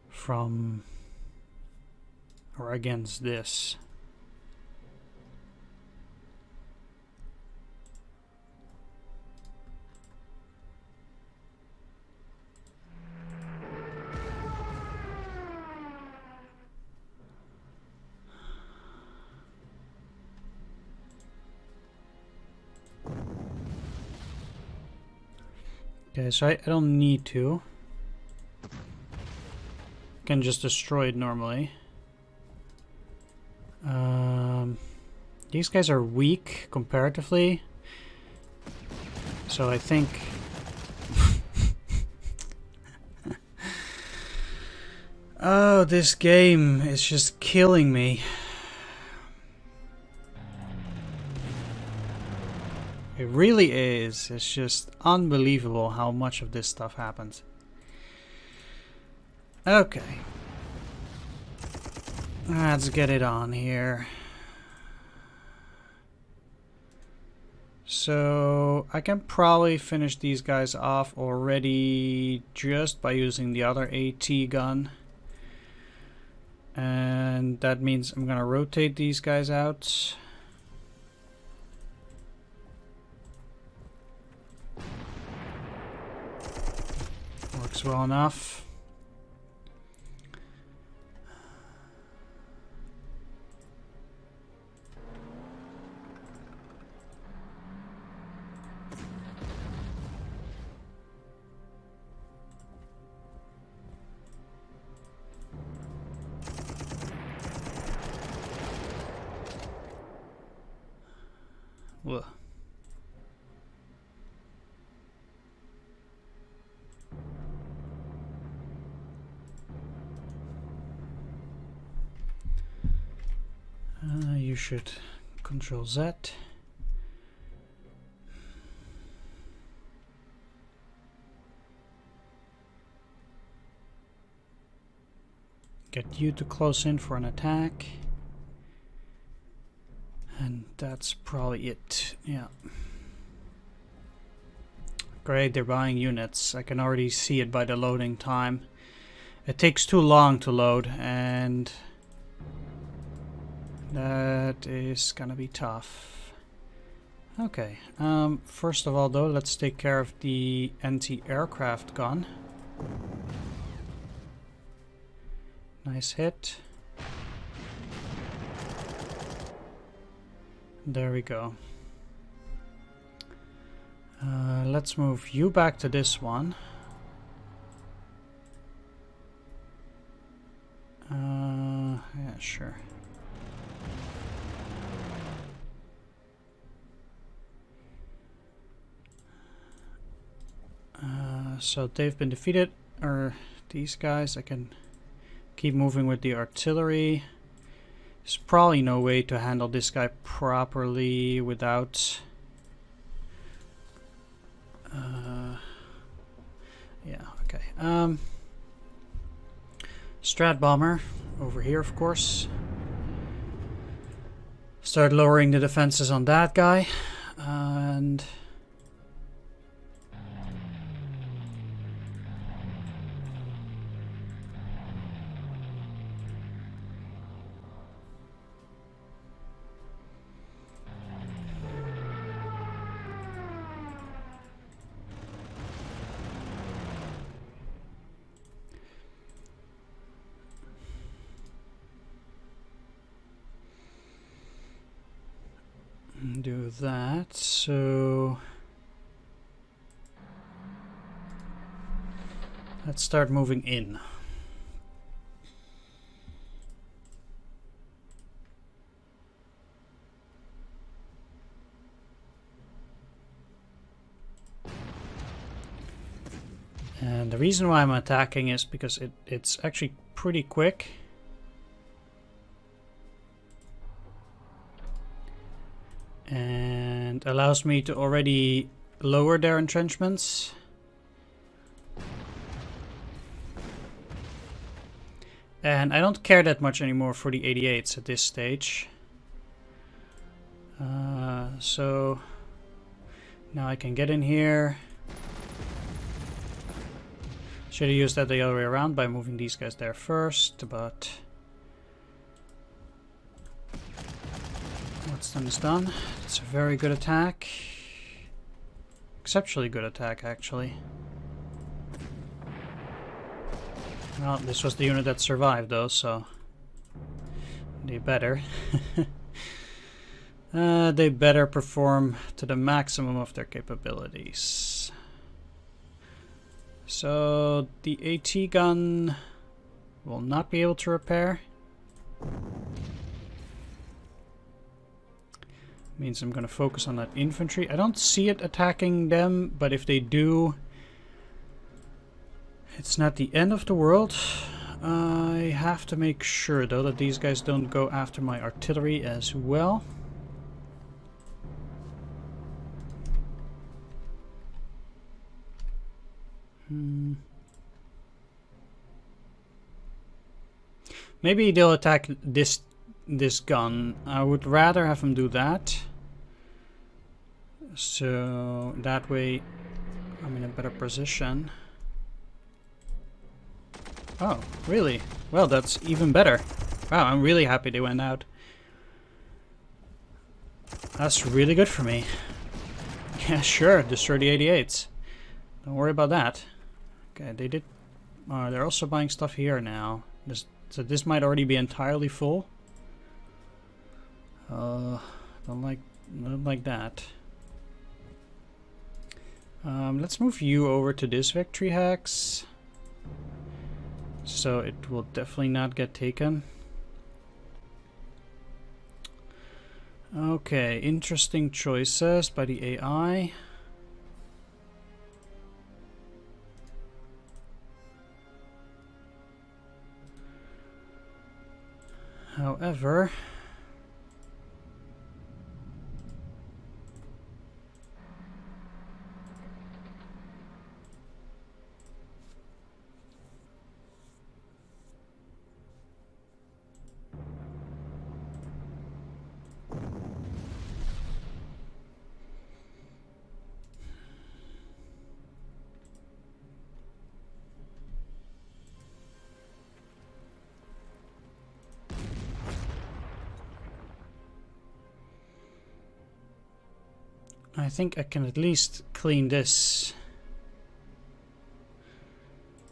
from or against this. Okay, so I don't need to. I can just destroy it normally. These guys are weak comparatively, so I think oh, this game is just killing me. It really is. It's just unbelievable how much of this stuff happens. Okay. Let's get it on here. So I can probably finish these guys off already just by using the other AT gun. And that means I'm gonna rotate these guys out. Works well enough. Ugh. You should Control Z. Get you to close in for an attack. And that's probably it. Yeah. Great, they're buying units. I can already see it by the loading time. It takes too long to load, and that is gonna be tough. Okay, first of all though, let's take care of the anti-aircraft gun. Nice hit. There we go. Let's move you back to this one. Yeah, sure. So they've been defeated, or these guys. I can keep moving with the artillery. There's probably no way to handle this guy properly without... yeah, okay. Strat bomber over here, of course. Start lowering the defenses on that guy, and do that. So let's start moving in. And the reason why I'm attacking is because it's actually pretty quick. And allows me to already lower their entrenchments. And I don't care that much anymore for the 88s at this stage. So now I can get in here. Should have used that the other way around by moving these guys there first, but what's done is done. It's a very good attack. Exceptionally good attack, actually. Well, this was the unit that survived, though, so they better. They better perform to the maximum of their capabilities. So the AT gun will not be able to repair. Means I'm going to focus on that infantry. I don't see it attacking them, but if they do, it's not the end of the world. I have to make sure, though, that these guys don't go after my artillery as well. Maybe they'll attack this gun. I would rather have them do that. So that way I'm in a better position. Oh, really? Well, that's even better. Wow, I'm really happy they went out. That's really good for me. Yeah, sure, destroy the 88s. Don't worry about that. Okay, they did... they're also buying stuff here now. So this might already be entirely full. Don't like that. Let's move you over to this victory hex. So it will definitely not get taken. Okay, interesting choices by the AI. However, I think I can at least clean this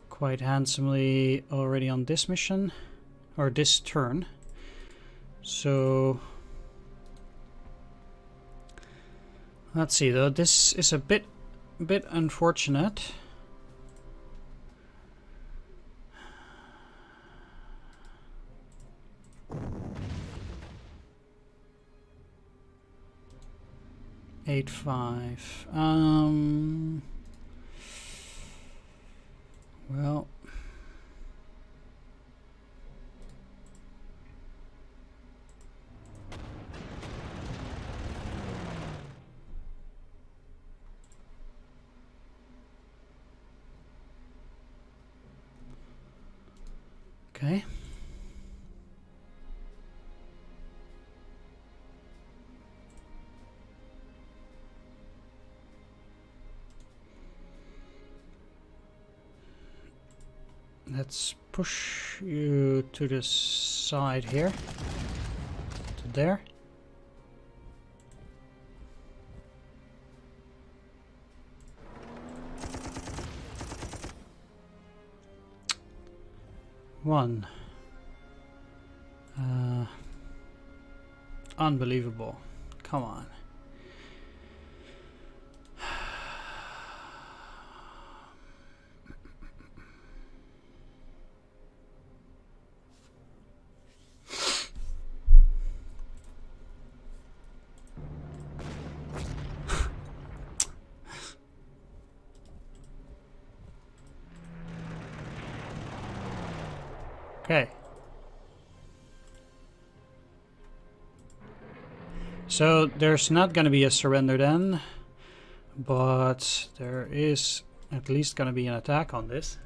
quite handsomely already on this mission, or this turn. So let's see though, this is a bit unfortunate. Eight, 5. Well, okay. Let's push you to the side here, to there. One. Unbelievable. Come on. Okay. So there's not going to be a surrender then, but there is at least going to be an attack on this.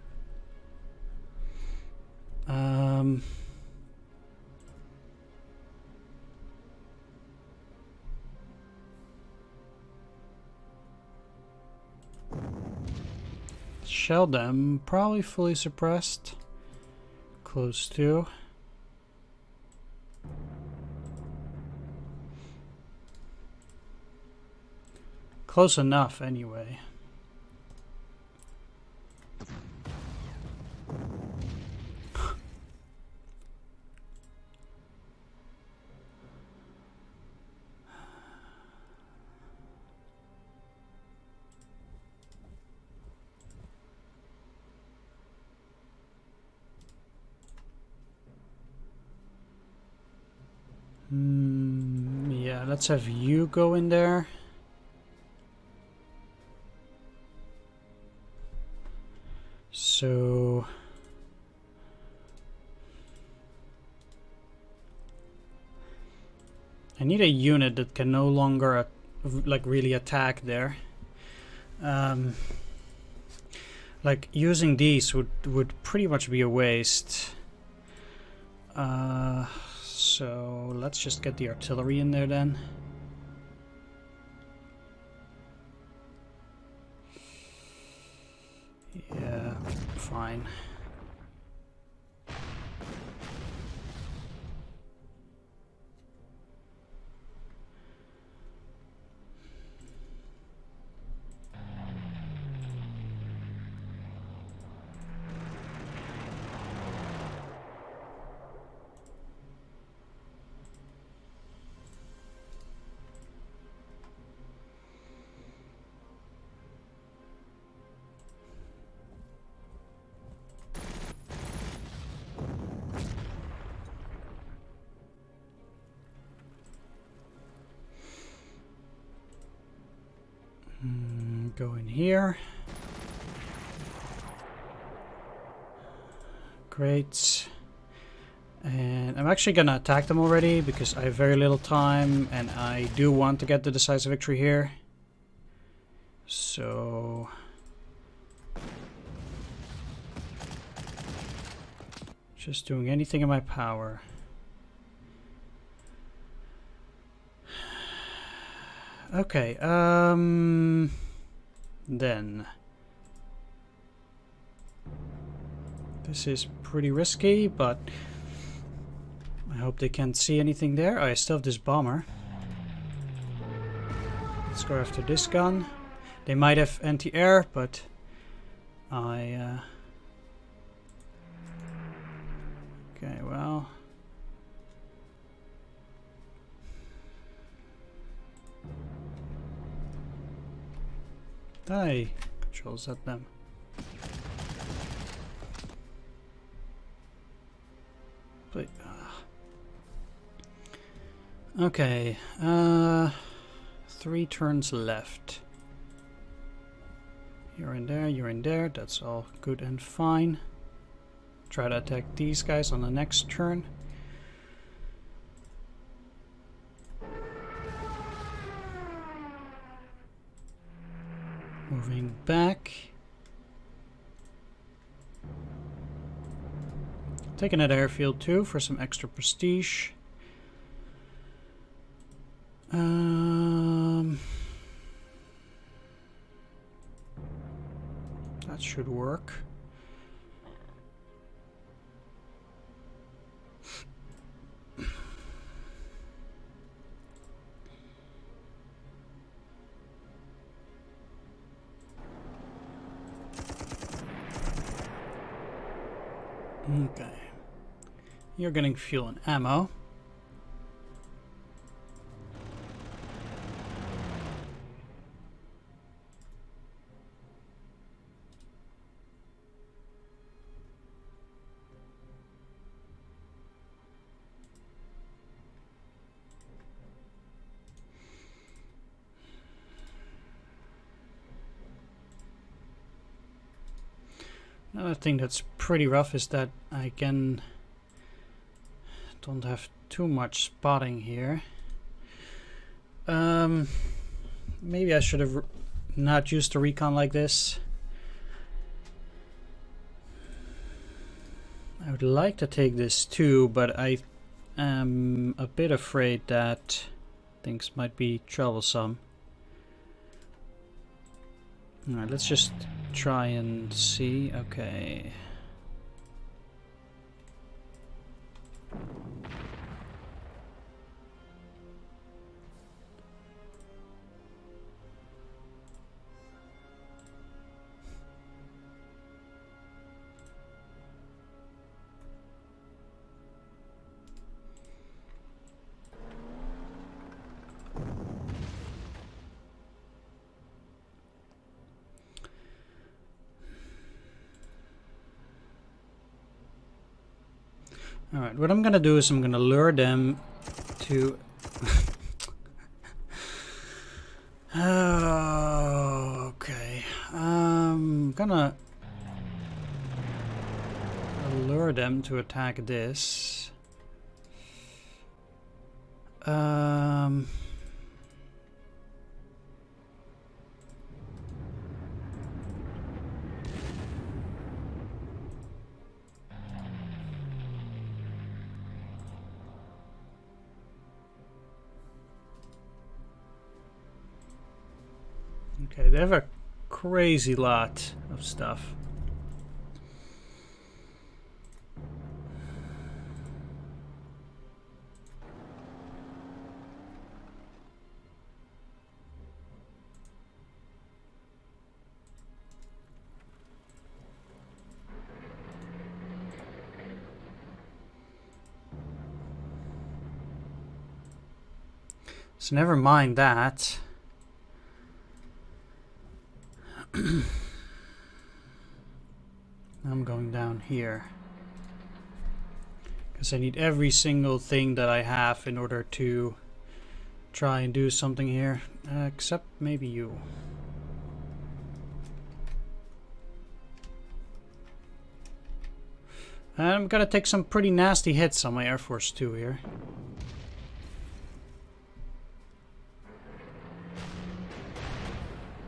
Shell them, probably fully suppressed. Close to. Close enough anyway. Yeah, let's have you go in there. So I need a unit that can no longer like really attack there. Like using these would pretty much be a waste. So let's just get the artillery in there then. Yeah, fine. Go in here. Great. And I'm actually gonna attack them already because I have very little time and I do want to get the decisive victory here. So just doing anything in my power. Okay, then this is pretty risky, but I hope they can't see anything there. I still have this bomber. Let's go after this gun. They might have anti-air, but okay, well. Die. Controls at them. But, okay, 3 turns left. You're in there, that's all good and fine. Try to attack these guys on the next turn. Moving back. Taking that airfield too for some extra prestige. That should work. Okay. You're getting fuel and ammo. Another thing that's pretty rough is that I don't have too much spotting here. Maybe I should have not used the recon like this. I would like to take this too, but I am a bit afraid that things might be troublesome. Alright, let's just try and see. Okay. Alright, what I'm gonna do is I'm gonna lure them to... Oh, okay. I'm gonna lure them to attack this. Okay, they have a crazy lot of stuff. So never mind that. I'm going down here because I need every single thing that I have in order to try and do something here, except maybe you. And I'm gonna take some pretty nasty hits on my Air Force 2 here.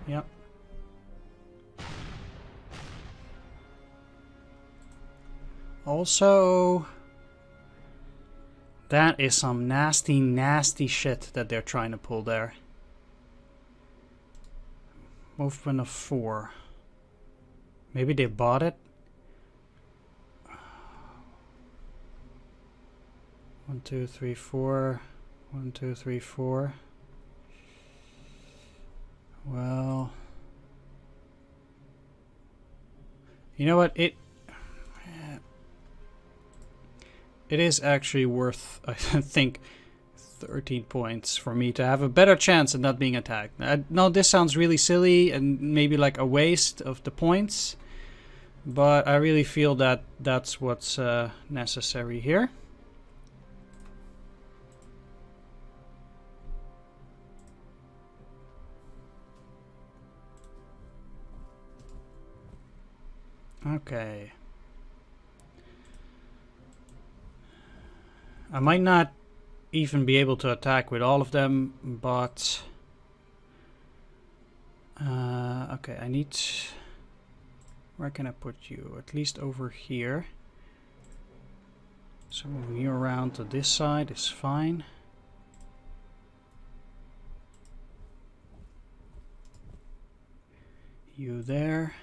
Yep. Also, that is some nasty, nasty shit that they're trying to pull there. Movement of 4. Maybe they bought it? 1, 2, 3, 4. 1, 2, 3, 4. Well, you know what? It is actually worth, I think, 13 points for me to have a better chance at not being attacked. No, this sounds really silly and maybe like a waste of the points, but I really feel that that's what's necessary here. Okay. I might not even be able to attack with all of them, but okay, I need, where can I put you? At least over here. So moving you around to this side is fine. You there.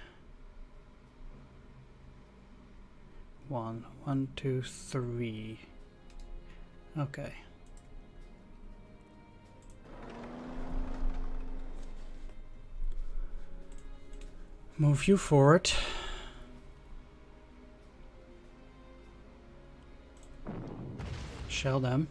1, 2, 3. Okay. Move you forward. Shell them.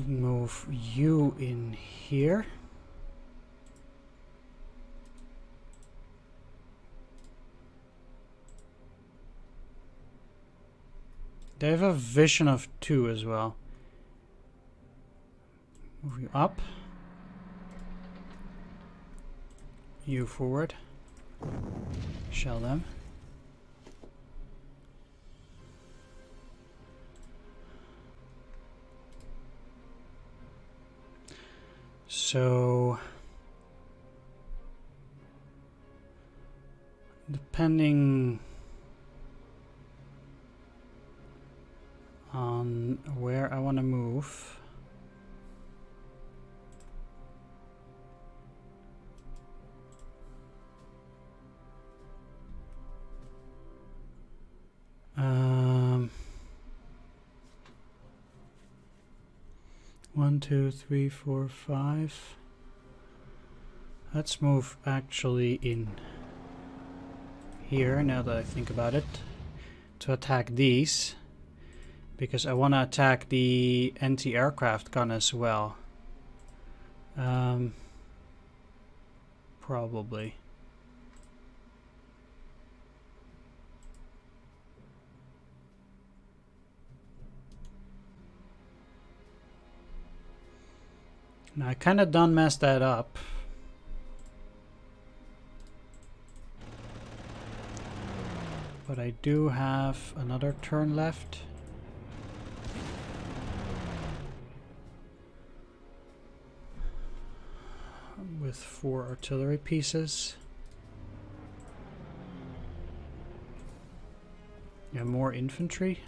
Move you in here. They have a vision of 2 as well. Move you up. You forward. Shell them. So, depending on where I want to move, one, 2, 3, 4, 5. Let's move actually in here, now that I think about it, to attack these, because I want to attack the anti-aircraft gun as well. Probably. Now I kind of done messed that up. But I do have another turn left. With 4 artillery pieces. Yeah, more infantry.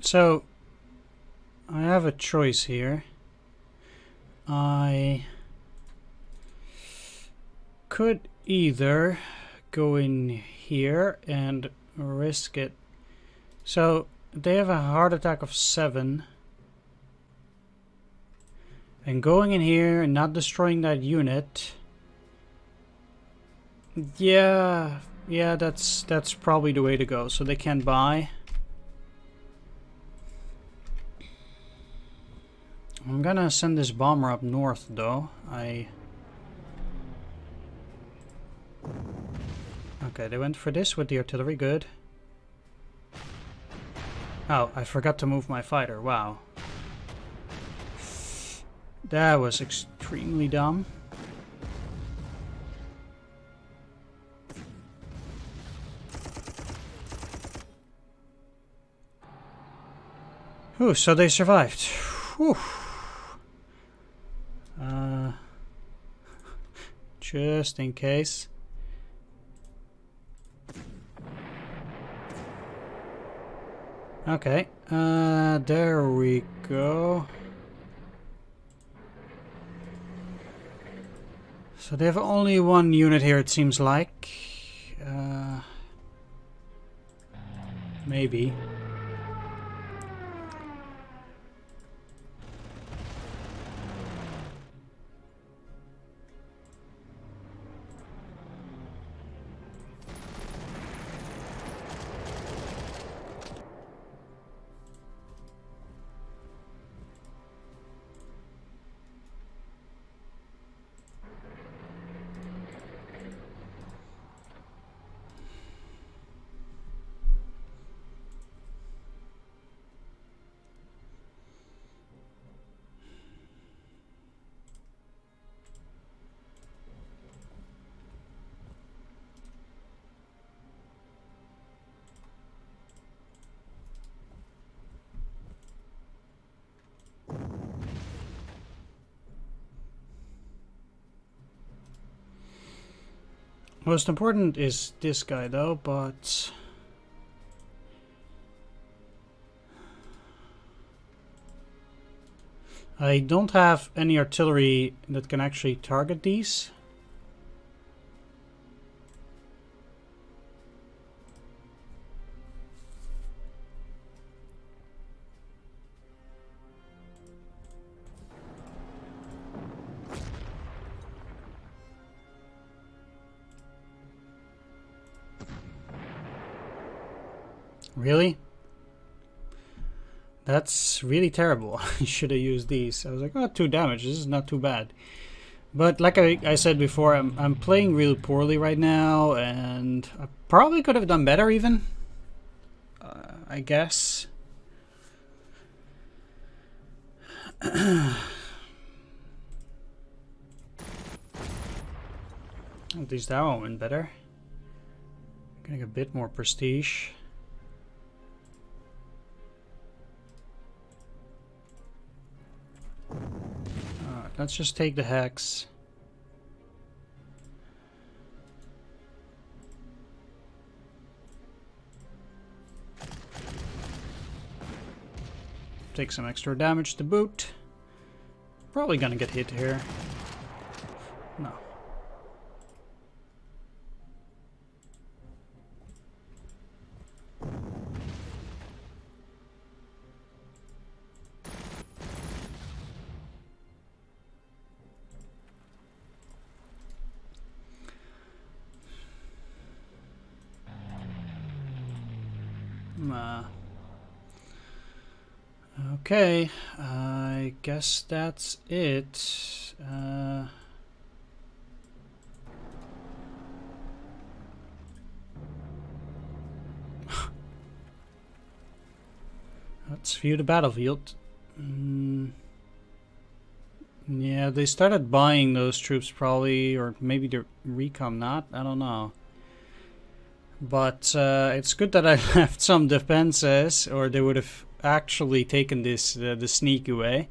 So I have a choice here. I could either go in here and risk it. So they have a heart attack of 7. And going in here and not destroying that unit. Yeah, that's probably the way to go. So they can buy. I'm gonna send this bomber up north though. Okay, they went for this with the artillery, good. Oh, I forgot to move my fighter, wow. That was extremely dumb. Ooh, so they survived. Whew. Just in case. Okay, there we go. So they have only one unit here, it seems like. Maybe. Most important is this guy though, but I don't have any artillery that can actually target these. Really? That's really terrible. I should have used these. I was like, oh, 2 damage. This is not too bad. But like I said before, I'm playing really poorly right now, and I probably could have done better even. I guess. At least that one went better. Getting a bit more prestige. Let's just take the hex. Take some extra damage to boot. Probably gonna get hit here. No. Okay, I guess that's it. Let's view the battlefield. Yeah, they started buying those troops probably, or maybe the recon not, I don't know. But it's good that I left some defenses, or they would have actually taken this the sneaky way,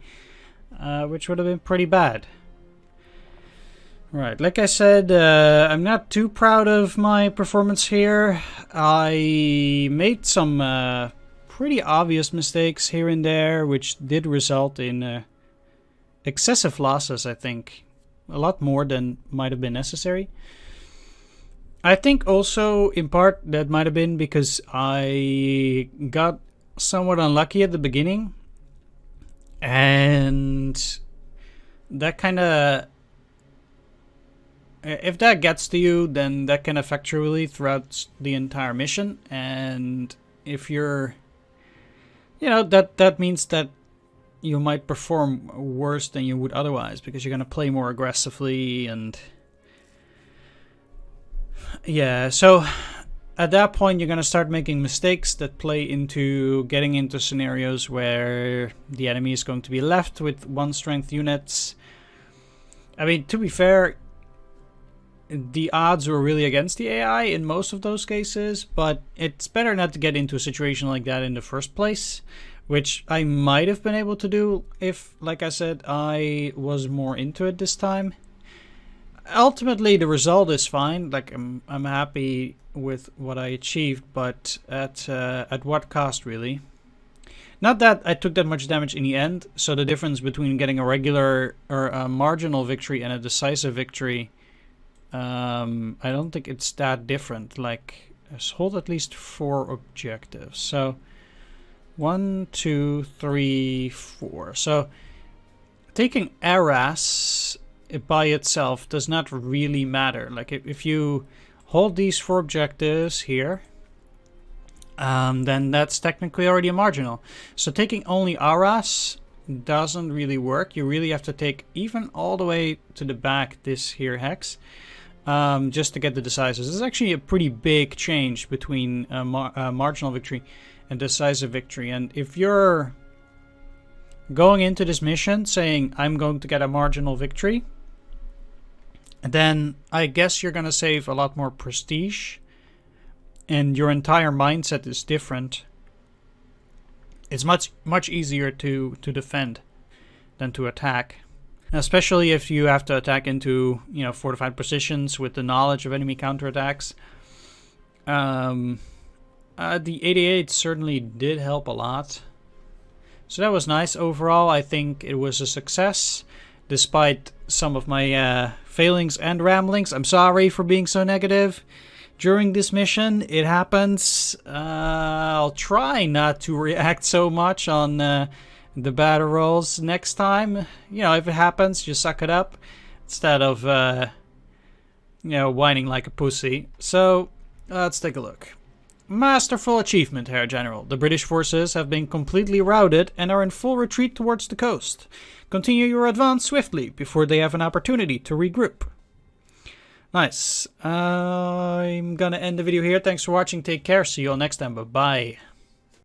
which would have been pretty bad. Right, like I said, I'm not too proud of my performance here. I made some pretty obvious mistakes here and there, which did result in excessive losses, I think. a lot more than might have been necessary. I think also in part that might have been because I got somewhat unlucky at the beginning, and that kind of, if that gets to you, then that can affect you really throughout the entire mission. And if you're, that means that you might perform worse than you would otherwise, because you're going to play more aggressively. And yeah, so at that point you're going to start making mistakes that play into getting into scenarios where the enemy is going to be left with 1 strength units. I mean, to be fair, the odds were really against the AI in most of those cases, but it's better not to get into a situation like that in the first place, which I might have been able to do if, like I said, I was more into it this time. Ultimately, the result is fine. Like, I'm happy with what I achieved, but at what cost, really? Not that I took that much damage in the end, so the difference between getting a regular or a marginal victory and a decisive victory, I don't think it's that different. Like, let's hold at least 4 objectives. So 1, 2, 3, 4. So taking Arras by itself does not really matter. Like, if you hold these 4 objectives here, then that's technically already a marginal. So taking only Arras doesn't really work. You really have to take even all the way to the back this here hex, just to get the decisive. This is actually a pretty big change between marginal victory and decisive victory. And if you're going into this mission saying, I'm going to get a marginal victory, then I guess you're going to save a lot more prestige, and your entire mindset is different. It's much easier to defend than to attack, especially if you have to attack into fortified positions with the knowledge of enemy counterattacks. The 88 certainly did help a lot, so that was nice. Overall, I think it was a success, despite some of my failings and ramblings. I'm sorry for being so negative during this mission. It happens. I'll try not to react so much on the battle rolls next time. If it happens, just suck it up instead of whining like a pussy. So let's take a look. Masterful achievement, Herr General. The British forces have been completely routed and are in full retreat towards the coast. Continue your advance swiftly before they have an opportunity to regroup. Nice. I'm gonna end the video here. Thanks for watching. Take care. See you all next time. Bye-bye.